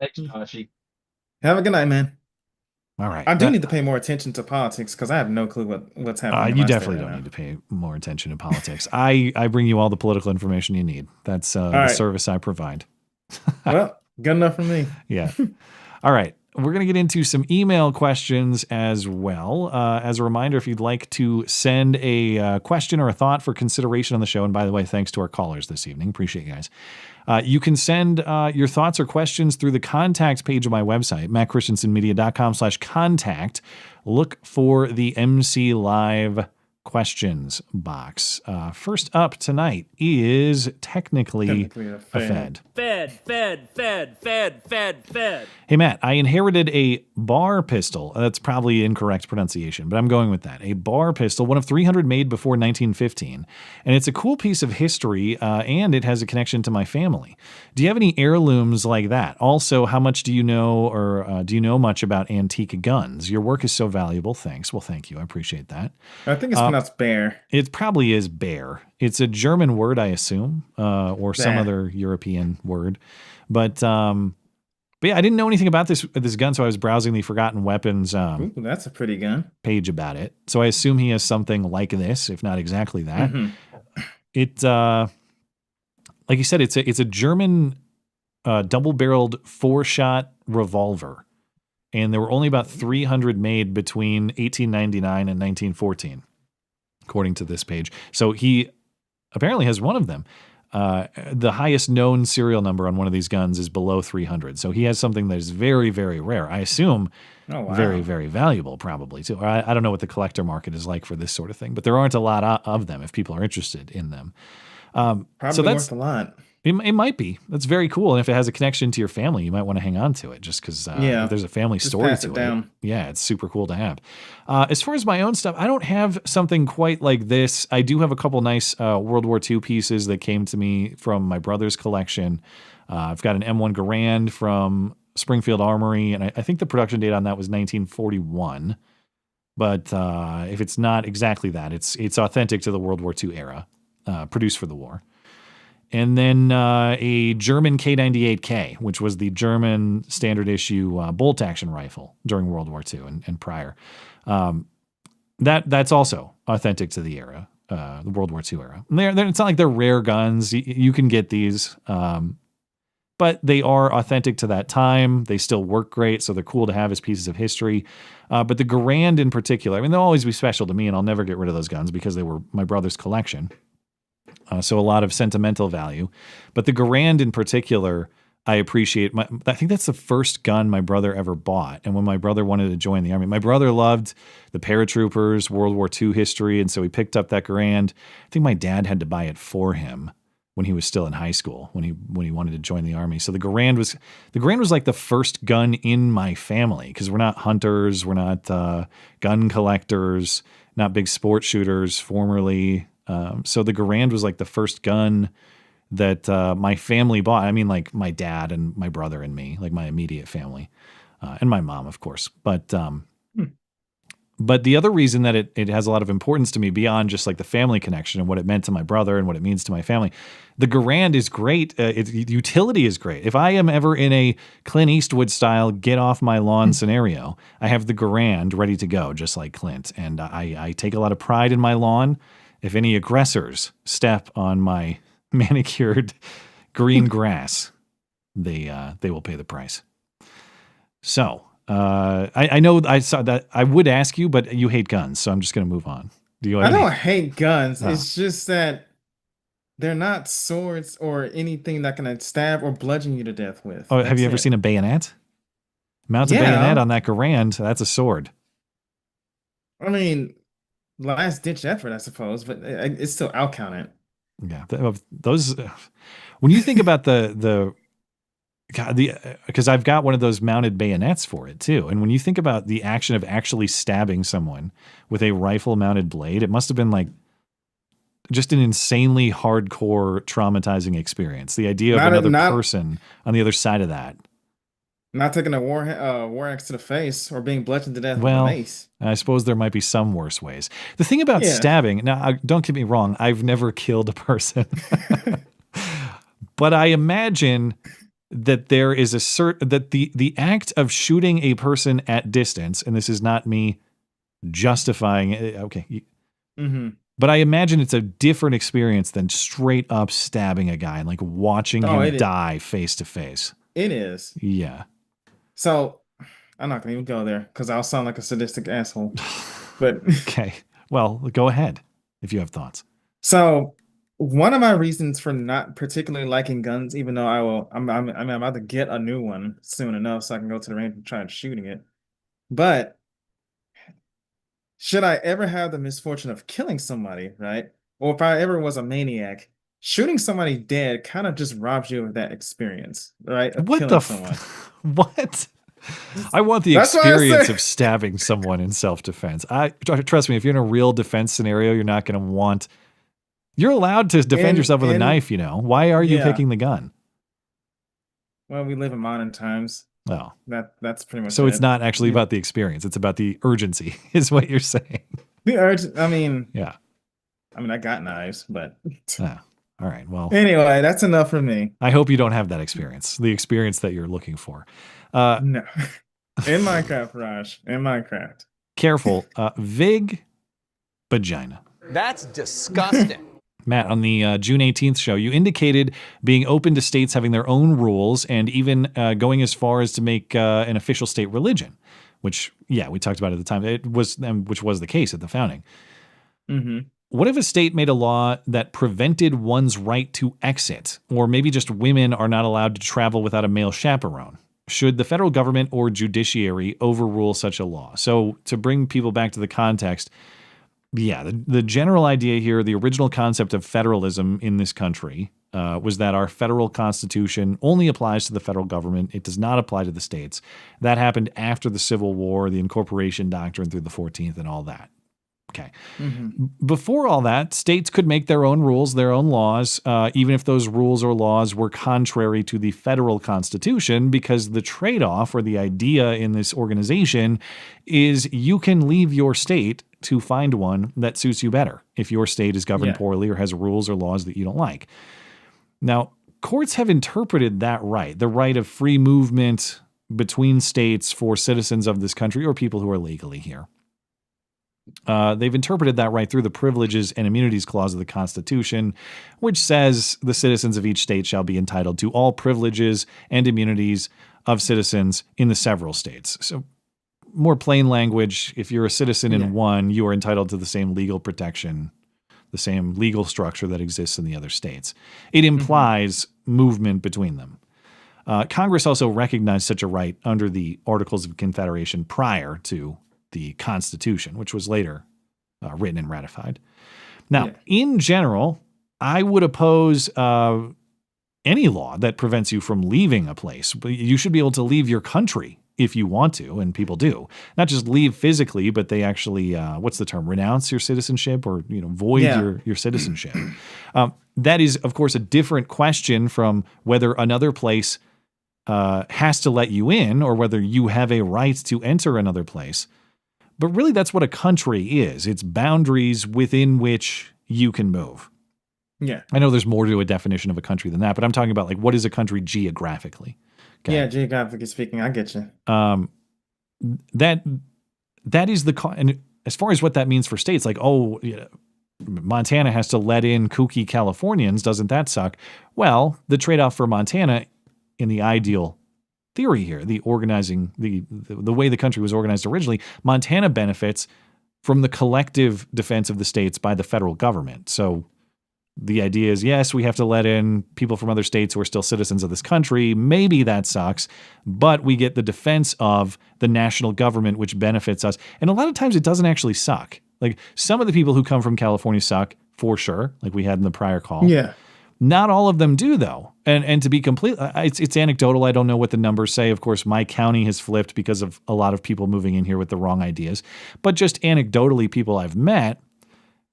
Thanks, Joshy. Have a good night, man. All right. I do need to pay more attention to politics because I have no clue what's happening. You definitely don't need to pay more attention to politics. I bring you all the political information you need. That's the service I provide. Well, good enough for me. Yeah. All right. We're going to get into some email questions as well. As a reminder, if you'd like to send a question or a thought for consideration on the show, and by the way, thanks to our callers this evening. Appreciate you guys. You can send your thoughts or questions through the contact page of my website, mattchristiansenmedia.com/contact. Look for the MC Live questions box. First up tonight is technically a Fed. Fed. Hey, Matt, I inherited a bar pistol. That's probably incorrect pronunciation, but I'm going with that. A bar pistol, one of 300 made before 1915. And it's a cool piece of history, and it has a connection to my family. Do you have any heirlooms like that? Also, how much do you know, or do you know much about antique guns? Your work is so valuable. Thanks. Well, thank you. I appreciate that. I think it's pronounced bear. It probably is bear. It's a German word, I assume, or some other European word. But yeah, I didn't know anything about this gun, so I was browsing the Forgotten Weapons Ooh, that's a pretty gun. page about it. So I assume he has something like this, if not exactly that. It, like you said, it's a German double-barreled 4-shot revolver, and there were only about 300 made between 1899 and 1914, according to this page. So he apparently has one of them. The highest known serial number on one of these guns is below 300. So he has something that is very, very rare. I assume very, very valuable probably too. I don't know what the collector market is like for this sort of thing, but there aren't a lot of them if people are interested in them. Probably so that's worth a lot. It might be. That's very cool. And if it has a connection to your family, you might want to hang on to it just because there's a family story to it. Yeah, it's super cool to have. As far as my own stuff, I don't have something quite like this. I do have a couple nice World War II pieces that came to me from my brother's collection. I've got an M1 Garand from Springfield Armory, and I think the production date on that was 1941. But if it's not exactly that, it's authentic to the World War II era, produced for the war. And then a German K98K, which was the German standard issue bolt-action rifle during World War II and prior. That's also authentic to the era, the World War II era. And it's not like they're rare guns. You can get these, but they are authentic to that time. They still work great, so they're cool to have as pieces of history. But the Garand in particular, I mean, they'll always be special to me, and I'll never get rid of those guns because they were my brother's collection. So a lot of sentimental value. But the Garand in particular, I appreciate. I think that's the first gun my brother ever bought. And when my brother wanted to join the Army, my brother loved the paratroopers, World War II history, and so he picked up that Garand. I think my dad had to buy it for him when he was still in high school, when he wanted to join the Army. So the Garand was like the first gun in my family, because we're not hunters, we're not gun collectors, not big sport shooters formerly. So the Garand was like the first gun that my family bought. I mean, like my dad and my brother and me, like my immediate family, and my mom, of course. But the other reason that it has a lot of importance to me beyond just like the family connection and what it meant to my brother and what it means to my family, the Garand is great. Its utility is great. If I am ever in a Clint Eastwood style get off my lawn scenario, I have the Garand ready to go, just like Clint. And I take a lot of pride in my lawn. If any aggressors step on my manicured green grass, they will pay the price. So I know I saw that. I would ask you, but you hate guns, so I'm just going to move on. I don't hate guns. Oh. It's just that they're not swords or anything that can stab or bludgeon you to death with. Oh, have you ever seen a bayonet? Mount a bayonet on that Garand. That's a sword. I mean, last ditch effort, I suppose, but it's still outcounted. Yeah, those. When you think about because I've got one of those mounted bayonets for it too, and when you think about the action of actually stabbing someone with a rifle-mounted blade, it must have been like just an insanely hardcore, traumatizing experience. The idea of another person on the other side of that. Not taking a war axe to the face or being bludgeoned to death with a mace. I suppose there might be some worse ways. The thing about stabbing, now don't get me wrong, I've never killed a person. But I imagine that there is that the act of shooting a person at distance, and this is not me justifying it, okay. But I imagine it's a different experience than straight up stabbing a guy and like watching him die face to face. It is. Yeah. So I'm not gonna even go there because I'll sound like a sadistic asshole. But okay. Well, go ahead if you have thoughts. So one of my reasons for not particularly liking guns, even though I'm about to get a new one soon enough so I can go to the range and try shooting it. But should I ever have the misfortune of killing somebody, right? Or if I ever was a maniac, shooting somebody dead kind of just robs you of that experience, right? Of what the someone. What? I want the experience of stabbing someone in self-defense. Trust me, if you're in a real defense scenario, you're not going to want. You're allowed to defend yourself with a knife, you know. Why are you picking the gun? Well, we live in modern times. Oh, that's pretty much. So it's not actually about the experience; it's about the urgency, is what you're saying. The urgent. I mean, yeah. I mean, I got knives, but. All right. Well. Anyway, that's enough for me. I hope you don't have that experience. The experience that you're looking for. No. In Minecraft, Raj. In Minecraft. Careful. Vig vagina. That's disgusting. Matt, on the June 18th show, you indicated being open to states having their own rules and even going as far as to make an official state religion, which, yeah, we talked about at the time. Which was the case at the founding. Mm-hmm. What if a state made a law that prevented one's right to exit, or maybe just women are not allowed to travel without a male chaperone? Should the federal government or judiciary overrule such a law? So to bring people back to the context, yeah, the general idea here, the original concept of federalism in this country was that our federal constitution only applies to the federal government. It does not apply to the states. That happened after the Civil War, the incorporation doctrine through the 14th and all that. Okay. Mm-hmm. Before all that, states could make their own rules, their own laws, even if those rules or laws were contrary to the federal constitution, because the trade-off or the idea in this organization is you can leave your state to find one that suits you better if your state is governed poorly or has rules or laws that you don't like. Now, courts have interpreted that right, the right of free movement between states for citizens of this country or people who are legally here. They've interpreted that right through the Privileges and Immunities Clause of the Constitution, which says the citizens of each state shall be entitled to all privileges and immunities of citizens in the several states. So, more plain language, if you're a citizen in one, you are entitled to the same legal protection, the same legal structure that exists in the other states. It implies movement between them. Congress also recognized such a right under the Articles of Confederation prior to the Constitution, which was later written and ratified. Now, in general, I would oppose any law that prevents you from leaving a place. You should be able to leave your country if you want to, and people do. Not just leave physically, but they actually, what's the term, renounce your citizenship or void your citizenship. That is, of course, a different question from whether another place has to let you in or whether you have a right to enter another place. But really, that's what a country is. It's boundaries within which you can move. Yeah. I know there's more to a definition of a country than that, but I'm talking about like what is a country geographically? Okay. Yeah, geographically speaking, I get you. That is and as far as what that means for states, like, Montana has to let in kooky Californians. Doesn't that suck? Well, the trade-off for Montana in the ideal theory here, the organizing, the way the country was organized originally, Montana benefits from the collective defense of the states by the federal government. So the idea is, yes, we have to let in people from other states who are still citizens of this country. Maybe that sucks, but we get the defense of the national government, which benefits us. And a lot of times it doesn't actually suck. Like some of the people who come from California suck for sure, like we had in the prior call. Yeah. Not all of them do, though. And to be complete, it's anecdotal. I don't know what the numbers say. Of course, my county has flipped because of a lot of people moving in here with the wrong ideas. But just anecdotally, people I've met,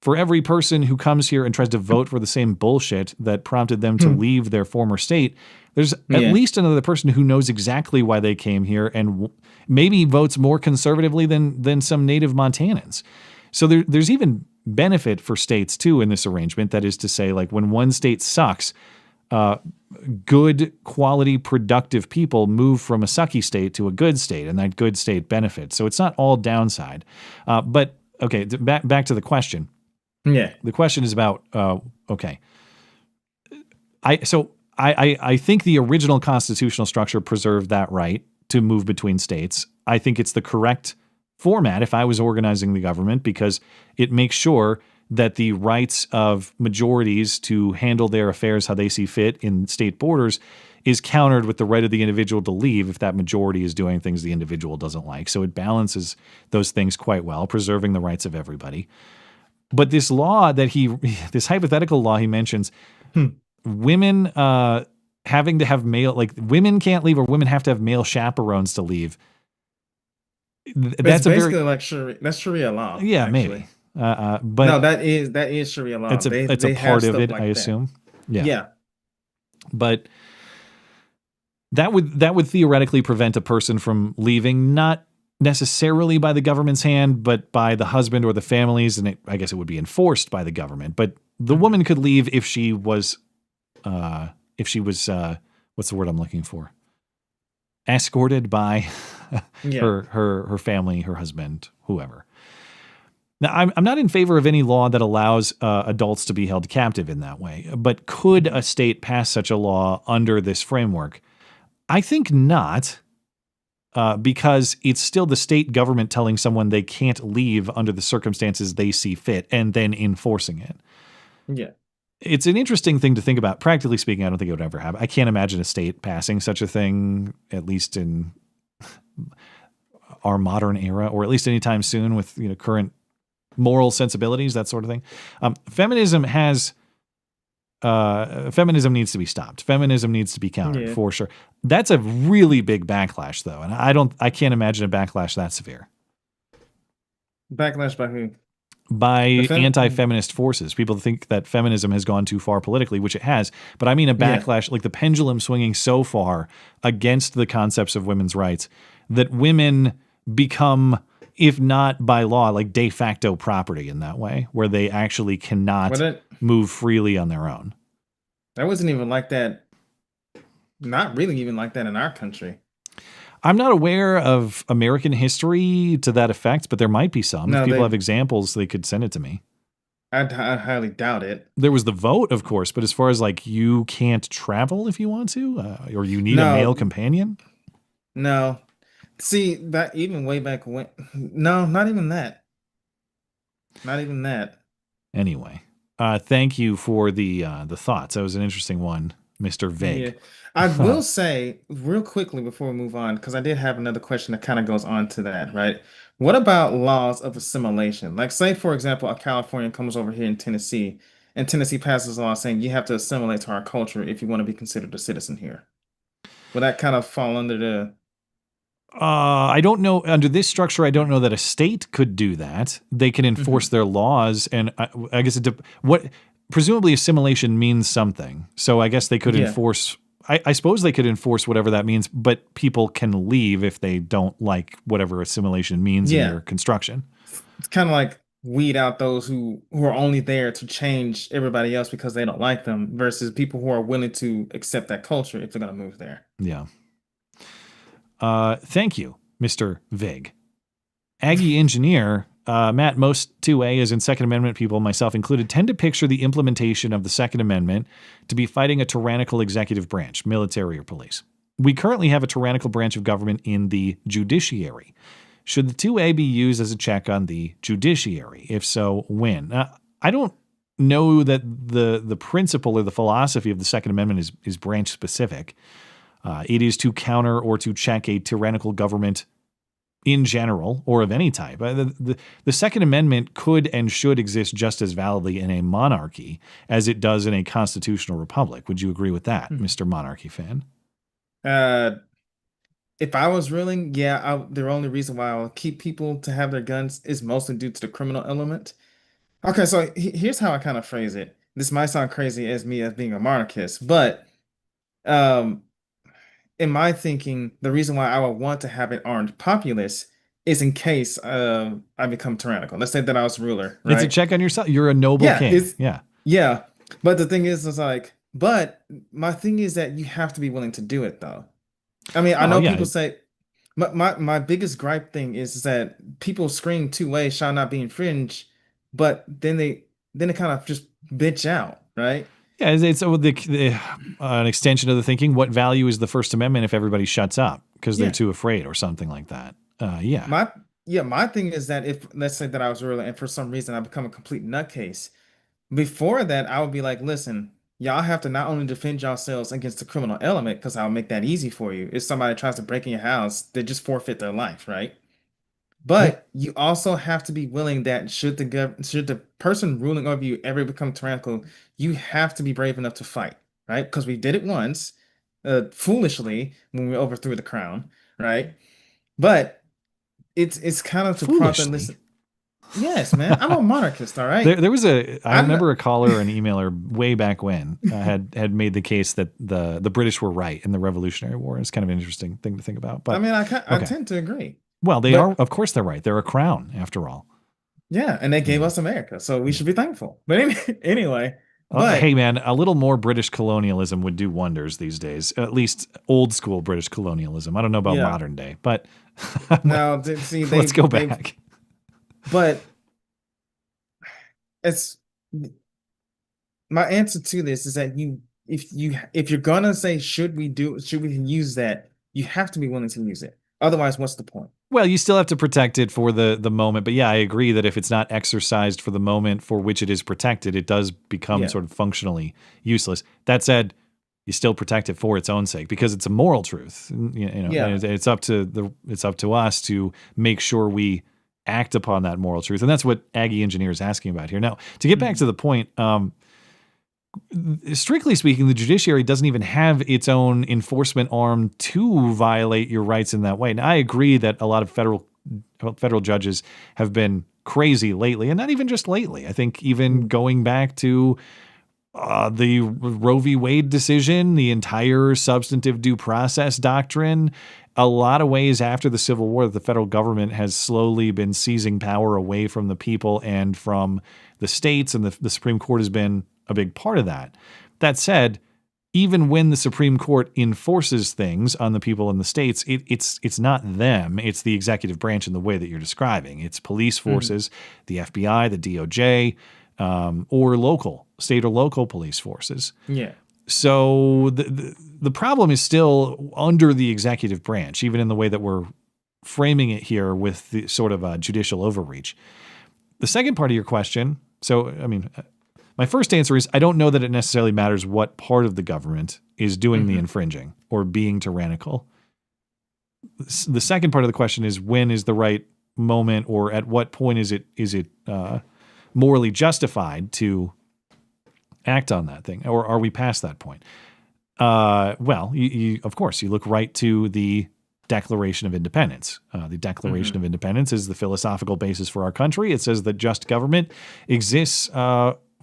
for every person who comes here and tries to vote for the same bullshit that prompted them to leave their former state, there's at least another person who knows exactly why they came here and maybe votes more conservatively than some native Montanans. So there's even benefit for states too in this arrangement. That is to say, like when one state sucks, good quality productive people move from a sucky state to a good state, and that good state benefits. So it's not all downside. But okay, back to the question. Yeah. The question is about, okay. I think the original constitutional structure preserved that right to move between states. I think it's the correct format if I was organizing the government, because it makes sure that the rights of majorities to handle their affairs how they see fit in state borders is countered with the right of the individual to leave if that majority is doing things the individual doesn't like. So it balances those things quite well, preserving the rights of everybody. But this law that this hypothetical law he mentions, women having to have women can't leave, or women have to have male chaperones to leave. That's basically like that's Sharia law. Yeah, actually. Maybe. But no, that is Sharia law. It's a part of it, like I assume. Yeah. But that would theoretically prevent a person from leaving, not necessarily by the government's hand, but by the husband or the families, and I guess it would be enforced by the government. But the woman could leave if she was what's the word I'm looking for? Escorted by her family, her husband, whoever. Now, I'm not in favor of any law that allows adults to be held captive in that way, but could a state pass such a law under this framework? I think not, because it's still the state government telling someone they can't leave under the circumstances they see fit and then enforcing it. Yeah. It's an interesting thing to think about. Practically speaking, I don't think it would ever happen. I can't imagine a state passing such a thing, at least in our modern era, or at least anytime soon with current moral sensibilities, that sort of thing. Feminism needs to be stopped. Feminism needs to be countered for sure. That's a really big backlash, though, and I can't imagine a backlash that severe. Backlash by who? By anti-feminist forces. People think that feminism has gone too far politically, which it has. But I mean a backlash, like the pendulum swinging so far against the concepts of women's rights that women become, if not by law, like de facto property in that way, where they actually cannot move freely on their own. That wasn't even like that. Not really even like that in our country. I'm not aware of American history to that effect, but there might be some. If people have examples, they could send it to me. I highly doubt it. There was the vote, of course, but as far as like you can't travel if you want to, or you need a male companion? No. See, that even way back when. No, not even that. Not even that. Anyway, thank you for the thoughts. That was an interesting one, Mr. Vague. Yeah. I will say real quickly before we move on, because I did have another question that kind of goes on to that, right? What about laws of assimilation? Like, say, for example, a Californian comes over here in Tennessee, and Tennessee passes a law saying you have to assimilate to our culture if you want to be considered a citizen here. Would that kind of fall under the... I don't know. Under this structure, I don't know that a state could do that. They can enforce their laws, and I guess presumably assimilation means something. So I guess they could enforce... I suppose they could enforce whatever that means, but people can leave if they don't like whatever assimilation means in their construction. It's kind of like weed out those who are only there to change everybody else because they don't like them versus people who are willing to accept that culture if they're going to move there. Yeah. Thank you, Mr. Vig. Aggie engineer, Matt, most 2A, as in Second Amendment people, myself included, tend to picture the implementation of the Second Amendment to be fighting a tyrannical executive branch, military or police. We currently have a tyrannical branch of government in the judiciary. Should the 2A be used as a check on the judiciary? If so, when? I don't know that the principle or the philosophy of the Second Amendment is branch specific. It is to counter or to check a tyrannical government in general, or of any type. The Second Amendment could and should exist just as validly in a monarchy as it does in a constitutional republic. Would you agree with that, Mr. Monarchy fan? If I was ruling, the only reason why I'll keep people to have their guns is mostly due to the criminal element. Okay, so here's how I kind of phrase it. This might sound crazy as being a monarchist, but in my thinking, the reason why I would want to have an armed populace is in case I become tyrannical. Let's say that I was ruler, right? It's a check on yourself. You're a noble king. Yeah. But the thing is like But my thing is that you have to be willing to do it, though. I mean, I know people say my biggest gripe thing is that people scream two ways shall not be infringed, but then they kind of just bitch out, right? Yeah, it's an extension of the thinking. What value is the First Amendment if everybody shuts up because they're too afraid or something like that? My thing is that if, let's say that I was ruler and for some reason I become a complete nutcase, before that I would be like, listen, y'all have to not only defend yourselves against the criminal element, because I'll make that easy for you. If somebody tries to break in your house, they just forfeit their life, right? But you also have to be willing that should the person ruling over you ever become tyrannical, you have to be brave enough to fight, right? Because we did it once, foolishly, when we overthrew the crown, right? But it's kind of to prompt and listen. Yes, man. I'm a monarchist, all right? There was I remember a caller or an emailer way back when had made the case that the British were right in the Revolutionary War. It's kind of an interesting thing to think about. But I mean, I tend to agree. Well, they are. Of course, they're right. They're a crown, after all. Yeah, and they gave us America, so we should be thankful. But anyway. Hey, man, a little more British colonialism would do wonders these days. At least old school British colonialism. I don't know about modern day, but now see, let's go back. But it's my answer to this is that if you're gonna say should we use that, you have to be willing to use it. Otherwise, what's the point? Well, you still have to protect it for the moment. But yeah, I agree that if it's not exercised for the moment for which it is protected, it does become sort of functionally useless. That said, you still protect it for its own sake because it's a moral truth. It's up to us to make sure we act upon that moral truth. And that's what Aggie Engineer is asking about here. Now, to get back to the point, strictly speaking, the judiciary doesn't even have its own enforcement arm to violate your rights in that way. And I agree that a lot of federal judges have been crazy lately, and not even just lately. I think even going back to the Roe v. Wade decision, the entire substantive due process doctrine, a lot of ways after the Civil War that the federal government has slowly been seizing power away from the people and from the states, and the Supreme Court has been a big part of that. That said, even when the Supreme Court enforces things on the people in the states, it's not them. It's the executive branch in the way that you're describing. It's police forces, the FBI, the DOJ, or state or local police forces. Yeah. So the problem is still under the executive branch, even in the way that we're framing it here with the sort of judicial overreach. The second part of your question, so, I mean, my first answer is I don't know that it necessarily matters what part of the government is doing the infringing or being tyrannical. The second part of the question is when is the right moment, or at what point is it morally justified to act on that thing, or are we past that point? Well, you of course you look right to the Declaration of Independence. The Declaration of Independence is the philosophical basis for our country. It says that just government exists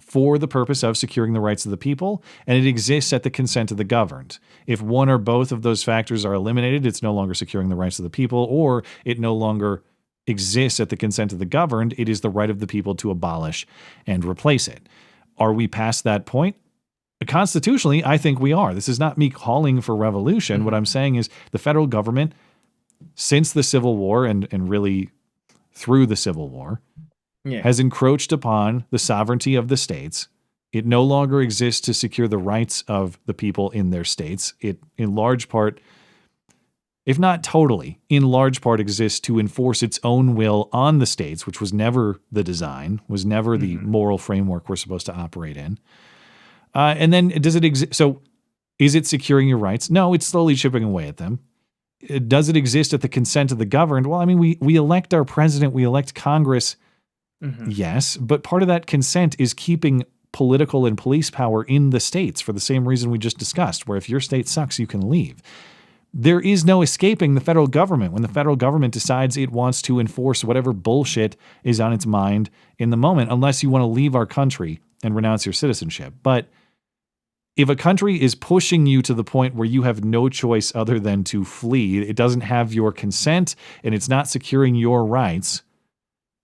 for the purpose of securing the rights of the people, and it exists at the consent of the governed. If one or both of those factors are eliminated, it's no longer securing the rights of the people, or it no longer exists at the consent of the governed. It is the right of the people to abolish and replace it. Are we past that point? Constitutionally, I think we are. This is not me calling for revolution. What I'm saying is the federal government, since the Civil War and really through the Civil War, has encroached upon the sovereignty of the states. It no longer exists to secure the rights of the people in their states. It, in large part, if not totally, in large part exists to enforce its own will on the states, which was never the design, was never the moral framework we're supposed to operate in. And then does it exist? So is it securing your rights? No, it's slowly chipping away at them. Does it exist at the consent of the governed? Well, I mean, we elect our president, we elect Congress. Yes, but part of that consent is keeping political and police power in the states for the same reason we just discussed, where if your state sucks, you can leave. There is no escaping the federal government when the federal government decides it wants to enforce whatever bullshit is on its mind in the moment, unless you want to leave our country and renounce your citizenship. But if a country is pushing you to the point where you have no choice other than to flee, it doesn't have your consent, and it's not securing your rights,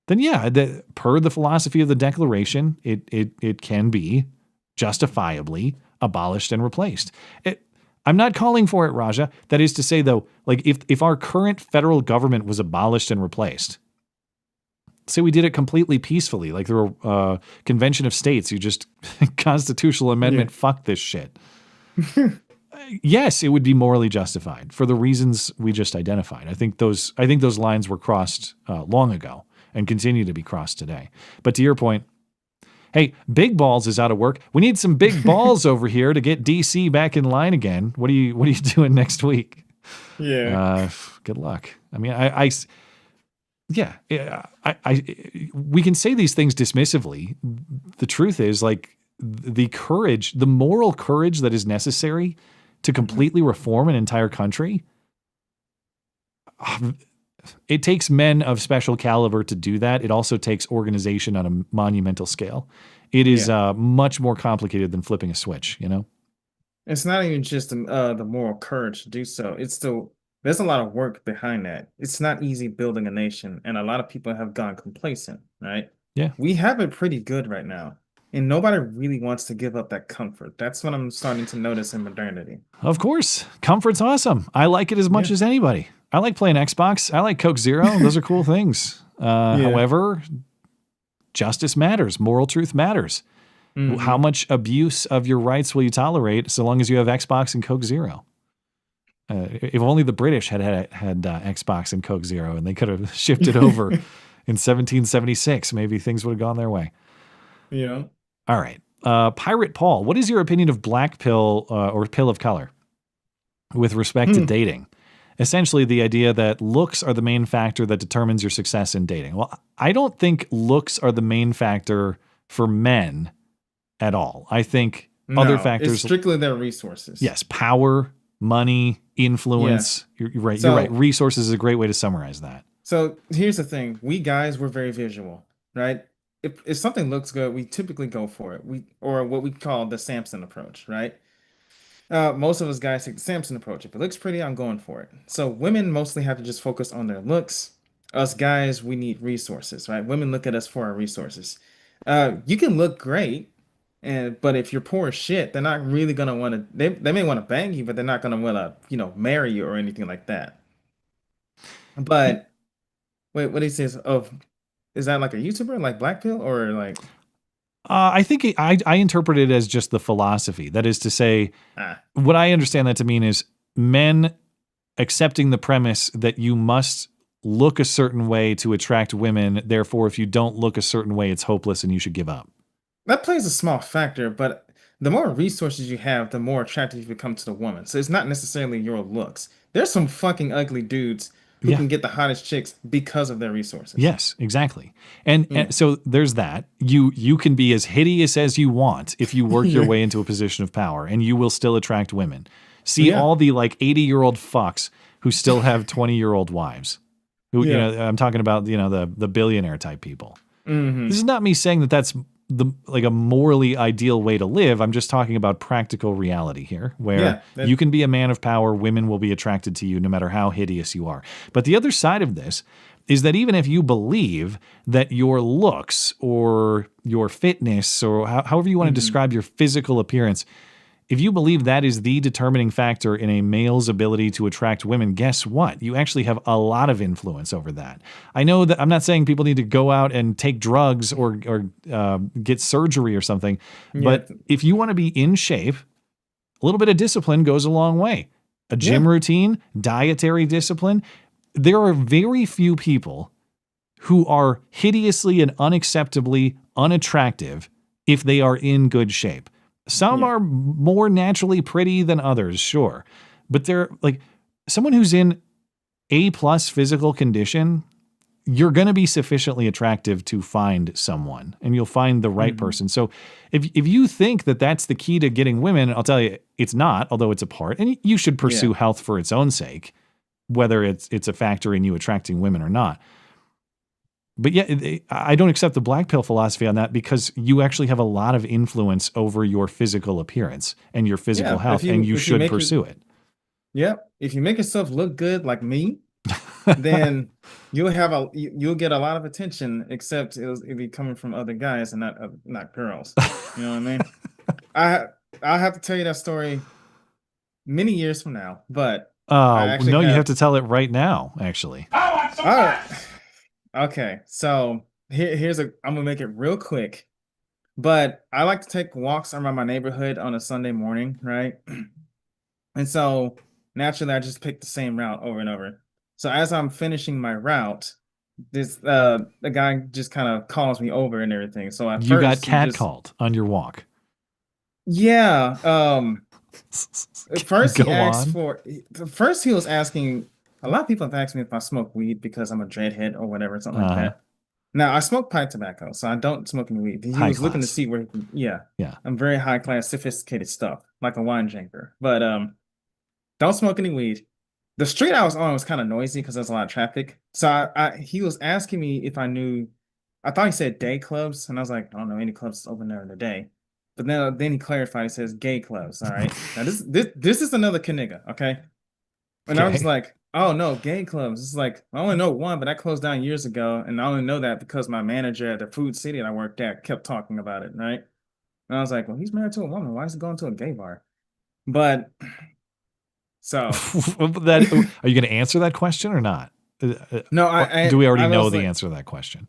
then yeah, per the philosophy of the Declaration, it can be justifiably abolished and replaced. I'm not calling for it, Raja. That is to say, though, like if our current federal government was abolished and replaced, say we did it completely peacefully, like through a convention of states, you just constitutional amendment, fuck this shit. Yes, it would be morally justified for the reasons we just identified. I think those lines were crossed long ago and continue to be crossed today. But to your point, hey, Big Balls is out of work. We need some big balls over here to get DC back in line again. What are you doing next week? Yeah. Good luck. I mean, we can say these things dismissively. The truth is, like, the moral courage that is necessary to completely reform an entire country, it takes men of special caliber to do that. It also takes organization on a monumental scale. It is much more complicated than flipping a switch, you know? It's not even just the moral courage to do so. There's a lot of work behind that. It's not easy building a nation, and a lot of people have gone complacent, right? Yeah. We have it pretty good right now, and nobody really wants to give up that comfort. That's what I'm starting to notice in modernity. Of course. Comfort's awesome. I like it as much as anybody. I like playing Xbox. I like Coke Zero. Those are cool things. However, justice matters. Moral truth matters. Mm-hmm. How much abuse of your rights will you tolerate so long as you have Xbox and Coke Zero? If only the British had Xbox and Coke Zero and they could have shipped it over in 1776, maybe things would have gone their way. Yeah. All right. Pirate Paul, what is your opinion of black pill or pill of color with respect to dating? Essentially, the idea that looks are the main factor that determines your success in dating. Well, I don't think looks are the main factor for men at all. I think other factors. It's strictly their resources. Yes, power, money, influence. Yeah. You're right. You're right. Resources is a great way to summarize that. So here's the thing: we guys, we're very visual, right? If something looks good, we typically go for it. Or what we call the Samson approach, right? Most of us guys take the Samson approach. If it looks pretty, I'm going for it. So women mostly have to just focus on their looks. Us guys, we need resources, right? Women look at us for our resources. You can look great, but if you're poor as shit, they're not really gonna want to. They may want to bang you, but they're not gonna want to, marry you or anything like that. But wait, what he says is that like a YouTuber, like Blackpill, or like? I think I interpret it as just the philosophy. That is to say, what I understand that to mean is men accepting the premise that you must look a certain way to attract women. Therefore, if you don't look a certain way, it's hopeless and you should give up. That plays a small factor, but the more resources you have, the more attractive you become to the woman. So it's not necessarily your looks. There's some fucking ugly dudes who can get the hottest chicks because of their resources. Yes, exactly. And so there's that. You can be as hideous as you want if you work your way into a position of power, and you will still attract women. See all the like 80-year-old fucks who still have 20-year-old wives. Who I'm talking about, the billionaire type people. Mm-hmm. This is not me saying that that's a morally ideal way to live. I'm just talking about practical reality here, where you can be a man of power, women will be attracted to you no matter how hideous you are. But the other side of this is that even if you believe that your looks or your fitness or however you want to describe your physical appearance, if you believe that is the determining factor in a male's ability to attract women, guess what? You actually have a lot of influence over that. I know that I'm not saying people need to go out and take drugs or get surgery or something, but if you want to be in shape, a little bit of discipline goes a long way. A gym routine, dietary discipline. There are very few people who are hideously and unacceptably unattractive if they are in good shape. Some are more naturally pretty than others, sure. But they're like someone who's in A+ physical condition, you're going to be sufficiently attractive to find someone and you'll find the right person. So if you think that that's the key to getting women, I'll tell you it's not, although it's a part. And you should pursue health for its own sake, whether it's a factor in you attracting women or not. But I don't accept the black pill philosophy on that because you actually have a lot of influence over your physical appearance and your physical health, and you should pursue it. Yeah. If you make yourself look good like me, then you'll get a lot of attention, except it'll be coming from other guys and not girls. You know what I mean? I'll have to tell you that story many years from now. But no, you have to tell it right now, actually. All right. Okay, so I'm gonna make it real quick. But I like to take walks around my neighborhood on a Sunday morning, right? And so naturally, I just pick the same route over and over. So as I'm finishing my route, the guy just kind of calls me over and everything. So at You first, got catcalled on your walk. yeah. First he Go asked on. first he was asking. A lot of people have asked me if I smoke weed because I'm a dreadhead or whatever, something like that. Now I smoke pipe tobacco, so I don't smoke any weed. He was looking to see where, yeah, I'm very high class, sophisticated stuff, like a wine drinker. But don't smoke any weed. The street I was on was kind of noisy because there's a lot of traffic. So he was asking me if I knew. I thought he said day clubs, and I was like, I don't know any clubs open there in the day. But then he clarified. He says gay clubs. All right. Now this is another Knigga, okay? And I was like, oh no, gay clubs. It's like I only know one, but that closed down years ago, and I only know that because my manager at the food city that I worked at kept talking about it, right? And I was like, well, he's married to a woman. Why is he going to a gay bar? But so are you going to answer that question or not? No, do we already know the answer to that question?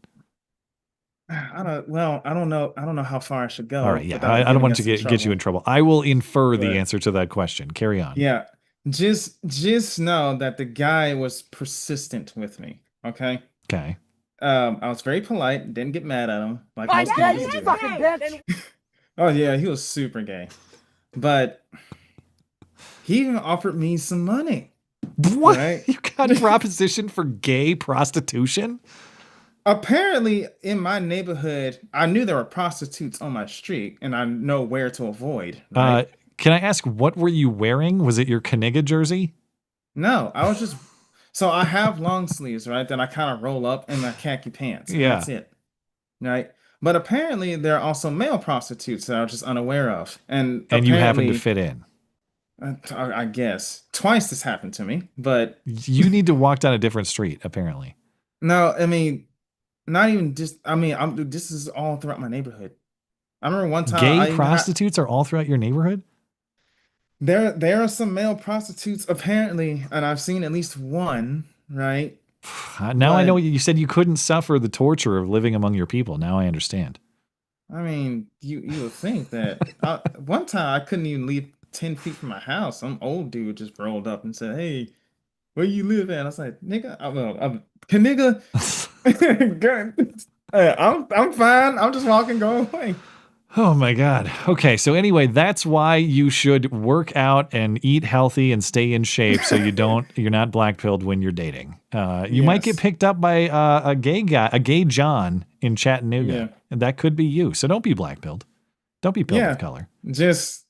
I don't know. I don't know how far I should go. All right, yeah. I don't want to get you in trouble. I will infer the answer to that question. Carry on. Yeah. Just know that the guy was persistent with me. Okay. Okay. I was very polite. Didn't get mad at him. Like most Yeah, people you do. fucking bitch. Oh yeah, he was super gay. But he even offered me some money. What? Right? You got a proposition for gay prostitution? Apparently, in my neighborhood, I knew there were prostitutes on my street, and I know where to avoid. Right? Can I ask, what were you wearing? Was it your Knigga jersey? No, I was just... So I have long sleeves, right? That I kind of roll up in my khaki pants. Yeah. That's it. Right? But apparently, there are also male prostitutes that I was just unaware of. And you happen to fit in. I guess. Twice this happened to me, but... You need to walk down a different street, apparently. No, I mean... Not even just... I mean, this is all throughout my neighborhood. I remember one time... Gay prostitutes are all throughout your neighborhood? There are some male prostitutes, apparently, and I've seen at least one, right? Now I know you said you couldn't suffer the torture of living among your people. Now I understand. I mean, you would think that. One time I couldn't even leave 10 feet from my house. Some old dude just rolled up and said, hey, where you live at? I was like, nigga, I'm Knigga. I'm fine. I'm just walking, going away. Oh my God. Okay. So anyway, that's why you should work out and eat healthy and stay in shape so you're not black-pilled when you're dating. You might get picked up by a gay John in Chattanooga, and that could be you. So don't be black-pilled. Don't be pilled with color. Just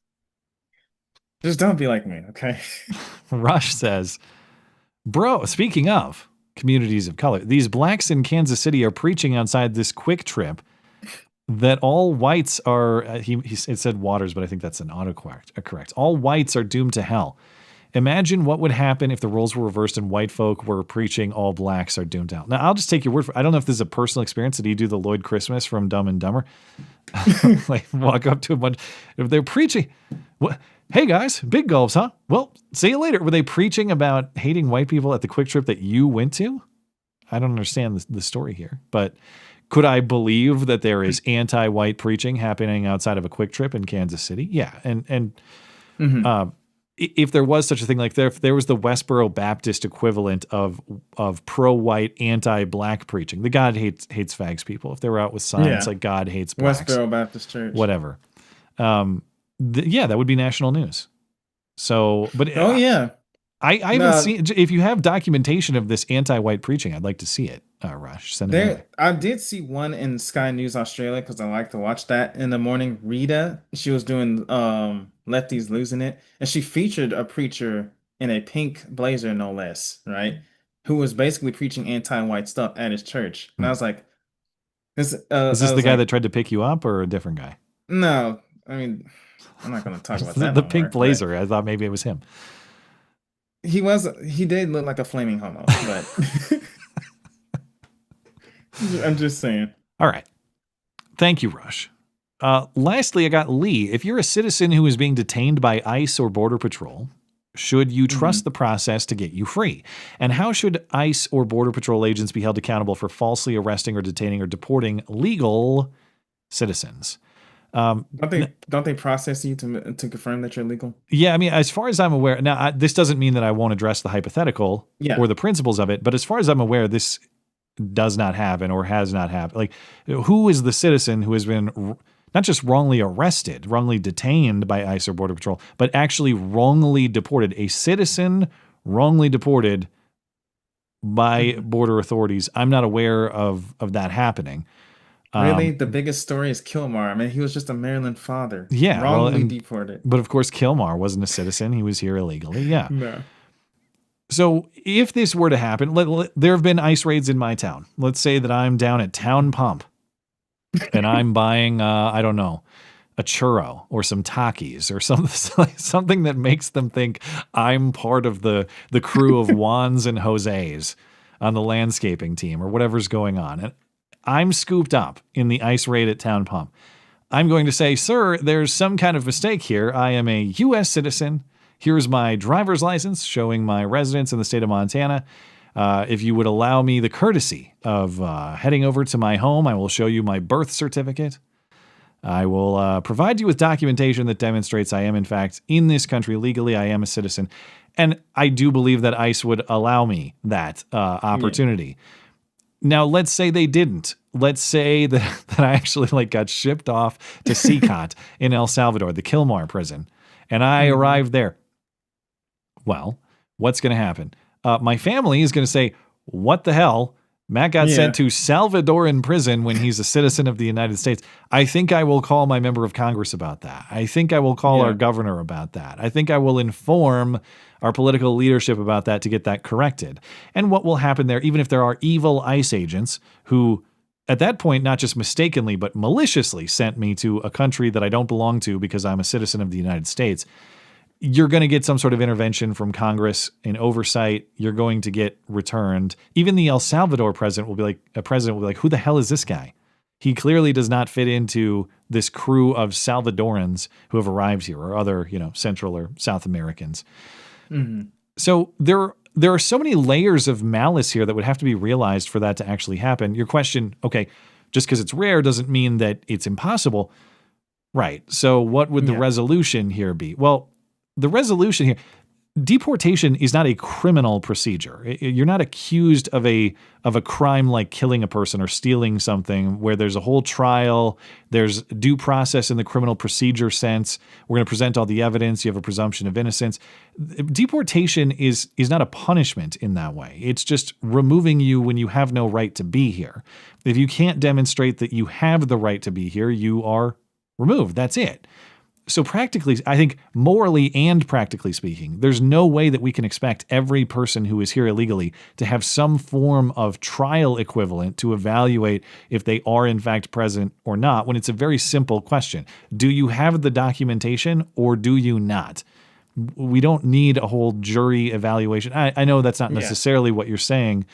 don't be like me. Okay. Rush says, bro, speaking of communities of color, these blacks in Kansas City are preaching outside this Quick Trip that all whites are, it said Waters, but I think that's an autocorrect. All whites are doomed to hell. Imagine what would happen if the roles were reversed and white folk were preaching all blacks are doomed to hell. Now, I'll just take your word for it. I don't know if this is a personal experience. Did you do the Lloyd Christmas from Dumb and Dumber? Like, walk up to a bunch. If they're preaching, hey guys, big gulps, huh? Well, see you later. Were they preaching about hating white people at the Quick Trip that you went to? I don't understand the story here, but could I believe that there is anti-white preaching happening outside of a Quick Trip in Kansas City? Yeah. And if there was such a thing, like if there was the Westboro Baptist equivalent of pro-white, anti-black preaching, the God hates fags people. If they were out with signs like God hates blacks. Westboro Baptist Church. Whatever. That would be national news. So, but I haven't seen. If you have documentation of this anti-white preaching, I'd like to see it. Rush, send it over. I did see one in Sky News Australia because I like to watch that in the morning. Rita, she was doing Lefties Losing It, and she featured a preacher in a pink blazer, no less, right? Who was basically preaching anti-white stuff at his church, and I was like, "Is this the guy that tried to pick you up, or a different guy?" No, I mean, I'm not going to talk about that. The pink blazer. I thought maybe it was him. He did look like a flaming homo, but I'm just saying. All right. Thank you, Rush. Lastly, I got Lee. If you're a citizen who is being detained by ICE or Border Patrol, should you trust the process to get you free? And how should ICE or Border Patrol agents be held accountable for falsely arresting or detaining or deporting legal citizens? Don't they process you to confirm that you're legal? Yeah, I mean, as far as I'm aware, now this doesn't mean that I won't address the hypothetical or the principles of it, but as far as I'm aware, this does not happen or has not happened. Like, who is the citizen who has been not just wrongly arrested, wrongly detained by ICE or Border Patrol, but actually wrongly deported? A citizen wrongly deported by border authorities. I'm not aware of that happening. Really, the biggest story is Kilmar. I mean, he was just a Maryland father. Yeah, wrongly deported. But of course, Kilmar wasn't a citizen. He was here illegally. Yeah. No. So if this were to happen, there have been ICE raids in my town. Let's say that I'm down at Town Pump and I'm buying, I don't know, a churro or some Takis or something that makes them think I'm part of the crew of Juans and Jose's on the landscaping team or whatever's going on. And I'm scooped up in the ICE raid at Town Pump. I'm going to say, sir, there's some kind of mistake here. I am a U.S. citizen. Here's my driver's license showing my residence in the state of Montana. If you would allow me the courtesy of heading over to my home, I will show you my birth certificate. I will provide you with documentation that demonstrates I am, in fact, in this country legally. I am a citizen. And I do believe that ICE would allow me that opportunity. Yeah. Now, let's say they didn't. Let's say that I actually got shipped off to CCOT in El Salvador, the Kilmar prison, and I arrived there. Well, what's going to happen? My family is going to say, what the hell? Matt got sent to Salvadoran prison when he's a citizen of the United States. I think I will call my member of Congress about that. I think I will call our governor about that. I think I will inform our political leadership about that to get that corrected. And what will happen there, even if there are evil ICE agents who, at that point, not just mistakenly, but maliciously sent me to a country that I don't belong to because I'm a citizen of the United States, you're going to get some sort of intervention from Congress in oversight. You're going to get returned. Even the El Salvador president will be like, who the hell is this guy? He clearly does not fit into this crew of Salvadorans who have arrived here, or other, Central or South Americans. Mm-hmm. So there are so many layers of malice here that would have to be realized for that to actually happen. Your question, okay, just because it's rare doesn't mean that it's impossible. Right. So what would the resolution here be? Well, the resolution here, deportation is not a criminal procedure. You're not accused of a crime like killing a person or stealing something where there's a whole trial, there's due process in the criminal procedure sense. We're going to present all the evidence. You have a presumption of innocence. Deportation is not a punishment in that way. It's just removing you when you have no right to be here. If you can't demonstrate that you have the right to be here, you are removed. That's it. So practically, I think morally and practically speaking, there's no way that we can expect every person who is here illegally to have some form of trial equivalent to evaluate if they are in fact present or not, when it's a very simple question. Do you have the documentation or do you not? We don't need a whole jury evaluation. I know that's not necessarily what you're saying,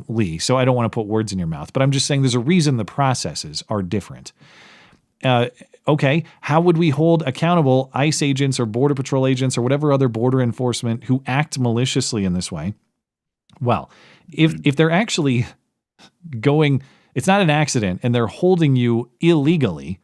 Lee, so I don't want to put words in your mouth, but I'm just saying there's a reason the processes are different. Okay, how would we hold accountable ICE agents or Border Patrol agents or whatever other border enforcement who act maliciously in this way? Well, if they're actually going, it's not an accident, and they're holding you illegally,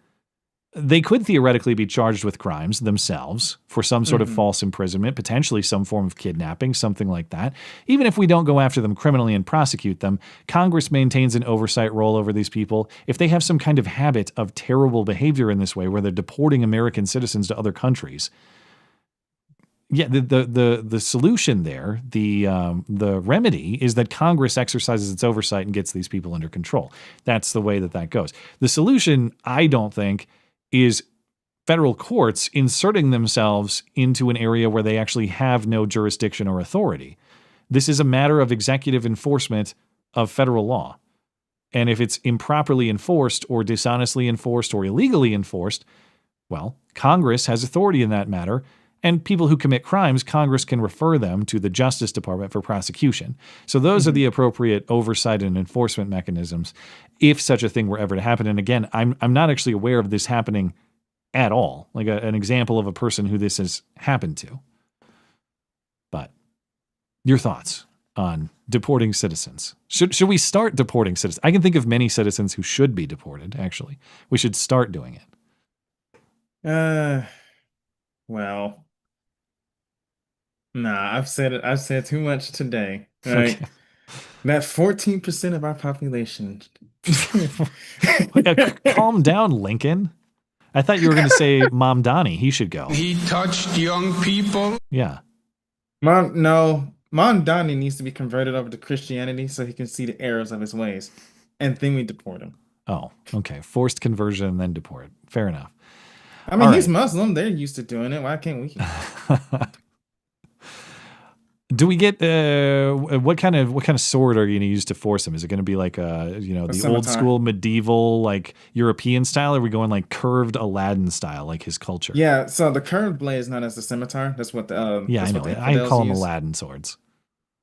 they could theoretically be charged with crimes themselves for some sort of false imprisonment, potentially some form of kidnapping, something like that. Even if we don't go after them criminally and prosecute them, Congress maintains an oversight role over these people. If they have some kind of habit of terrible behavior in this way, where they're deporting American citizens to other countries, the solution there, the remedy is that Congress exercises its oversight and gets these people under control. That's the way that goes. The solution, I don't think, is federal courts inserting themselves into an area where they actually have no jurisdiction or authority. This is a matter of executive enforcement of federal law. And if it's improperly enforced or dishonestly enforced or illegally enforced, well, Congress has authority in that matter, And people who commit crimes, Congress can refer them to the Justice Department for prosecution. So those are the appropriate oversight and enforcement mechanisms if such a thing were ever to happen. And again, I'm not actually aware of this happening at all, like an example of a person who this has happened to. But your thoughts on deporting citizens? Should we start deporting citizens? I can think of many citizens who should be deported, actually. We should start doing it. Well, nah, I've said it. I've said too much today. Right? Okay. That 14% of our population. Calm down, Lincoln. I thought you were going to say Mamdani. He should go. He touched young people. Yeah. No, Mamdani needs to be converted over to Christianity so he can see the errors of his ways. And then we deport him. Oh, okay. Forced conversion and then deport. Fair enough. I mean, All he's right. Muslim. They're used to doing it. Why can't we? Do we get what kind of sword are you going to use to force him? Is it going to be like the scimitar. old school medieval like European style? Or are we going like curved Aladdin style, like his culture? Yeah, so the curved blade is known as the scimitar. That's what the Yeah, I know. I call them Aladdin swords.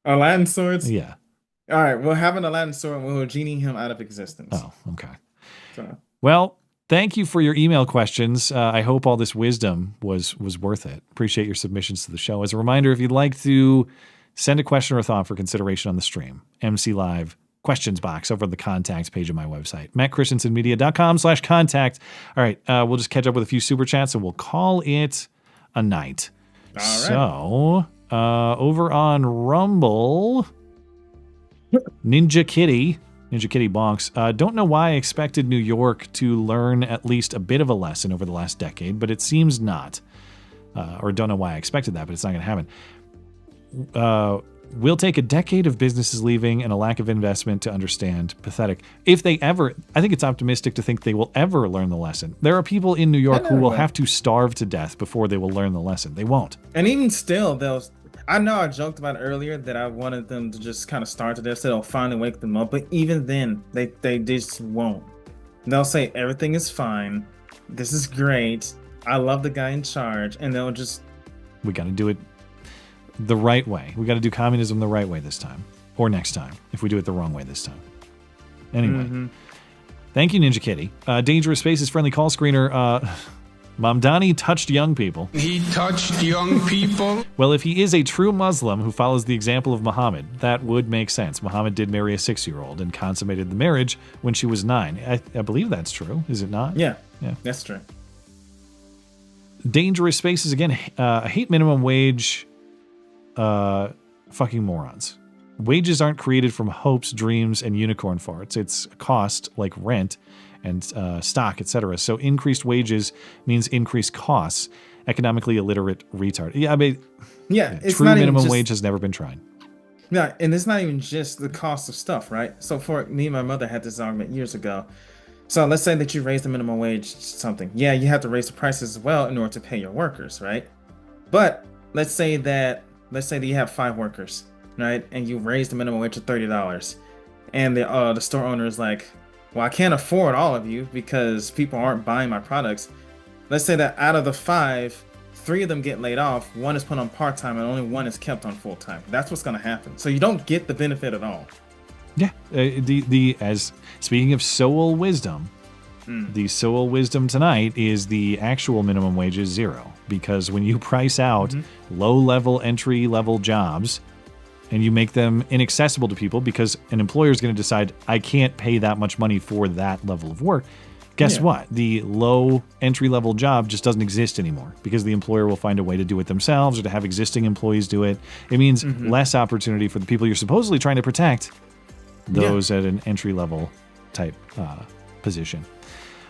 Aladdin swords? Yeah. All right, we'll have an Aladdin sword and we'll genie him out of existence. Oh, okay. So. Well, thank you for your email questions. I hope all this wisdom was worth it. Appreciate your submissions to the show. As a reminder, if you'd like to send a question or thought for consideration on the stream, MC Live questions box over at the contact page of my website, mattchristiansenmedia.com/contact. All right, we'll just catch up with a few super chats and we'll call it a night. All right. So, over on Rumble, Ninja Kitty bonks. Don't know why I expected New York to learn at least a bit of a lesson over the last decade, but it seems not. Or don't know why I expected that, but it's not going to happen. Will take a decade of businesses leaving and a lack of investment to understand. Pathetic. If they ever, I think it's optimistic to think they will ever learn the lesson. There are people in New York who will have to starve to death before they will learn the lesson. They won't. And even still, I know I joked about earlier that I wanted them to just kind of starve to death so they'll finally wake them up, but even then, they just won't. They'll say everything is fine, this is great, I love the guy in charge, and they'll just... We got to do it the right way. We got to do communism the right way this time. Or next time, if we do it the wrong way this time. Anyway. Thank you, Ninja Kitty. Dangerous Spaces friendly call screener. Mamdani touched young people. He touched young people. Well, if he is a true Muslim who follows the example of Muhammad, that would make sense. Muhammad did marry a 6-year-old and consummated the marriage when she was 9. I believe that's true. Is it not? Yeah, that's true. Dangerous Spaces again. I hate minimum wage. Fucking morons. Wages aren't created from hopes, dreams, and unicorn farts. It's a cost like rent and stock, etc. So increased wages means increased costs. Economically illiterate retard. Yeah, I mean, it's true not minimum even wage has never been tried. Yeah, and it's not even just the cost of stuff, right? So for me and my mother had this argument years ago. So let's say that you raise the minimum wage something. Yeah, you have to raise the prices as well in order to pay your workers, right? But let's say that you have 5 workers, right? And you raise the minimum wage to $30. And the store owner is like, well, I can't afford all of you because people aren't buying my products. Let's say that out of the 5, 3 of them get laid off, 1 is put on part-time, and only 1 is kept on full-time. That's what's going to happen. So you don't get the benefit at all. Yeah. As speaking of Sowell wisdom, the Sowell wisdom tonight is the actual minimum wage is 0, because when you price out low-level, entry-level jobs and you make them inaccessible to people because an employer is going to decide, I can't pay that much money for that level of work, guess what? The low entry-level job just doesn't exist anymore because the employer will find a way to do it themselves or to have existing employees do it. It means less opportunity for the people you're supposedly trying to protect, those at an entry-level type position.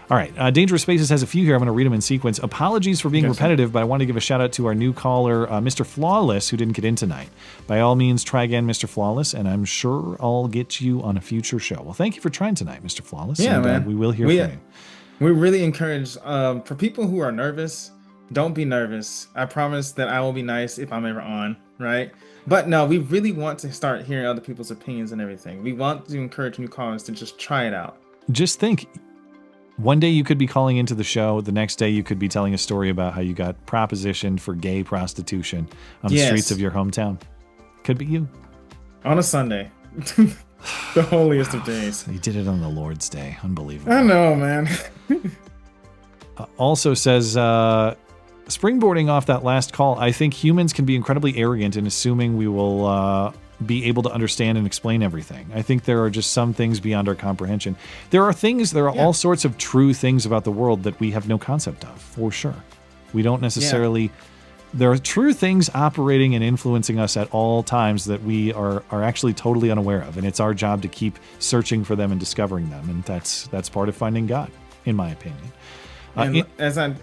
All right. Dangerous Spaces has a few here. I'm going to read them in sequence. Apologies for being repetitive, but I want to give a shout out to our new caller, Mr. Flawless, who didn't get in tonight. By all means, try again, Mr. Flawless, and I'm sure I'll get you on a future show. Well, thank you for trying tonight, Mr. Flawless. Yeah, and, man. We will hear from you. We really encourage, for people who are nervous, don't be nervous. I promise that I will be nice if I'm ever on, right? But no, we really want to start hearing other people's opinions and everything. We want to encourage new callers to just try it out. Just think, One day you could be calling into the show. The next day you could be telling a story about how you got propositioned for gay prostitution on the streets of your hometown. Could be you. On a Sunday. The holiest of days. You did it on the Lord's Day. Unbelievable. I know, man. Also says, springboarding off that last call, I think humans can be incredibly arrogant in assuming we will be able to understand and explain everything. I think there are just some things beyond our comprehension. There are all sorts of true things about the world that we have no concept of, for sure. We don't necessarily... There are true things operating and influencing us at all times that we are actually totally unaware of, and it's our job to keep searching for them and discovering them, and that's part of finding God, in my opinion. As I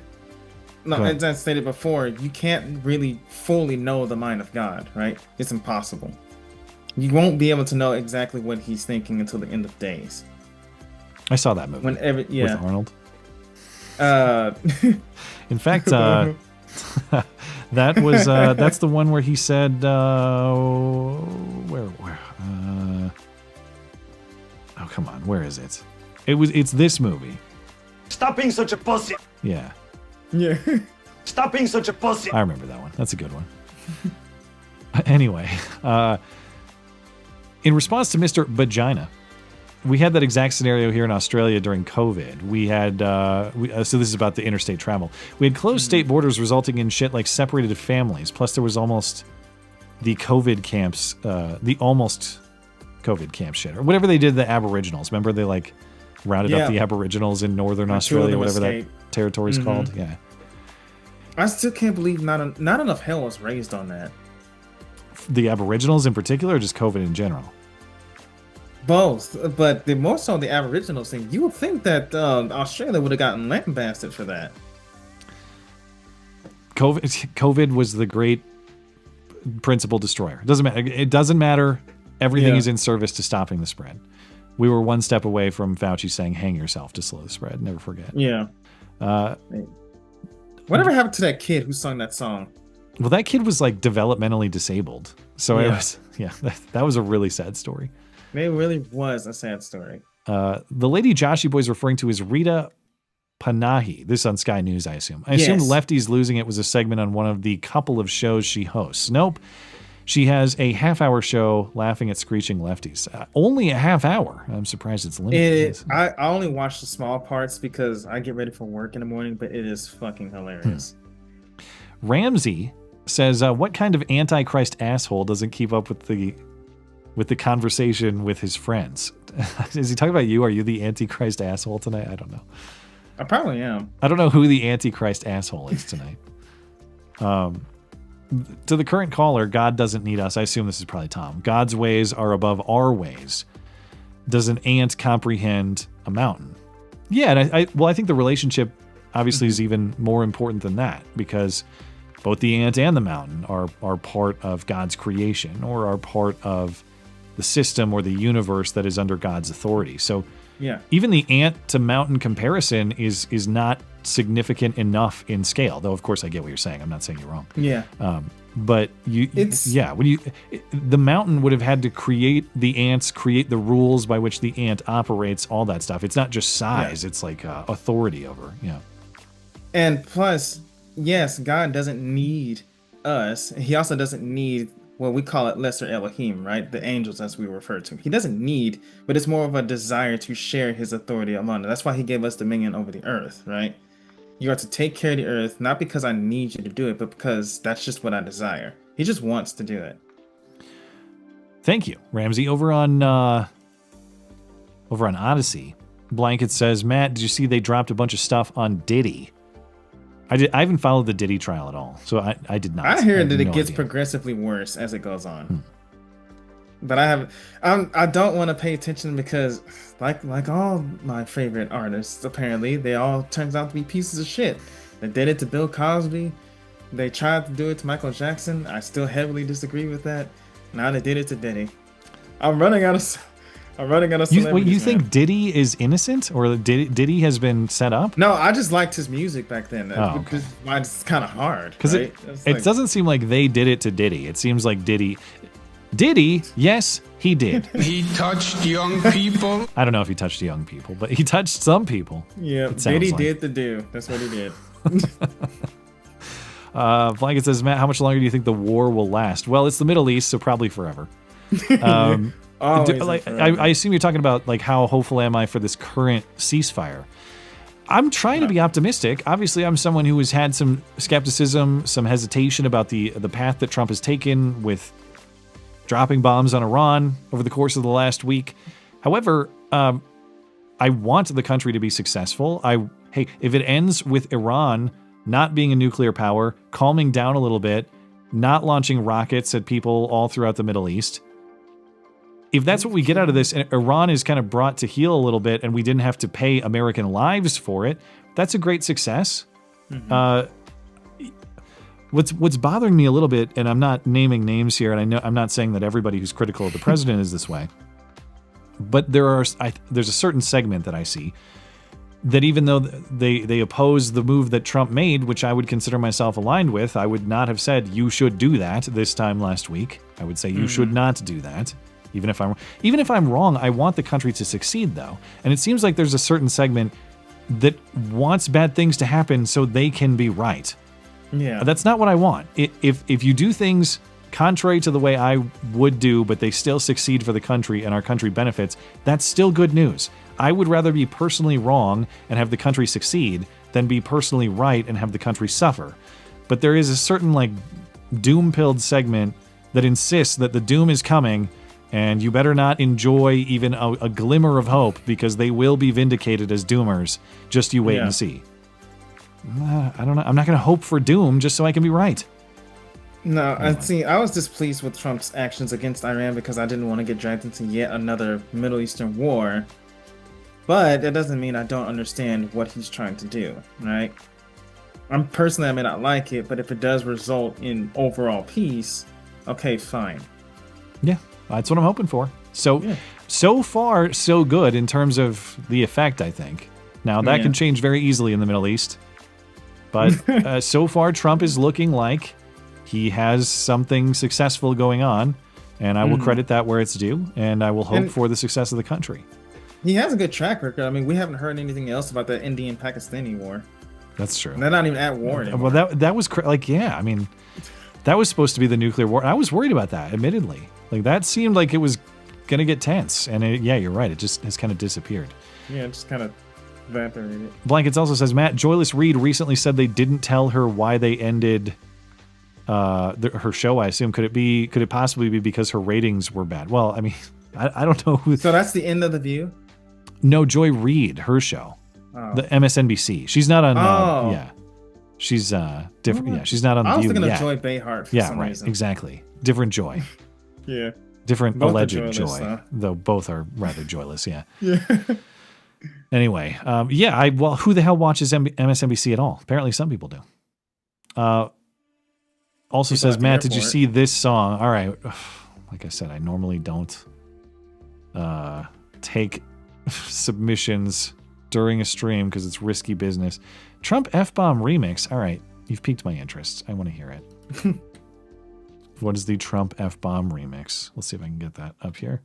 stated before, you can't really fully know the mind of God, right? It's impossible. You won't be able to know exactly what he's thinking until the end of days. I saw that movie with Arnold. In fact, that's the one where he said, oh, come on, where is it? It's this movie. Stop being such a pussy. Yeah. Yeah. Stop being such a pussy. I remember that one. That's a good one. Anyway, in response to Mr. Vagina, we had that exact scenario here in Australia during COVID. We had, so this is about the interstate travel. We had closed state borders resulting in shit like separated families. Plus there was almost the COVID camps, the almost COVID camp shit, or whatever they did to the Aboriginals. Remember they like rounded up the Aboriginals in northern Australia, whatever that territory's called. Yeah. I still can't believe not enough hell was raised on that. The Aboriginals in particular, or just COVID in general? Both, but more so the Aboriginals thing. You would think that Australia would have gotten lambasted for that. COVID was the great principal destroyer. It doesn't matter. Everything is in service to stopping the spread. We were one step away from Fauci saying, hang yourself to slow the spread. Never forget. Yeah. Whatever happened to that kid who sung that song? Well, that kid was like developmentally disabled. So that was a really sad story. It really was a sad story. The lady Joshy Boy's referring to is Rita Panahi. This on Sky News, I assume. I assumed Lefties Losing It was a segment on one of the couple of shows she hosts. Nope. She has a half-hour show laughing at screeching lefties. Only a half hour. I'm surprised it's limited. I only watch the small parts because I get ready for work in the morning, but it is fucking hilarious. Ramsey says, what kind of antichrist asshole doesn't keep up with the conversation with his friends? Is he talking about you? Are you the antichrist asshole tonight? I don't know. I probably am. I don't know who the antichrist asshole is tonight. To the current caller, God doesn't need us. I assume this is probably Tom. God's ways are above our ways. Does an ant comprehend a mountain? Yeah, and I think the relationship obviously is even more important than that, because both the ant and the mountain are part of God's creation, or are part of the system or the universe that is under God's authority. So even the ant to mountain comparison is not significant enough in scale, though of course I get what you're saying. I'm not saying you're wrong. But the mountain would have had to create the rules by which the ant operates, all that stuff. It's not just size, it's like authority over. And plus, yes, God doesn't need us. He also doesn't need, well, we call it lesser Elohim, right? The angels, as we refer to. He doesn't need, but it's more of a desire to share his authority among us. That's why he gave us dominion over the earth, right? You are to take care of the earth, not because I need you to do it, but because that's just what I desire. He just wants to do it. Thank you, Ramsey. Over on Odyssey, Blanket says, Matt, did you see they dropped a bunch of stuff on Diddy? I haven't followed the Diddy trial at all, so I did not. I hear that it gets progressively worse as it goes on. But I don't want to pay attention because like all my favorite artists, apparently they all turns out to be pieces of shit. They did it to Bill Cosby. They tried to do it to Michael Jackson. I still heavily disagree with that. Now they did it to Diddy. I'm running out of celebrities. You think Diddy is innocent, or Diddy has been set up? No, I just liked his music back then. It's kind of hard. Because it doesn't seem like they did it to Diddy. It seems like Diddy... Did he? Yes, he did. He touched young people. I don't know if he touched young people, but he touched some people. Yeah, Diddy did the do. That's what he did. Blanket says, Matt, how much longer do you think the war will last? Well, it's the Middle East, so probably forever. I assume you're talking about like how hopeful am I for this current ceasefire? I'm trying to be optimistic. Obviously, I'm someone who has had some skepticism, some hesitation about the path that Trump has taken with dropping bombs on Iran over the course of the last week. However, I want the country to be successful. Hey, if it ends with Iran not being a nuclear power, calming down a little bit, not launching rockets at people all throughout the Middle East, if that's what we get out of this, and Iran is kind of brought to heel a little bit, and we didn't have to pay American lives for it, that's a great success. What's bothering me a little bit, and I'm not naming names here, and I know I'm not saying that everybody who's critical of the president is this way, but there's a certain segment that I see that even though they oppose the move that Trump made, which I would consider myself aligned with, I would not have said you should do that this time last week. I would say you should not do that. Even if I'm wrong, I want the country to succeed, though. And it seems like there's a certain segment that wants bad things to happen so they can be right. Yeah. That's not what I want. If you do things contrary to the way I would do, but they still succeed for the country and our country benefits, that's still good news. I would rather be personally wrong and have the country succeed than be personally right and have the country suffer. But there is a certain like doom-pilled segment that insists that the doom is coming and you better not enjoy even a glimmer of hope because they will be vindicated as doomers. Just you wait and see. I don't know. I'm not going to hope for doom just so I can be right. No, I was displeased with Trump's actions against Iran because I didn't want to get dragged into yet another Middle Eastern war. But that doesn't mean I don't understand what he's trying to do, right? I may not like it, but if it does result in overall peace, okay, fine. Yeah. That's what I'm hoping for. So far, so good in terms of the effect, I think. Now, that can change very easily in the Middle East. But so far, Trump is looking like he has something successful going on. And I will credit that where it's due. And I will hope for the success of the country. He has a good track record. I mean, we haven't heard anything else about the Indian-Pakistani war. That's true. They're not even at war anymore. Well, that was that was supposed to be the nuclear war. I was worried about that, admittedly. Like, that seemed like it was going to get tense. And you're right. It just has kind of disappeared. Yeah, it just kind of evaporated. Blankets also says, Matt, Joyless Reed recently said they didn't tell her why they ended her show, I assume. Could it possibly be because her ratings were bad? Well, I mean, I don't know who. So that's the end of The View? No, Joy Reid, her show. Oh. The MSNBC. She's not on, she's different. Yeah, she's not on The View. I was thinking of Joy Behar for some reason. Exactly. Different Joy. Yeah. Different both alleged joy, though both are rather joyless, yeah. Yeah. Anyway, well, who the hell watches MSNBC at all? Apparently some people do. Also says, Matt, did you see this song? All right. Like I said, I normally don't take submissions during a stream because it's risky business. Trump F-bomb remix. All right. You've piqued my interest. I want to hear it. What is the Trump F-bomb remix? Let's see if I can get that up here.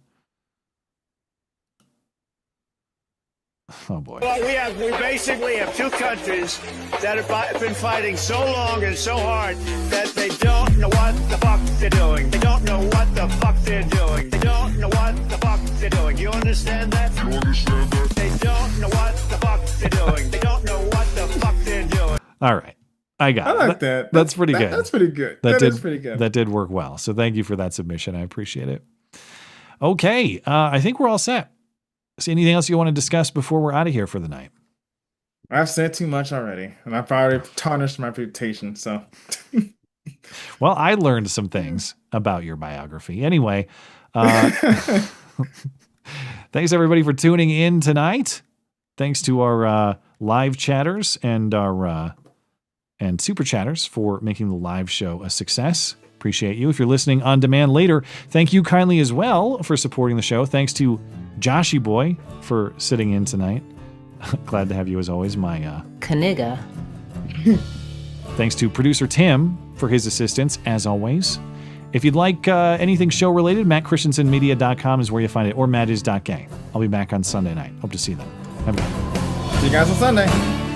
Oh boy. Well, we basically have two countries that have been fighting so long and so hard that they don't know what the fuck they're doing. They don't know what the fuck they're doing. They don't know what the fuck they're doing. You understand that? You understand that? They don't know what the fuck they're doing. They don't know what the fuck they're doing. All right. I got it. I like that. That's pretty good. That's pretty good. That is pretty good. That did work well. So thank you for that submission. I appreciate it. Okay. I think we're all set. See, anything else you want to discuss before we're out of here for the night? I've said too much already, and I've already tarnished my reputation, so. Well, I learned some things about your biography. Anyway, thanks everybody for tuning in tonight. Thanks to our live chatters and our and super chatters for making the live show a success. Appreciate you. If you're listening on demand later, thank you kindly as well for supporting the show. Thanks to Joshy Boy for sitting in tonight. Glad to have you as always, my Knigga. Thanks to producer Tim for his assistance as always. If you'd like anything show related, mattchristiansenmedia.com is where you find it, or mattis.gay. I'll be back on Sunday night. Hope to see you then. Have a good night. See you guys on Sunday.